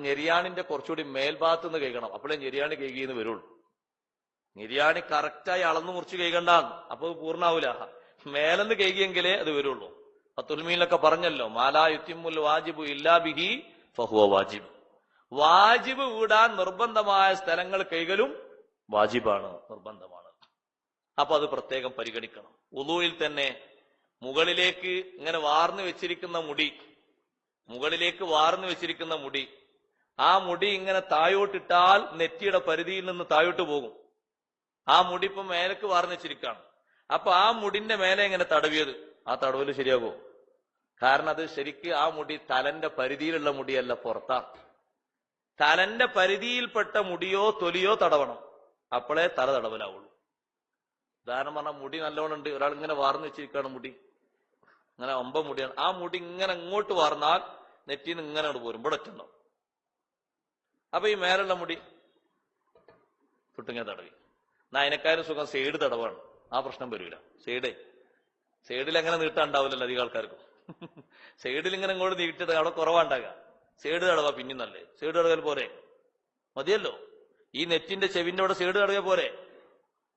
ഞെരിയാണിന്റെ കുറച്ചുകൂടി മേൽഭാഗത്ത് നിന്ന് കഴിക്കണം. അപ്പോഴേ ഞെരിയാണി കൈകിന്ന് വരുള്ളൂ. ഞെരിയാണി കറക്റ്റായി അളന്നു മുറിച്ച് കഴിക്കണ്ടാന്ന്, അപ്പൊ പൂർണ്ണാവൂല. മേലെന്ന് കൈകിയെങ്കിലേ അത് വരുള്ളൂ. തുൽമീലൊക്കെ പറഞ്ഞല്ലോ, മാലാ യുത്തിമുൽ വാജിബു ഇല്ലാ ബിഹി ഫഹുവ വാജിബ്. വാജിബ് വിടാൻ നിർബന്ധമായ സ്ഥലങ്ങൾ കൈകലും വാജിബാണ്, നിർബന്ധമാണ്. അപ്പൊ അത് പ്രത്യേകം പരിഗണിക്കണം. ഉളൂയിൽ തന്നെ മുകളിലേക്ക് ഇങ്ങനെ വാർന്നു വെച്ചിരിക്കുന്ന മുടി, ആ മുടി ഇങ്ങനെ താഴോട്ടിട്ടാൽ നെറ്റിയുടെ പരിധിയിൽ നിന്ന് താഴോട്ട് പോകും. ആ മുടി ഇപ്പൊ മേലേക്ക് വാർന്നു വെച്ചിരിക്കുകയാണ്. അപ്പൊ ആ മുടിന്റെ മേലെ ഇങ്ങനെ തടവിയത്, ആ തടവല് ശരിയാകുമോ? കാരണം അത് ശരിക്ക് ആ മുടി തലന്റെ പരിധിയിലുള്ള മുടിയല്ല, പുറത്താണ്. തലന്റെ പരിധിയിൽപ്പെട്ട മുടിയോ തൊലിയോ തടവണം, അപ്പോഴേ തല തടവലാവുള്ളൂ. ഉദാഹരണം പറഞ്ഞാൽ മുടി നല്ലോണം ഉണ്ട്, ഒരാൾ ഇങ്ങനെ വാർന്നു വെച്ചിരിക്കുകയാണ്, മുടി ഇങ്ങനെ മുടിയാണ്. ആ മുടി ഇങ്ങനെ ഇങ്ങോട്ട് വാർന്നാൽ നെറ്റിന്ന് ഇങ്ങനെ അങ്ങോട്ട് പോരും, ഇവിടെ എത്തുണ്ടാവും. അപ്പൊ ഈ മേലുള്ള മുടി തൊട്ടിങ്ങനെ തടവി. അതിനെക്കാരും സുഖം സൈഡ് തടവാണ്, ആ പ്രശ്നം വരില്ല. സൈഡിൽ എങ്ങനെ നീട്ടാണ്ടാവില്ലല്ലോ അധികം ആൾക്കാർക്കും. സൈഡിൽ ഇങ്ങനെ ഇങ്ങോട്ട് നീട്ടിട്ട് അവിടെ കുറവാണ്ടാകുക. സൈഡ് തടവാ പിന്നെയും നല്ലേ. സൈഡ് തടവൽ പോരെ, മതിയല്ലോ. ഈ നെറ്റിന്റെ ചെവിന്റെ അവിടെ സൈഡ് തടവിയ പോരെ.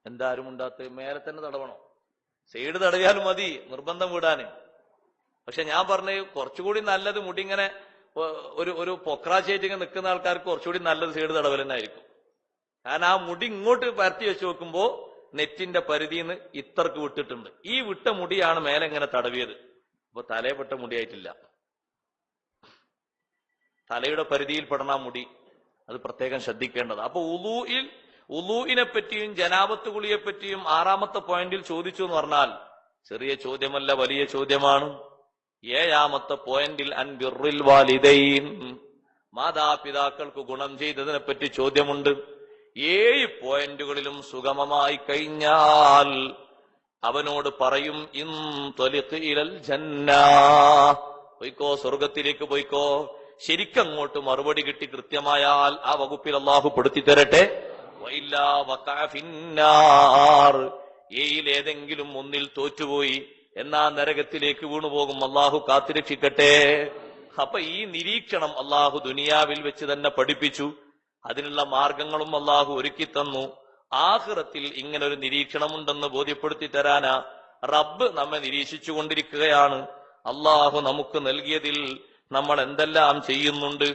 എന്താരും ഉണ്ടാത്ത മേലെ തന്നെ തടവണോ? സൈഡ് തടവിയാലും മതി, നിർബന്ധം വിടാന്. പക്ഷെ ഞാൻ പറഞ്ഞ കുറച്ചുകൂടി നല്ലത് മുടി ഇങ്ങനെ ഒരു പൊക്രാച്ചേറ്റിങ്ങനെ നിൽക്കുന്ന ആൾക്കാർക്ക് കുറച്ചുകൂടി നല്ലത് സൈഡ് തടവൽ തന്നെ ആയിരിക്കും. കാരണം ആ മുടി ഇങ്ങോട്ട് പരത്തി വെച്ച് നോക്കുമ്പോ നെറ്റിന്റെ പരിധിന്ന് ഇത്രക്ക് വിട്ടിട്ടുണ്ട്. ഈ വിട്ട മുടിയാണ് മേലെ ഇങ്ങനെ തടവിയത്. അപ്പൊ തലയെപ്പെട്ട മുടിയായിട്ടില്ല, തലയുടെ പരിധിയിൽ പെടണ മുടി. അത് പ്രത്യേകം ശ്രദ്ധിക്കേണ്ടത്. അപ്പൊ ഉളൂഇനെ പറ്റിയും ജനാബത്ത് കുളിയെ പറ്റിയും 6ാമത്തെ പോയിന്റിൽ ചോദിച്ചു എന്ന് പറഞ്ഞാൽ ചെറിയ ചോദ്യമല്ല, വലിയ ചോദ്യമാണ്. 7ാമത്തെ പോയിന്റിൽ അൻ ബിർറിൽ വാലിദൈൻ, മാതാപിതാക്കൾക്ക് ഗുണം ചെയ്തതിനെ പറ്റി ചോദ്യമുണ്ട്. 7 പോയിന്റുകളിലും സുഗമമായി കഴിഞ്ഞാൽ അവനോട് പറയും ഇൻതലിഖ് ഇലൽ ജന്ന, പോയിക്കോ, സ്വർഗത്തിലേക്ക് പോയിക്കോ. ശരിക്കങ്ങോട്ട് മറുപടി കിട്ടി കൃത്യമായാൽ ആ വകുപ്പിൽ അള്ളാഹു പെടുത്തി തരട്ടെ. വഇല്ലാ വഖഅ ഫിന്നാർ, ഏതെങ്കിലും ഒന്നിൽ തോറ്റുപോയി എന്നാ നരകത്തിലേക്ക് വീണുപോകും. അള്ളാഹു കാത്തുരക്ഷിക്കട്ടെ. അപ്പൊ ഈ നിരീക്ഷണം അള്ളാഹു ദുനിയാവിൽ വെച്ച് തന്നെ പഠിപ്പിച്ചു. അതിനുള്ള മാർഗങ്ങളും അള്ളാഹു ഒരുക്കി തന്നു. ആഖിറത്തിൽ ഇങ്ങനെ ഒരു നിരീക്ഷണമുണ്ടെന്ന് ബോധ്യപ്പെടുത്തി തരാനാ റബ്ബ് നമ്മെ നിരീക്ഷിച്ചു കൊണ്ടിരിക്കുകയാണ്. അള്ളാഹു നമുക്ക് നൽകിയതിൽ നമ്മൾ എന്തെല്ലാം ചെയ്യുന്നുണ്ട്.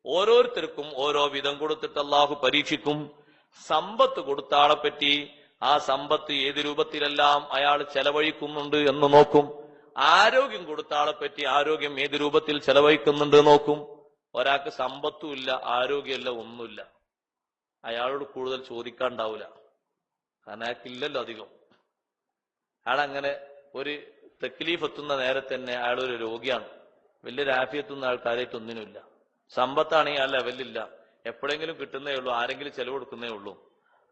ഓരോരുത്തർക്കും ഓരോ വിധം കൊടുത്തിട്ട് അള്ളാഹു പരീക്ഷിക്കും. സമ്പത്ത് കൊടുത്ത ആളെ പറ്റി ആ സമ്പത്ത് ഏത് രൂപത്തിലെല്ലാം അയാൾ ചെലവഴിക്കുന്നുണ്ട് എന്ന് നോക്കും. ആരോഗ്യം കൊടുത്ത ആളെ പറ്റി ആരോഗ്യം ഏത് രൂപത്തിൽ ചെലവഴിക്കുന്നുണ്ട് നോക്കും. ഒരാൾക്ക് സമ്പത്തും ഇല്ല, ആരോഗ്യമല്ല, ഒന്നുമില്ല, അയാളോട് കൂടുതൽ ചോദിക്കാണ്ടാവില്ല. കാരണം അയാൾക്കില്ലല്ലോ അധികം. അയാളങ്ങനെ ഒരു തക്ലീഫ് എത്തുന്ന നേരത്തെ തന്നെ അയാളൊരു രോഗിയാണ്. വലിയൊരു ആഫിയത്തുന്ന ആൾക്കാരായിട്ടൊന്നിനുമില്ല. സമ്പത്താണെങ്കിൽ ആ ലെവലില്ല, എപ്പോഴെങ്കിലും കിട്ടുന്നേ ഉള്ളൂ, ആരെങ്കിലും ചെലവ് കൊടുക്കുന്നേ ഉള്ളൂ.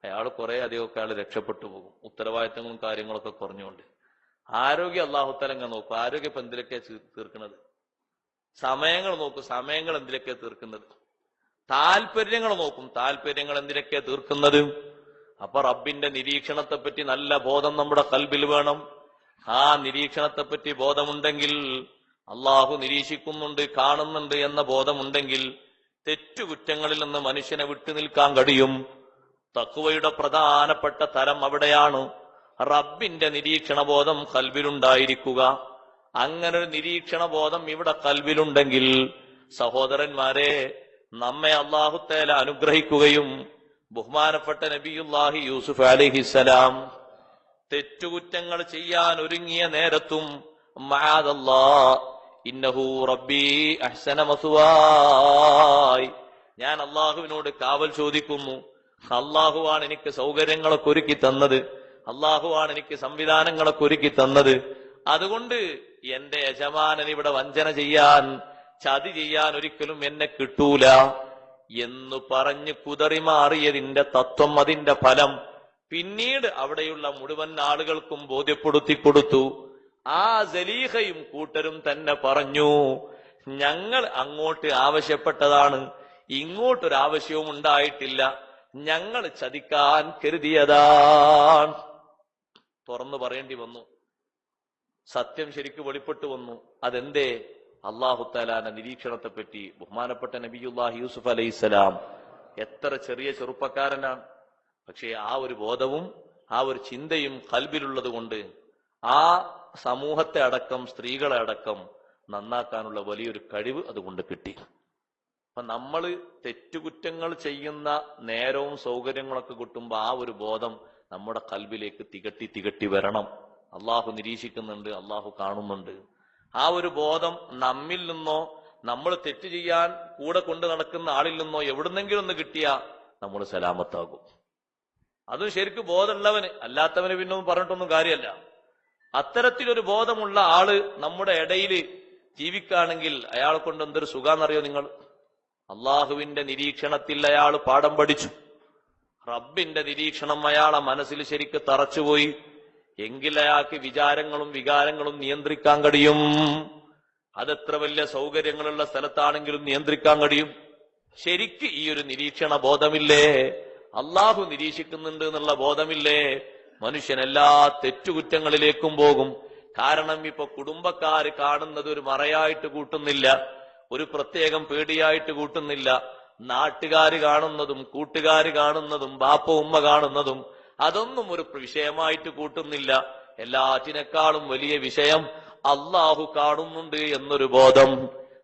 അയാൾ കുറെ അധികമൊക്കെ അയാൾ രക്ഷപ്പെട്ടു പോകും, ഉത്തരവാദിത്തങ്ങളും കാര്യങ്ങളൊക്കെ കുറഞ്ഞുകൊണ്ട്. ആരോഗ്യം അള്ളാഹുത്തലങ്ങ നോക്കും. ആരോഗ്യം ഇപ്പൊ എന്തിലൊക്കെ തീർക്കുന്നത്? സമയങ്ങൾ നോക്കും, സമയങ്ങൾ എന്തിലൊക്കെ തീർക്കുന്നത്? താല്പര്യങ്ങൾ നോക്കും, താല്പര്യങ്ങൾ എന്തിനൊക്കെ തീർക്കുന്നത്? അപ്പൊ റബ്ബിന്റെ നിരീക്ഷണത്തെ പറ്റി നല്ല ബോധം നമ്മുടെ കൽബിൽ വേണം. ആ നിരീക്ഷണത്തെ പറ്റി ബോധമുണ്ടെങ്കിൽ, അള്ളാഹു നിരീക്ഷിക്കുന്നുണ്ട്, കാണുന്നുണ്ട് എന്ന ബോധമുണ്ടെങ്കിൽ തെറ്റുകുറ്റങ്ങളിൽ നിന്ന് മനുഷ്യനെ വിട്ടുനിൽക്കാൻ കഴിയും. തഖ്വയുടെ പ്രധാനപ്പെട്ട തരം അവിടെയാണ്. റബ്ബിന്റെ നിരീക്ഷണ ബോധം കൽബിലുണ്ടായിരിക്കുക. അങ്ങനെ ഒരു നിരീക്ഷണ ബോധം ഇവിടെ കൽബിലുണ്ടെങ്കിൽ സഹോദരന്മാരെ, നമ്മെ അല്ലാഹു തആല അനുഗ്രഹിക്കുകയും ബഹുമാനപ്പെട്ട നബിയുല്ലാഹി യൂസുഫ് അലൈഹിസ്സലാം തെറ്റുകുറ്റങ്ങൾ ചെയ്യാൻ ഒരുങ്ങിയ നേരത്തും മഅദല്ലാഹ് ഇന്നഹു റബ്ബി അഹ്സന മസ്വായ്, ഞാൻ അള്ളാഹുവിനോട് കാവൽ ചോദിക്കുന്നു. അള്ളാഹുവാണ് എനിക്ക് സൗകര്യങ്ങളൊക്കെ ഒരുക്കി തന്നത്, അള്ളാഹുവാണ് എനിക്ക് സംവിധാനങ്ങളൊക്കെ ഒരുക്കി തന്നത്. അതുകൊണ്ട് എന്റെ യജമാനൻ ഇവിടെ വഞ്ചന ചെയ്യാൻ, ചതി ചെയ്യാൻ ഒരിക്കലും എന്നെ കിട്ടൂല എന്ന് പറഞ്ഞ് കുതറി മാറിയതിന്റെ തത്വം, അതിന്റെ ഫലം പിന്നീട് അവിടെയുള്ള മുഴുവൻ ആളുകൾക്കും ബോധ്യപ്പെടുത്തി കൊടുത്തു. ആ സലീഹയും കൂട്ടരും തന്നെ പറഞ്ഞു, ഞങ്ങൾ അങ്ങോട്ട് ആവശ്യപ്പെട്ടതാണ്, ഇങ്ങോട്ടൊരാവശ്യവും ഉണ്ടായിട്ടില്ല, ഞങ്ങൾ ചതിക്കാൻ കരുതിയതാണ്. തുറന്നു പറയേണ്ടി വന്നു. സത്യം ശരിക്ക് വെളിപ്പെട്ടു വന്നു. അതെന്തേ? അല്ലാഹു തആലാന്റെ നിരീക്ഷണത്തെ പറ്റി ബഹുമാനപ്പെട്ട നബിയുല്ലാഹി യൂസുഫ് അലൈഹിസ്സലാം എത്ര ചെറിയ ചെറുപ്പക്കാരനാണ്. പക്ഷേ ആ ഒരു ബോധവും ആ ഒരു ചിന്തയും ഖൽബിലുള്ളത് കൊണ്ട് ആ സമൂഹത്തെ അടക്കം, സ്ത്രീകളെ അടക്കം നന്നാക്കാനുള്ള വലിയൊരു കഴിവ് അതുകൊണ്ട് കിട്ടി. അപ്പൊ നമ്മൾ തെറ്റുകുറ്റങ്ങൾ ചെയ്യുന്ന നേരവും സൗകര്യങ്ങളൊക്കെ കിട്ടുമ്പോ ആ ഒരു ബോധം നമ്മുടെ ഖൽബിലേക്ക് തികട്ടി വരണം. അള്ളാഹു നിരീക്ഷിക്കുന്നുണ്ട്, അള്ളാഹു കാണുന്നുണ്ട്. ആ ഒരു ബോധം നമ്മിൽ നിന്നോ, നമ്മൾ തെറ്റ് ചെയ്യാൻ കൂടെ കൊണ്ട് നടക്കുന്ന ആളിൽ നിന്നോ എവിടുന്നെങ്കിലും ഒന്ന് കിട്ടിയാ നമ്മൾ സലാമത്താകും. അതും ശരിക്കും ബോധമുള്ളവന്, അല്ലാത്തവന് പിന്നെ ഒന്നും പറഞ്ഞിട്ടൊന്നും കാര്യമല്ല. അത്തരത്തിലൊരു ബോധമുള്ള ആള് നമ്മുടെ ഇടയിൽ ജീവിക്കുകയാണെങ്കിൽ അയാളെ കൊണ്ട് എന്തൊരു സുഖാന്നറിയോ നിങ്ങൾ? അള്ളാഹുവിന്റെ നിരീക്ഷണത്തിൽ അയാൾ പാഠം പഠിച്ചു. റബ്ബിന്റെ നിരീക്ഷണം അയാളെ മനസ്സിൽ ശരിക്ക് തറച്ചുപോയി. എങ്കിൽ അയാൾക്ക് വിചാരങ്ങളും വികാരങ്ങളും നിയന്ത്രിക്കാൻ കഴിയും. അതെത്ര വലിയ സൗകര്യങ്ങളുള്ള സ്ഥലത്താണെങ്കിലും നിയന്ത്രിക്കാൻ കഴിയും. ശരിക്ക് ഈ ഒരു നിരീക്ഷണ ബോധമില്ലേ, അള്ളാഹു നിരീക്ഷിക്കുന്നുണ്ട് എന്നുള്ള ബോധമില്ലേ, മനുഷ്യൻ എല്ലാ തെറ്റുകുറ്റങ്ങളിലേക്കും പോകും. കാരണം ഇപ്പൊ കുടുംബക്കാര് കാണുന്നത് ഒരു മറയായിട്ട് കൂട്ടുന്നില്ല, ഒരു പ്രത്യേകം പേടിയായിട്ട് കൂട്ടുന്നില്ല. നാട്ടുകാര് കാണുന്നതും കൂട്ടുകാര് കാണുന്നതും ബാപ്പ ഉമ്മ കാണുന്നതും അതൊന്നും ഒരു വിഷയമായിട്ട് കൂട്ടുന്നില്ല. എല്ലാറ്റിനേക്കാളും വലിയ വിഷയം അള്ളാഹു കാണുന്നുണ്ട് എന്നൊരു ബോധം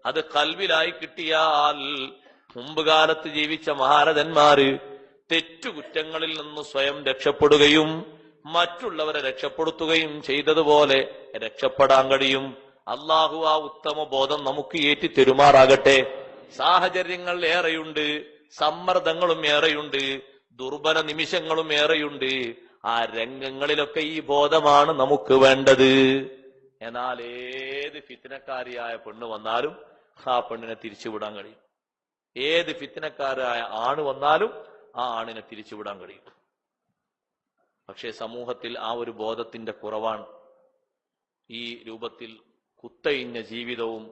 അത് ഖൽബിലായി കിട്ടിയാൽ, മുമ്പ് കാലത്ത് ജീവിച്ച മഹാരഥന്മാര് തെറ്റുകുറ്റങ്ങളിൽ നിന്ന് സ്വയം രക്ഷപ്പെടുകയും മറ്റുള്ളവരെ രക്ഷപ്പെടുത്തുകയും ചെയ്തതുപോലെ രക്ഷപ്പെടാൻ കഴിയും. അള്ളാഹു ആ ഉത്തമ ബോധം നമുക്ക് ഏറ്റി തെരുമാറാകട്ടെ. സാഹചര്യങ്ങൾ ഏറെയുണ്ട്, സമ്മർദ്ദങ്ങളും ഏറെയുണ്ട്, ദുർബല നിമിഷങ്ങളും ഏറെയുണ്ട്. ആ രംഗങ്ങളിലൊക്കെ ഈ ബോധമാണ് നമുക്ക് വേണ്ടത്. എന്നാൽ ഏത് ഫിത്നക്കാരിയായ പെണ്ണ് വന്നാലും ആ പെണ്ണിനെ തിരിച്ചുവിടാൻ കഴിയും. ഏത് ഫിത്നക്കാരായ ആണ് വന്നാലും ആ ആണിനെ തിരിച്ചുവിടാൻ കഴിയും. പക്ഷേ സമൂഹത്തിൽ ആ ഒരു ബോധത്തിന്റെ കുറവാണ്. ഈ രൂപത്തിൽ കുത്തയിഞ്ഞ ജീവിതവും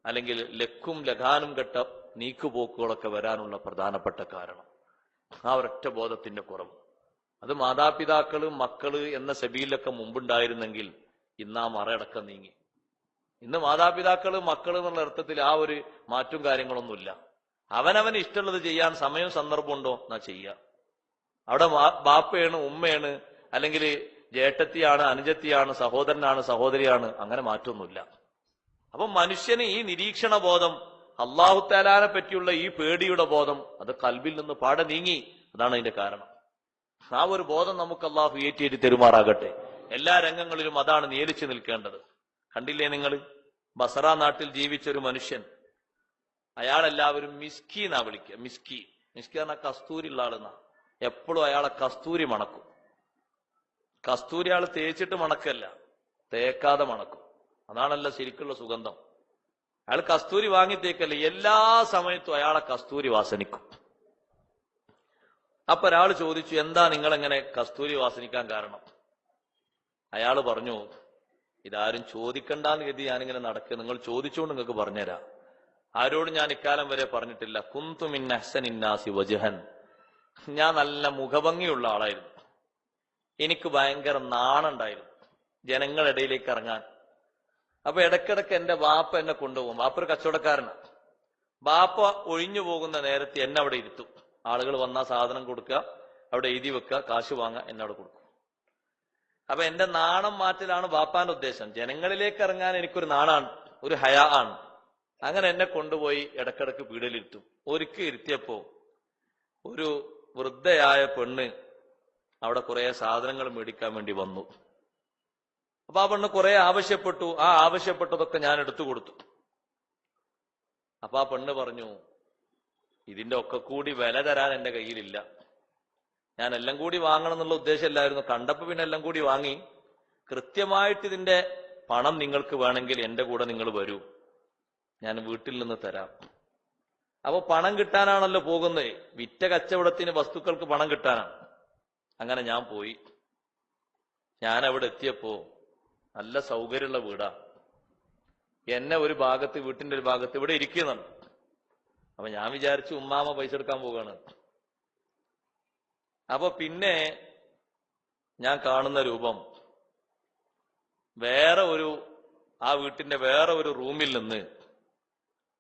അല്ലെങ്കിൽ ലക്കും ലഗാനും കെട്ട നീക്കുപോക്കുകളൊക്കെ വരാനുള്ള പ്രധാനപ്പെട്ട കാരണം ആ ഒരൊറ്റ ബോധത്തിന്റെ കുറവ്. അത് മാതാപിതാക്കള് മക്കള് എന്ന സബീലൊക്കെ മുമ്പുണ്ടായിരുന്നെങ്കിൽ ഇന്ന് ആ മറയടക്കം നീങ്ങി. ഇന്ന് മാതാപിതാക്കള് മക്കള് എന്നുള്ള അർത്ഥത്തിൽ ആ ഒരു മാറ്റും കാര്യങ്ങളൊന്നുമില്ല. അവനവന് ഇഷ്ടമുള്ളത് ചെയ്യാൻ സമയവും സന്ദർഭമുണ്ടോ എന്നാ ചെയ്യുക. അവിടെ ബാപ്പയാണ്, ഉമ്മയാണ്, അല്ലെങ്കിൽ ജേട്ടത്തിയാണ്, അനുജത്തിയാണ്, സഹോദരനാണ്, സഹോദരിയാണ്, അങ്ങനെ മാറ്റമൊന്നുമില്ല. അപ്പൊ മനുഷ്യന് ഈ നിരീക്ഷണ ബോധം, അള്ളാഹു തആലാനെ പറ്റിയുള്ള ഈ പേടിയുടെ ബോധം അത് ഖൽബിൽ നിന്ന് പാടെ നീങ്ങി. അതാണ് അതിന്റെ കാരണം. ആ ഒരു ബോധം നമുക്ക് അള്ളാഹു ഏറ്റി തെരുമാറാകട്ടെ. എല്ലാ രംഗങ്ങളിലും അതാണ് നിയലിച്ചു നിൽക്കേണ്ടത്. കണ്ടില്ലേ നിങ്ങൾ, ബസറ നാട്ടിൽ ജീവിച്ചൊരു മനുഷ്യൻ, അയാളെല്ലാവരും മിസ്കി എന്നാ വിളിക്കുക. മിസ്കി പറഞ്ഞാൽ കസ്തൂരി ഉള്ള ആളെന്നാ. എപ്പോഴും അയാളെ കസ്തൂരി മണക്കും. കസ്തൂരി ആള് തേച്ചിട്ട് മണക്കല്ല, തേക്കാതെ മണക്കും. അതാണല്ലോ ശരിക്കുള്ള സുഗന്ധം. അയാൾ കസ്തൂരി വാങ്ങി തേക്കല്ല, എല്ലാ സമയത്തും അയാളെ കസ്തൂരി വാസനിക്കും. അപ്പൊ ഒരാൾ ചോദിച്ചു, എന്താ നിങ്ങളെങ്ങനെ കസ്തൂരി വാസനിക്കാൻ കാരണം? അയാള് പറഞ്ഞു, ഇതാരും ചോദിക്കണ്ടെന്ന് കരുതി ഞാനിങ്ങനെ നടക്കുക, നിങ്ങൾ ചോദിച്ചുകൊണ്ട് നിങ്ങൾക്ക് പറഞ്ഞുതരാം. ആരോടും ഞാൻ ഇക്കാലം വരെ പറഞ്ഞിട്ടില്ല. കുന്തു മിൻ അഹ്സനിൻ നാസി വജ്ഹൻ, ഞാൻ നല്ല മുഖഭംഗിയുള്ള ആളായിരുന്നു. എനിക്ക് ഭയങ്കര നാണുണ്ടായിരുന്നു ജനങ്ങളുടെ ഇടയിലേക്ക് ഇറങ്ങാൻ. അപ്പൊ ഇടയ്ക്കിടയ്ക്ക് എന്റെ ബാപ്പ എന്നെ കൊണ്ടുപോകും. ബാപ്പ ഒരു കച്ചവടക്കാരനാണ്. ബാപ്പ ഒഴിഞ്ഞു പോകുന്ന നേരത്തെ എന്നെ അവിടെ ഇരുത്തും. ആളുകൾ വന്നാൽ സാധനം കൊടുക്കുക, അവിടെ എഴുതി വെക്കുക, കാശ് വാങ്ങുക, എന്നെ അവിടെ കൊടുക്കും. അപ്പൊ എന്റെ നാണം മാറ്റലാണ് ബാപ്പാന്റെ ഉദ്ദേശം. ജനങ്ങളിലേക്ക് ഇറങ്ങാൻ എനിക്കൊരു നാണാണ്, ഒരു ഹയാ ആണ്. അങ്ങനെ എന്നെ കൊണ്ടുപോയി ഇടക്കിടക്ക് പീഡലിരുത്തും. ഒരിക്കൽ ഇരുത്തിയപ്പോ ഒരു വൃദ്ധയായ പെണ്ണ് അവിടെ കുറെ സാധനങ്ങൾ മേടിക്കാൻ വേണ്ടി വന്നു. അപ്പൊ ആ പെണ്ണ് കുറെ ആവശ്യപ്പെട്ടു. ആ ആവശ്യപ്പെട്ടതൊക്കെ ഞാൻ എടുത്തു കൊടുത്തു. അപ്പൊ ആ പെണ്ണ് പറഞ്ഞു, ഇതിന്റെ ഒക്കെ കൂടി വില തരാൻ എന്റെ കയ്യിലില്ല. ഞാൻ എല്ലാം കൂടി വാങ്ങണം എന്നുള്ള ഉദ്ദേശമില്ലായിരുന്നു. കണ്ടപ്പോ പിന്നെ എല്ലാം കൂടി വാങ്ങി. കൃത്യമായിട്ട് ഇതിന്റെ പണം നിങ്ങൾക്ക് വേണമെങ്കിൽ എന്റെ കൂടെ നിങ്ങൾ വരൂ, ഞാൻ വീട്ടിൽ നിന്ന് തരാം. അപ്പൊ പണം കിട്ടാനാണല്ലോ പോകുന്നത്, വിറ്റ കച്ചവടത്തിന് വസ്തുക്കൾക്ക് പണം കിട്ടാനാണ്. അങ്ങനെ ഞാൻ പോയി. ഞാൻ അവിടെ എത്തിയപ്പോ നല്ല സൗകര്യമുള്ള വീടാ. എന്നെ ഒരു ഭാഗത്ത്, വീട്ടിന്റെ ഒരു ഭാഗത്ത് ഇവിടെ ഇരിക്കുന്നുണ്ട്. അപ്പൊ ഞാൻ വിചാരിച്ചു ഉമ്മാമ പൈസ എടുക്കാൻ പോവുകയാണ്. അപ്പൊ പിന്നെ ഞാൻ കാണുന്ന രൂപം, ആ വീട്ടിന്റെ വേറെ ഒരു റൂമിൽ നിന്ന്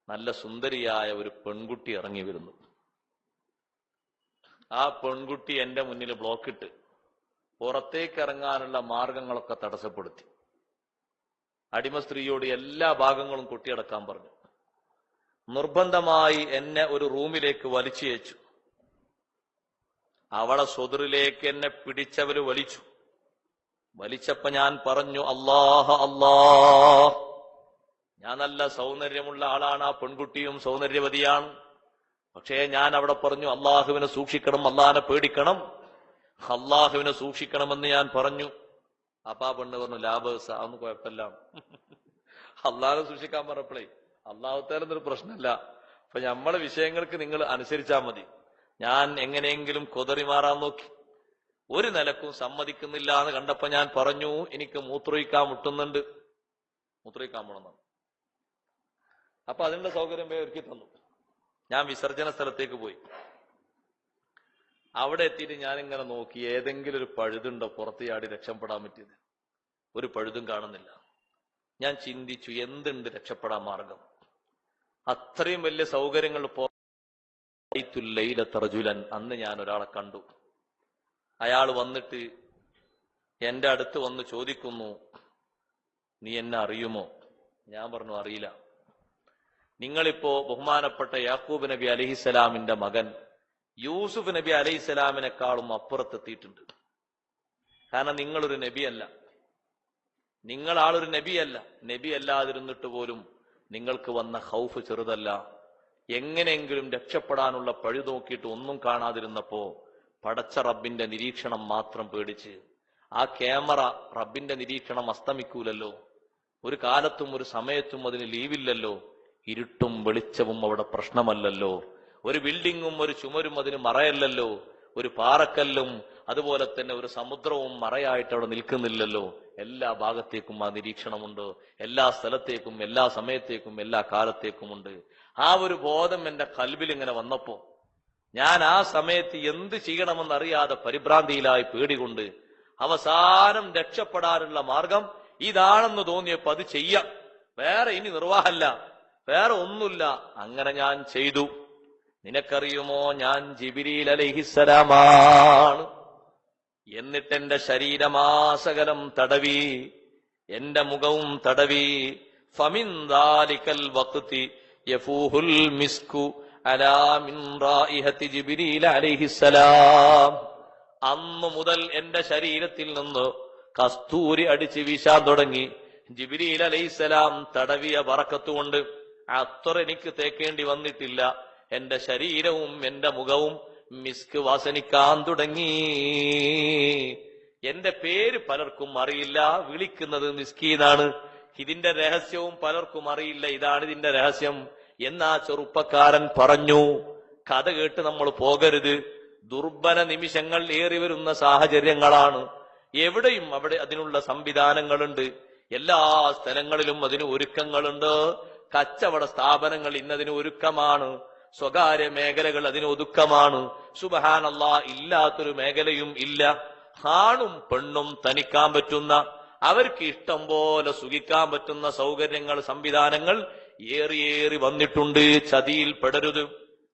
നല്ല സുന്ദരിയായ ഒരു പെൺകുട്ടി ഇറങ്ങി വരുന്നു. ആ പെൺകുട്ടി എന്റെ മുന്നിൽ ബ്ലോക്കിട്ട് പുറത്തേക്ക് ഇറങ്ങാനുള്ള മാർഗങ്ങളൊക്കെ തടസ്സപ്പെടുത്തി. അടിമ സ്ത്രീയോട് എല്ലാ ഭാഗങ്ങളും കൊട്ടിയടക്കാൻ പറഞ്ഞു. നിർബന്ധമായി എന്നെ ഒരു റൂമിലേക്ക് വലിച്ചയച്ചു. അവളെ സ്വദറിലേക്ക് എന്നെ പിടിച്ചവര് വലിച്ചപ്പോ ഞാൻ പറഞ്ഞു, അല്ലാഹ് അല്ലാഹ്. ഞാൻ നല്ല സൗന്ദര്യമുള്ള ആളാണ്, ആ പെൺകുട്ടിയും സൗന്ദര്യവതിയാണ്. പക്ഷേ ഞാൻ അവിടെ പറഞ്ഞു, അള്ളാഹുവിനെ സൂക്ഷിക്കണം, അള്ളാഹിനെ പേടിക്കണം, അള്ളാഹുവിനെ സൂക്ഷിക്കണമെന്ന് ഞാൻ പറഞ്ഞു. അപ്പാ പെണ്ണ് പറഞ്ഞു, ലാബേഴ്സ, അതൊന്നും കുഴപ്പമില്ല. അള്ളാഹിനെ സൂക്ഷിക്കാൻ പറഞ്ഞപ്പോഴേ അള്ളാഹുത്താലൊന്നൊരു പ്രശ്നമില്ല, അപ്പൊ നമ്മളെ വിഷയങ്ങൾക്ക് നിങ്ങൾ അനുസരിച്ചാൽ മതി. ഞാൻ എങ്ങനെയെങ്കിലും കൊതറി മാറാൻ നോക്കി. ഒരു നിലക്കും സമ്മതിക്കുന്നില്ല എന്ന് കണ്ടപ്പോ ഞാൻ പറഞ്ഞു, എനിക്ക് മൂത്രമൊഴിക്കാൻ മുട്ടുന്നുണ്ട്, മൂത്രമൊഴിക്കാൻ പോണെന്നാണ്. അപ്പൊ അതിനുള്ള സൗകര്യം ഒരുക്കി തന്നു. ഞാൻ വിസർജന സ്ഥലത്തേക്ക് പോയി. അവിടെ എത്തിയിട്ട് ഞാനിങ്ങനെ നോക്കി, ഏതെങ്കിലും ഒരു പഴുതുണ്ടോ പുറത്ത് ചാടി രക്ഷപ്പെടാൻ പറ്റിയത്. ഒരു പഴുതും കാണുന്നില്ല. ഞാൻ ചിന്തിച്ചു, എന്തുണ്ട് രക്ഷപ്പെടാൻ മാർഗം? അത്രയും വലിയ സൗകര്യങ്ങൾ തർജുലൻ. അന്ന് ഞാൻ ഒരാളെ കണ്ടു. അയാൾ വന്നിട്ട് എന്റെ അടുത്ത് വന്ന് ചോദിക്കുന്നു, നീ എന്നെ അറിയുമോ? ഞാൻ പറഞ്ഞു, അറിയില്ല. നിങ്ങളിപ്പോ ബഹുമാനപ്പെട്ട യാക്കൂബ് നബി അലൈഹിസ്സലാമിന്റെ മകൻ യൂസുഫ് നബി അലൈഹിസ്സലാമിനെക്കാളും അപ്പുറത്തെത്തിയിട്ടുണ്ട്. കാരണം നിങ്ങളൊരു നബിയല്ല, നിങ്ങളാളൊരു നബിയല്ല. നബി അല്ലാതിരുന്നിട്ട് പോലും നിങ്ങൾക്ക് വന്ന ഖൗഫ് ചെറുതല്ല. എങ്ങനെയെങ്കിലും രക്ഷപ്പെടാനുള്ള പഴി നോക്കിയിട്ട് ഒന്നും കാണാതിരുന്നപ്പോ പടച്ച റബ്ബിന്റെ നിരീക്ഷണം മാത്രം പേടിച്ച്, ആ ക്യാമറ റബ്ബിന്റെ നിരീക്ഷണം അസ്തമിക്കൂലല്ലോ, ഒരു കാലത്തും ഒരു സമയത്തും അതിന് ലീവില്ലല്ലോ, ഇരുട്ടും വെളിച്ചവും അവിടെ പ്രശ്നമല്ലല്ലോ, ഒരു ബിൽഡിങ്ങും ഒരു ചുമരും അതിന് മറയല്ലല്ലോ, ഒരു പാറക്കല്ലും അതുപോലെ തന്നെ ഒരു സമുദ്രവും മറയായിട്ട് അവിടെ നിൽക്കുന്നില്ലല്ലോ. എല്ലാ ഭാഗത്തേക്കും ആ നിരീക്ഷണമുണ്ട്, എല്ലാ സ്ഥലത്തേക്കും എല്ലാ സമയത്തേക്കും എല്ലാ കാലത്തേക്കുമുണ്ട്. ആ ഒരു ബോധം എന്റെ കൽബിൽ ഇങ്ങനെ വന്നപ്പോ ഞാൻ ആ സമയത്ത് എന്ത് ചെയ്യണമെന്നറിയാതെ പരിഭ്രാന്തിയിലായി പേടികൊണ്ട് അവസാനം രക്ഷപ്പെടാനുള്ള മാർഗം ഇതാണെന്ന് തോന്നിയപ്പോ അത് ചെയ്യാം, വേറെ ഇനി നിർവാഹമല്ല, വേറെ ഒന്നുമില്ല. അങ്ങനെ ഞാൻ ചെയ്തു. നിനക്കറിയുമോ, ഞാൻ ജിബ്രീൽ അലൈഹിസ്സലാമാണ്. എന്നിട്ട് എന്റെ ശരീരമാസകലം തടവി, എന്റെ മുഖവും തടവി. ഫമിൻ ദാലികൽ വഖ്തി യഫൂഹുൽ മിസ്കു അലാ മിൻ റായിഹത്തി ജിബ്രീൽ അലൈഹിസ്സലാം. അന്നു മുതൽ എന്റെ ശരീരത്തിൽ നിന്ന് കസ്തൂരി അടിച്ച് വീശാൻ തുടങ്ങി. ജിബ്രീൽ അലൈഹിസ്സലാം തടവിയ ബറക്കത്തുകൊണ്ട് അത്ര എനിക്ക് തേക്കേണ്ടി വന്നിട്ടില്ല. എന്റെ ശരീരവും എന്റെ മുഖവും മിസ്ക് വാസനിക്കാൻ തുടങ്ങി. എന്റെ പേര് പലർക്കും അറിയില്ല, വിളിക്കുന്നത് മിസ്കീനാണ്. ഇതിന്റെ രഹസ്യവും പലർക്കും അറിയില്ല, ഇതാണ് ഇതിന്റെ രഹസ്യം എന്നാ ചെറുപ്പക്കാരൻ പറഞ്ഞു. കഥ കേട്ട് നമ്മൾ പോകരുത്. ദുർബല നിമിഷങ്ങൾ ഏറി വരുന്ന സാഹചര്യങ്ങളാണ്. എവിടെയും അവിടെ അതിനുള്ള സംവിധാനങ്ങളുണ്ട്, എല്ലാ സ്ഥലങ്ങളിലും അതിന് ഒരുക്കങ്ങളുണ്ട്. കച്ചവട സ്ഥാപനങ്ങൾ ഇന്നതിന് ഒരുക്കമാണ്, സ്വകാര്യ മേഖലകൾ അതിന് ഒതുക്കമാണ്. സുബ്ഹാനല്ലാഹ്, ഇല്ലാത്തൊരു മേഖലയും ഇല്ല. ആണും പെണ്ണും തനിക്കാൻ പറ്റുന്ന, അവർക്ക് ഇഷ്ടം പോലെ സുഖിക്കാൻ പറ്റുന്ന സൗകര്യങ്ങൾ, സംവിധാനങ്ങൾ ഏറിയേറി വന്നിട്ടുണ്ട്. ചതിയിൽ പെടരുത്.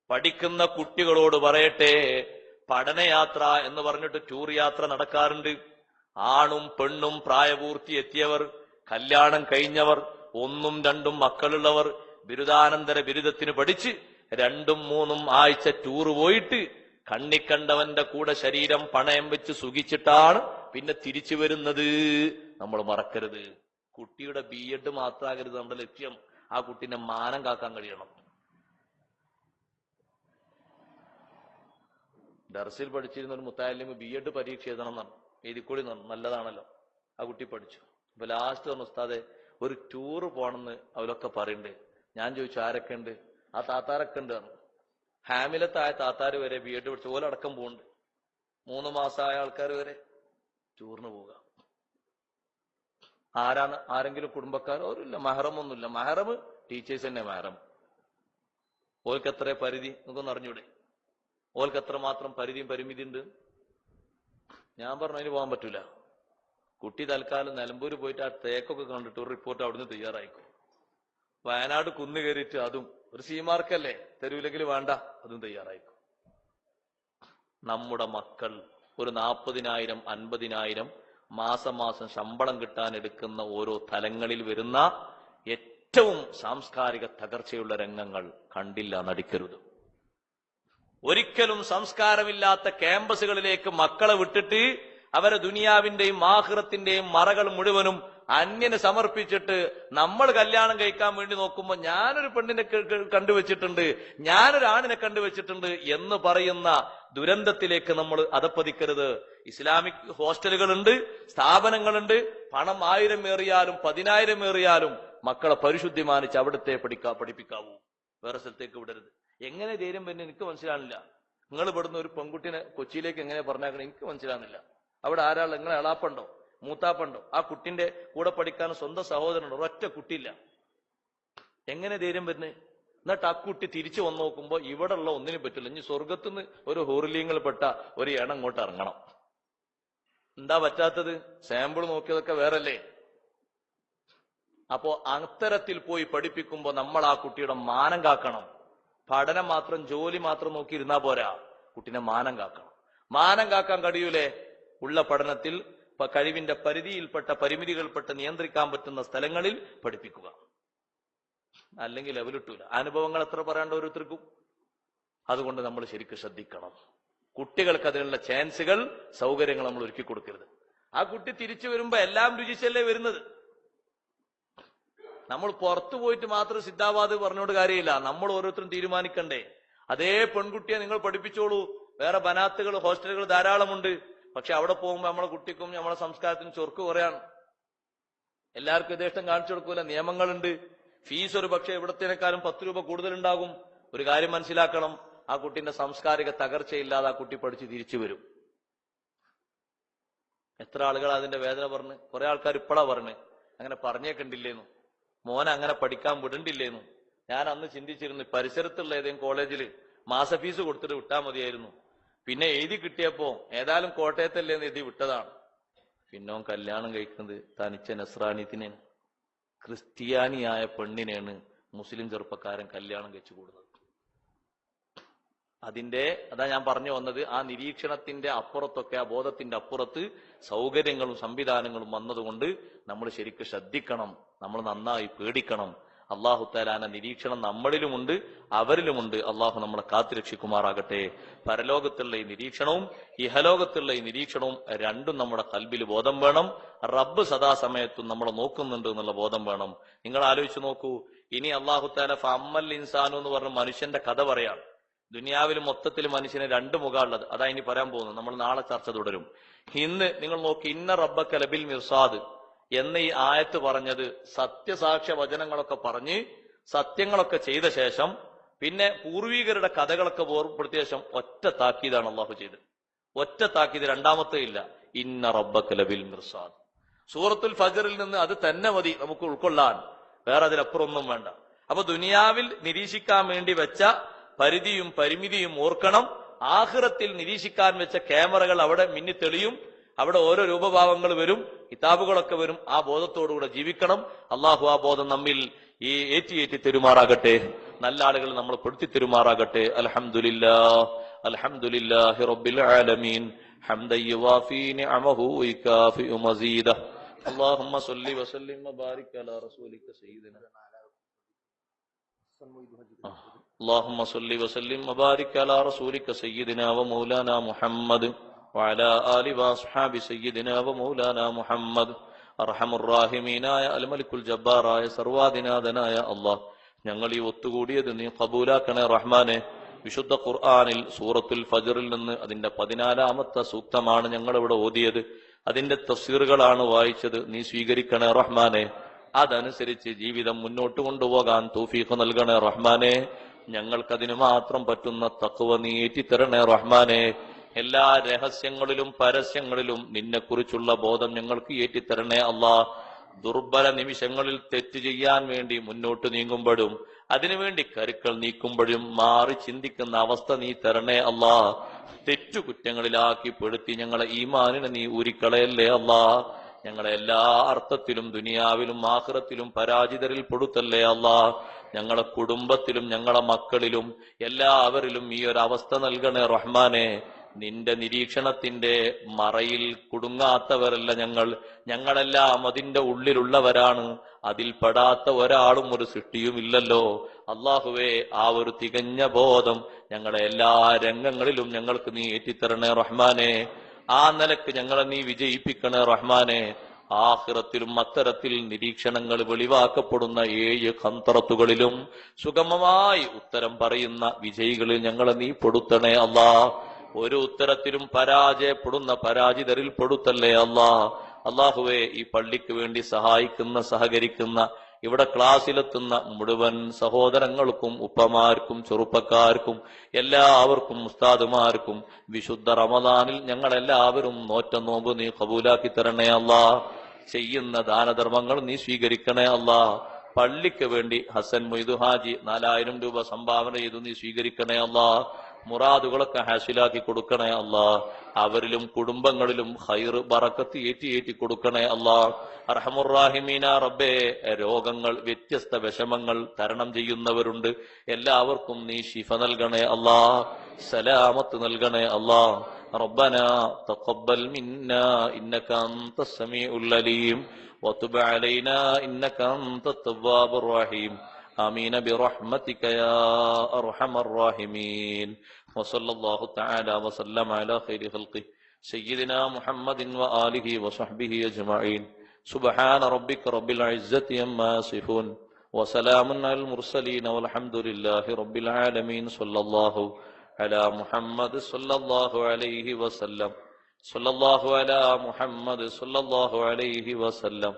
പഠിക്കുന്ന കുട്ടികളോട് പറയട്ടെ, പഠനയാത്ര എന്ന് പറഞ്ഞിട്ട് ടൂർ യാത്ര നടക്കാറുണ്ട്. ആണും പെണ്ണും പ്രായപൂർത്തി എത്തിയവർ, കല്യാണം കഴിഞ്ഞവർ, 1ഉം 2ഉം മക്കളുള്ളവർ, ബിരുദാനന്തര ബിരുദത്തിന് പഠിച്ച് 2ഉം 3ഉം ആഴ്ച ടൂർ പോയിട്ട് കണ്ണിക്കണ്ടവന്റെ കൂടെ ശരീരം പണയം വെച്ച് സുഖിച്ചിട്ടാണ് പിന്നെ തിരിച്ചു വരുന്നത്. നമ്മൾ മറക്കരുത്. കുട്ടിയുടെ BEd മാത്രമാകരുത് നമ്മുടെ ലക്ഷ്യം. ആ കുട്ടീനെ മാനം കാക്കാൻ കഴിയണം. ദർസിൽ പഠിച്ചിരുന്ന ഒരു മുത്താലിം BEd പരീക്ഷ എഴുതണം എന്നാണ്, എഴുതിക്കൂടി നല്ലതാണല്ലോ. ആ കുട്ടി പഠിച്ചു. ഇപ്പൊ ലാസ്റ്റ് പറഞ്ഞു, ഉസ്താദെ ഒരു ടൂറ് പോണെന്ന് അവരൊക്കെ പറയുന്നുണ്ട്. ഞാൻ ചോദിച്ചു ആരൊക്കെ ഉണ്ട്? ആ താത്താരൊക്കെ ഉണ്ട് പറഞ്ഞു. ഹാമിലത്തായ താത്താര് വരെ ബി എഡ് പഠിച്ച ഓലടക്കം പോകുന്നുണ്ട്. 3 മാസമായ ആൾക്കാർ വരെ ടൂറിന് പോവുക. ആരാണ്? ആരെങ്കിലും കുടുംബക്കാരോ? അവരില്ല. മഹറമൊന്നുമില്ല. മഹറം ടീച്ചേഴ്സ് തന്നെ മഹറം. ഓൾക്ക് എത്ര പരിധി നമുക്കൊന്ന് അറിഞ്ഞൂടെ? ഓൾക്ക് എത്ര മാത്രം പരിധിയും പരിമിതി ഉണ്ട്? ഞാൻ പറഞ്ഞു അതിന് പോകാൻ പറ്റൂല. കുട്ടി തൽക്കാലം നിലമ്പൂര് പോയിട്ട് ആ തേക്കൊക്കെ കണ്ടിട്ട് ഒരു റിപ്പോർട്ട് അവിടുന്ന് തയ്യാറായിക്കും. വയനാട് കുന്നു കയറിയിട്ട് അതും ഒരു സീമാർക്കല്ലേ, തെരുവിലെങ്കിൽ വേണ്ട, അതും തയ്യാറായിക്കും. നമ്മുടെ മക്കൾ ഒരു 40,000 50,000 മാസം ശമ്പളം കിട്ടാൻ എടുക്കുന്ന ഓരോ തലങ്ങളിൽ വരുന്ന ഏറ്റവും സാംസ്കാരിക തകർച്ചയുള്ള രംഗങ്ങൾ കണ്ടില്ല, നടിക്കരുത്. ഒരിക്കലും സംസ്കാരമില്ലാത്ത ക്യാമ്പസുകളിലേക്ക് മക്കളെ വിട്ടിട്ട് അവരെ ദുനിയാവിന്റെയും ആഖിറത്തിന്റെയും മറകൾ മുഴുവനും അന്യന് സമർപ്പിച്ചിട്ട് നമ്മൾ കല്യാണം കഴിക്കാൻ വേണ്ടി നോക്കുമ്പോൾ ഞാനൊരു പെണ്ണിനെ കണ്ടുവച്ചിട്ടുണ്ട്, ഞാനൊരാണിനെ കണ്ടുവച്ചിട്ടുണ്ട് എന്ന് പറയുന്ന ദുരന്തത്തിലേക്ക് നമ്മൾ അധപ്പതിക്കരുത്. ഇസ്ലാമിക് ഹോസ്റ്റലുകളുണ്ട്, സ്ഥാപനങ്ങളുണ്ട്. പണം 1000 ഏറിയാലും 10,000 ഏറിയാലും മക്കളെ പരിശുദ്ധി മാനിച്ച് അവിടുത്തെ പഠിപ്പിക്കാവൂ. വേറെ സ്ഥലത്തേക്ക് വിടരുത്. എങ്ങനെ ധൈര്യം പിന്നെ എനിക്ക് മനസ്സിലാകുന്നില്ല. നിങ്ങൾ ഇവിടുന്ന് ഒരു പെൺകുട്ടിനെ കൊച്ചിയിലേക്ക് എങ്ങനെ പറഞ്ഞാക്കണം എനിക്ക് മനസ്സിലാകുന്നില്ല. അവിടെ ആരാൾ? നിങ്ങളെ എളാപ്പുണ്ടോ മൂത്താപ്പുണ്ടോ? ആ കുട്ടിന്റെ കൂടെ പഠിക്കാൻ സ്വന്തം സഹോദരനുണ്ടോ? ഒരൊറ്റ കുട്ടിയില്ല. എങ്ങനെ ധൈര്യം വരുന്നത്? എന്നിട്ട് ആ കുട്ടി തിരിച്ചു വന്നു നോക്കുമ്പോ ഇവിടെ ഉള്ള ഒന്നിനും പറ്റില്ല. ഇനി സ്വർഗത്തുനിന്ന് ഒരു ഹോറിലീങ്ങൾ പെട്ട ഒരു എണ്ണം അങ്ങോട്ട് ഇറങ്ങണം. എന്താ പറ്റാത്തത്? സാമ്പിൾ നോക്കിയതൊക്കെ വേറല്ലേ? അപ്പോ അത്തരത്തിൽ പോയി പഠിപ്പിക്കുമ്പോ നമ്മൾ ആ കുട്ടിയുടെ മാനം കാക്കണം. പഠനം മാത്രം ജോലി മാത്രം നോക്കി ഇരുന്നാ പോരാ, കുട്ടിനെ മാനം കാക്കണം. മാനം കാക്കാൻ കഴിയൂലേ? ഉള്ള പഠനത്തിൽ കഴിവിന്റെ പരിധിയിൽപ്പെട്ട പരിമിതികൾപ്പെട്ട നിയന്ത്രിക്കാൻ പറ്റുന്ന സ്ഥലങ്ങളിൽ പഠിപ്പിക്കുക. അല്ലെങ്കിൽ ലെവലിട്ടൂല. അനുഭവങ്ങൾ എത്ര പറയാണ്ട് ഓരോരുത്തർക്കും. അതുകൊണ്ട് നമ്മൾ ശരിക്കും ശ്രദ്ധിക്കണം. കുട്ടികൾക്ക് അതിനുള്ള ചാൻസുകൾ, സൗകര്യങ്ങൾ നമ്മൾ ഒരുക്കി കൊടുക്കരുത്. ആ കുട്ടി തിരിച്ചു വരുമ്പോ എല്ലാം രുചിച്ചല്ലേ വരുന്നത്. നമ്മൾ പുറത്തു പോയിട്ട് മാത്രം സിദ്ധാബാദ് പറഞ്ഞോണ്ട് കാര്യമില്ല. നമ്മൾ ഓരോരുത്തരും തീരുമാനിക്കണ്ടേ? അതേ പെൺകുട്ടിയെ നിങ്ങൾ പഠിപ്പിച്ചോളൂ. വേറെ ബനാത്തുകൾ ഹോസ്റ്റലുകൾ ധാരാളമുണ്ട്. പക്ഷെ അവിടെ പോകുമ്പോൾ നമ്മളെ കുട്ടിക്കും നമ്മളെ സംസ്കാരത്തിനും ചൊർക്ക് കുറയാണ്. എല്ലാവർക്കും യഥേഷ്ടം കാണിച്ചു കൊടുക്കൂല. നിയമങ്ങളുണ്ട്. ഫീസ് ഒരു പക്ഷെ ഇവിടത്തേക്കാളും 10 രൂപ കൂടുതലുണ്ടാകും. ഒരു കാര്യം മനസ്സിലാക്കണം, ആ കുട്ടിന്റെ സാംസ്കാരിക തകർച്ചയില്ലാതെ ആ കുട്ടി പഠിച്ച് തിരിച്ചു വരും. എത്ര ആളുകൾ അതിന്റെ വേദന പറഞ്ഞ്, കുറെ ആൾക്കാർ ഇപ്പോഴാ പറഞ്ഞ് അങ്ങനെ പറഞ്ഞേക്കണ്ടില്ലേന്നു, മോനെ അങ്ങനെ പഠിക്കാൻ വിടണ്ടില്ലേന്നു. ഞാൻ അന്ന് ചിന്തിച്ചിരുന്നു, പരിസരത്തുള്ള ഏതെങ്കിലും കോളേജിൽ മാസ ഫീസ് കൊടുത്തിട്ട് വിട്ടാൽ മതിയായിരുന്നു. പിന്നെ എഴുതി കിട്ടിയപ്പോ ഏതായാലും കോട്ടയത്തല്ലേന്ന് എഴുതി വിട്ടതാണ്. പിന്നെ കല്യാണം കഴിക്കുന്നത് തനിച്ച നസ്രാനിത്തിനെ, ക്രിസ്ത്യാനിയായ പെണ്ണിനെയാണ് മുസ്ലിം ചെറുപ്പക്കാരൻ കല്യാണം കഴിച്ചു കൂടുന്നത്. അതാ ഞാൻ പറഞ്ഞു വന്നത്, ആ നിരീക്ഷണത്തിന്റെ അപ്പുറത്തൊക്കെ, ആ ബോധത്തിന്റെ അപ്പുറത്ത് സൗകര്യങ്ങളും സംവിധാനങ്ങളും വന്നതുകൊണ്ട് നമ്മൾ ശരിക്കും ശ്രദ്ധിക്കണം. നമ്മൾ നന്നായി പേടിക്കണം. അള്ളാഹു തആലാന്റെ നിരീക്ഷണം നമ്മളിലുമുണ്ട്, അവരിലുമുണ്ട്. അള്ളാഹു നമ്മളെ കാത്തുരക്ഷിക്കുമാറാകട്ടെ. പരലോകത്തുള്ള ഈ നിരീക്ഷണവും ഇഹലോകത്തുള്ള ഈ നിരീക്ഷണവും രണ്ടും നമ്മുടെ കൽബിൽ ബോധം വേണം. റബ്ബ് സദാസമയത്തും നമ്മളെ നോക്കുന്നുണ്ട് എന്നുള്ള ബോധം വേണം. നിങ്ങൾ ആലോചിച്ച് നോക്കൂ. ഇനി അള്ളാഹു തആല ഫഅമ്മൽ ഇൻസാനു എന്ന് പറഞ്ഞ മനുഷ്യന്റെ കഥ പറയാം. ദുനിയാവിൽ മൊത്തത്തിൽ മനുഷ്യന് 2 മുഖമുള്ളത്. അതാ ഇനി പറയാൻ പോകുന്നത്. നമ്മൾ നാളെ ചർച്ച തുടരും. ഇന്ന് നിങ്ങൾ നോക്കി, ഇന്ന റബ്ബക ലബിൽ മിർസാദ് എന്ന ഈ ആയത്ത് പറഞ്ഞത് സത്യസാക്ഷ്യ വചനങ്ങളൊക്കെ പറഞ്ഞ് സത്യങ്ങളൊക്കെ ചെയ്ത ശേഷം പിന്നെ പൂർവീകരുടെ കഥകളൊക്കെ ഓർമ്മപ്പെടുത്തിയ ശേഷം ഒറ്റ താക്കീതാണ് അള്ളാഹു ചെയ്തത്. ഒറ്റ താക്കീത്, രണ്ടാമത്തെ ഇല്ല. ഇന്ന റബ്ബക ലബിൽ മിർസാദ്. സൂറത്തുൽ ഫജ്റിൽ നിന്ന് അത് തന്നെ മതി നമുക്ക് ഉൾക്കൊള്ളാൻ, വേറെ അതിലപ്പുറം ഒന്നും വേണ്ട. അപ്പൊ ദുനിയാവിൽ നിരീക്ഷിക്കാൻ വേണ്ടി വെച്ച പരിധിയും പരിമിതിയും ഓർക്കണം. ആഖിറത്തിൽ നിരീക്ഷിക്കാൻ വെച്ച ക്യാമറകൾ അവിടെ മിന്നിത്തെളിയും. അവിടെ ഓരോ രൂപഭാവങ്ങൾ വരും, കിതാബുകളൊക്കെ വരും. ആ ബോധത്തോടുകൂടെ ജീവിക്കണം. അള്ളാഹു ആ ബോധം നമ്മിൽ ഈ ഏറ്റി തെരുമാറാകട്ടെ. നല്ല ആളുകൾ നമ്മൾ പെടുത്തി തെരുമാറാകട്ടെ. അൽഹംദുലില്ലാഹി റബ്ബിൽ ആലമീൻ ഹംദൻ യുവാഫി നിഅമഹു വയുകാഫിഉ മസീദ. അല്ലാഹുമ്മ സ്വല്ലി വസല്ലിം വബാരിക് അലാ റസൂലിക സയ്യിദിനാ اللهم صل وسلم وبارك على رسولك سيدنا ومولانا محمد وعلى آله وأصحاب سيدنا ومولانا محمد. അർഹമുർറാഹിമീനായ അൽമലിക്കുൽ ജബ്ബാറായ സർവാദിനാഥനായ അല്ലാഹ്, ഞങ്ങൾ ഈ ഒത്തുകൂടിയത് നീ ഖബൂലാക്കണേ റഹ്മാനെ. വിശുദ്ധ ഖുർആനിൽ സൂറത്തുൽ ഫജ്റിൽ നിന്ന് അതിന്റെ 14-ാമത്തെ സൂക്തമാണ് ഞങ്ങൾ ഇവിടെ ഓതിയത്. അതിന്റെ തഫ്സീറുകളാണ് വായിച്ചത്. നീ സ്വീകരിക്കണേ റഹ്മാനെ. അതനുസരിച്ച് ജീവിതം മുന്നോട്ട് കൊണ്ടുപോകാൻ തൗഫീഖ് നൽകണേ റഹ്മാനെ. ഞങ്ങൾക്കതിന് മാത്രം പറ്റുന്ന തഖ്വ നീ ഏറ്റിത്തരണേ റഹ്മാനെ. എല്ലാ രഹസ്യങ്ങളിലും പരസ്യങ്ങളിലും നിന്നെക്കുറിച്ചുള്ള ബോധം ഞങ്ങൾക്ക് ഏറ്റിത്തരണേ അല്ലാ. ദുർബല നിമിഷങ്ങളിൽ തെറ്റ് ചെയ്യാൻ വേണ്ടി മുന്നോട്ട് നീങ്ങുമ്പോഴും അതിനുവേണ്ടി കരുക്കൾ നീക്കുമ്പോഴും മാറി ചിന്തിക്കുന്ന അവസ്ഥ നീ തരണേ അല്ലാ. തെറ്റുകുറ്റങ്ങളിലാക്കി പെടുത്തി ഞങ്ങളെ ഈമാനിനെ നീ ഊരിക്കളയല്ലേ അല്ലാ. ഞങ്ങളെ എല്ലാ അർത്ഥത്തിലും ദുനിയാവിലും ആഖിറത്തിലും പരാജിതരിൽ പെടുത്തല്ലേ അല്ലാ. ഞങ്ങളെ കുടുംബത്തിലും ഞങ്ങളെ മക്കളിലും എല്ലാവരിലും ഈ ഒരു അവസ്ഥ നൽകണേ റഹ്മാനെ. നിന്റെ നിരീക്ഷണത്തിന്റെ മറയിൽ കുടുങ്ങാത്തവരല്ല ഞങ്ങളെല്ലാം അതിന്റെ ഉള്ളിലുള്ളവരാണ്. അതിൽ പെടാത്ത ഒരാളും ഒരു സൃഷ്ടിയുമില്ലല്ലോ അള്ളാഹുവേ. ആ ഒരു തികഞ്ഞ ബോധം ഞങ്ങളെ എല്ലാ രംഗങ്ങളിലും ഞങ്ങൾക്ക് നീ ഏറ്റിത്തരണേ റഹ്മാനെ. ആ നിലക്ക് ഞങ്ങളെ നീ വിജയിപ്പിക്കണേ റഹ്മാനെ. ആഖിറത്തിലും അത്തരത്തിൽ നിരീക്ഷണങ്ങൾ വെളിവാക്കപ്പെടുന്ന 7 ഖന്തറത്തുകളിലും സുഗമമായി ഉത്തരം പറയുന്ന വിജയികളിൽ ഞങ്ങളെ നീ പെടുത്തണേ അല്ലാ. ഒരു ഉത്തരത്തിലും പരാജയപ്പെടുന്ന പരാജിതരിൽ പെടുത്തല്ലേ അല്ലാ. അള്ളാഹുവേ, ഈ പള്ളിക്ക് വേണ്ടി സഹായിക്കുന്ന സഹകരിക്കുന്ന ഇവിടെ ക്ലാസ്സിലെത്തുന്ന മുഴുവൻ സഹോദരങ്ങൾക്കും ഉപ്പമാർക്കും ചെറുപ്പക്കാർക്കും എല്ലാവർക്കും ഉസ്താദുമാർക്കും വിശുദ്ധ റമദാനിൽ ഞങ്ങളെല്ലാവരും നോറ്റ നോമ്പ് നീ കബൂലാക്കി തരണേ അല്ലാ. ചെയ്യുന്ന ദാനധർമ്മങ്ങൾ നീ സ്വീകരിക്കണേ അല്ലാ. പള്ളിക്ക് വേണ്ടി ഹസൻ മൊയ്തു ഹാജി 4000 രൂപ സംഭാവന ചെയ്തു നീ സ്വീകരിക്കണേ അല്ലാ. മുറാദുകളൊക്കെ ഹാസിലാക്കി കൊടുക്കണേ അല്ലാ. അവരിലും കുടുംബങ്ങളിലും ഖൈർ ബറക്കത്ത് ഏറ്റി കൊടുക്കണേ അല്ലാ. അർഹമുർ-റാഹിമീന റബ്ബേ, രോഗങ്ങൾ വ്യത്യസ്ത വിഷമങ്ങൾ തരണം ചെയ്യുന്നവരുണ്ട്. എല്ലാവർക്കും നീ ശിഫ നൽകണേ അല്ലാ. സലാമത്ത് നൽകണേ അല്ലാ. റബ്ബനാ തഖബ്ബൽ മിന്നാ ഇന്നക അൻതസ് സമീഉൽ അലീം വതുബ് അലൈനാ ഇന്നക അൻതത് തവ്വാബുർ റഹീം. آمين برحمتك يا أرحم الراحمين. وصلى الله تعالى وسلم على خير خلقه سيدنا محمد وآله وصحبه أجمعين. سبحان ربك رب العزة عما يصفون وسلام على المرسلين والحمد لله رب العالمين. صلى الله على محمد صلى الله عليه وسلم. صلى الله على محمد صلى الله عليه وسلم.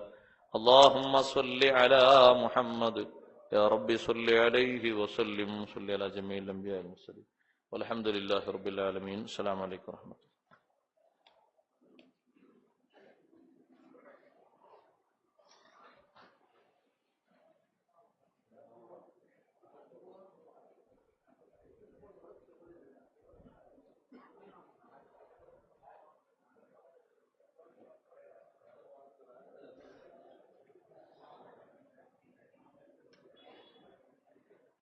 اللهم صل على محمد يا رب صل عليه وسلم. صل على جميع الأنبياء والمرسلين والحمد لله رب العالمين. السلام عليكم ورحمة الله.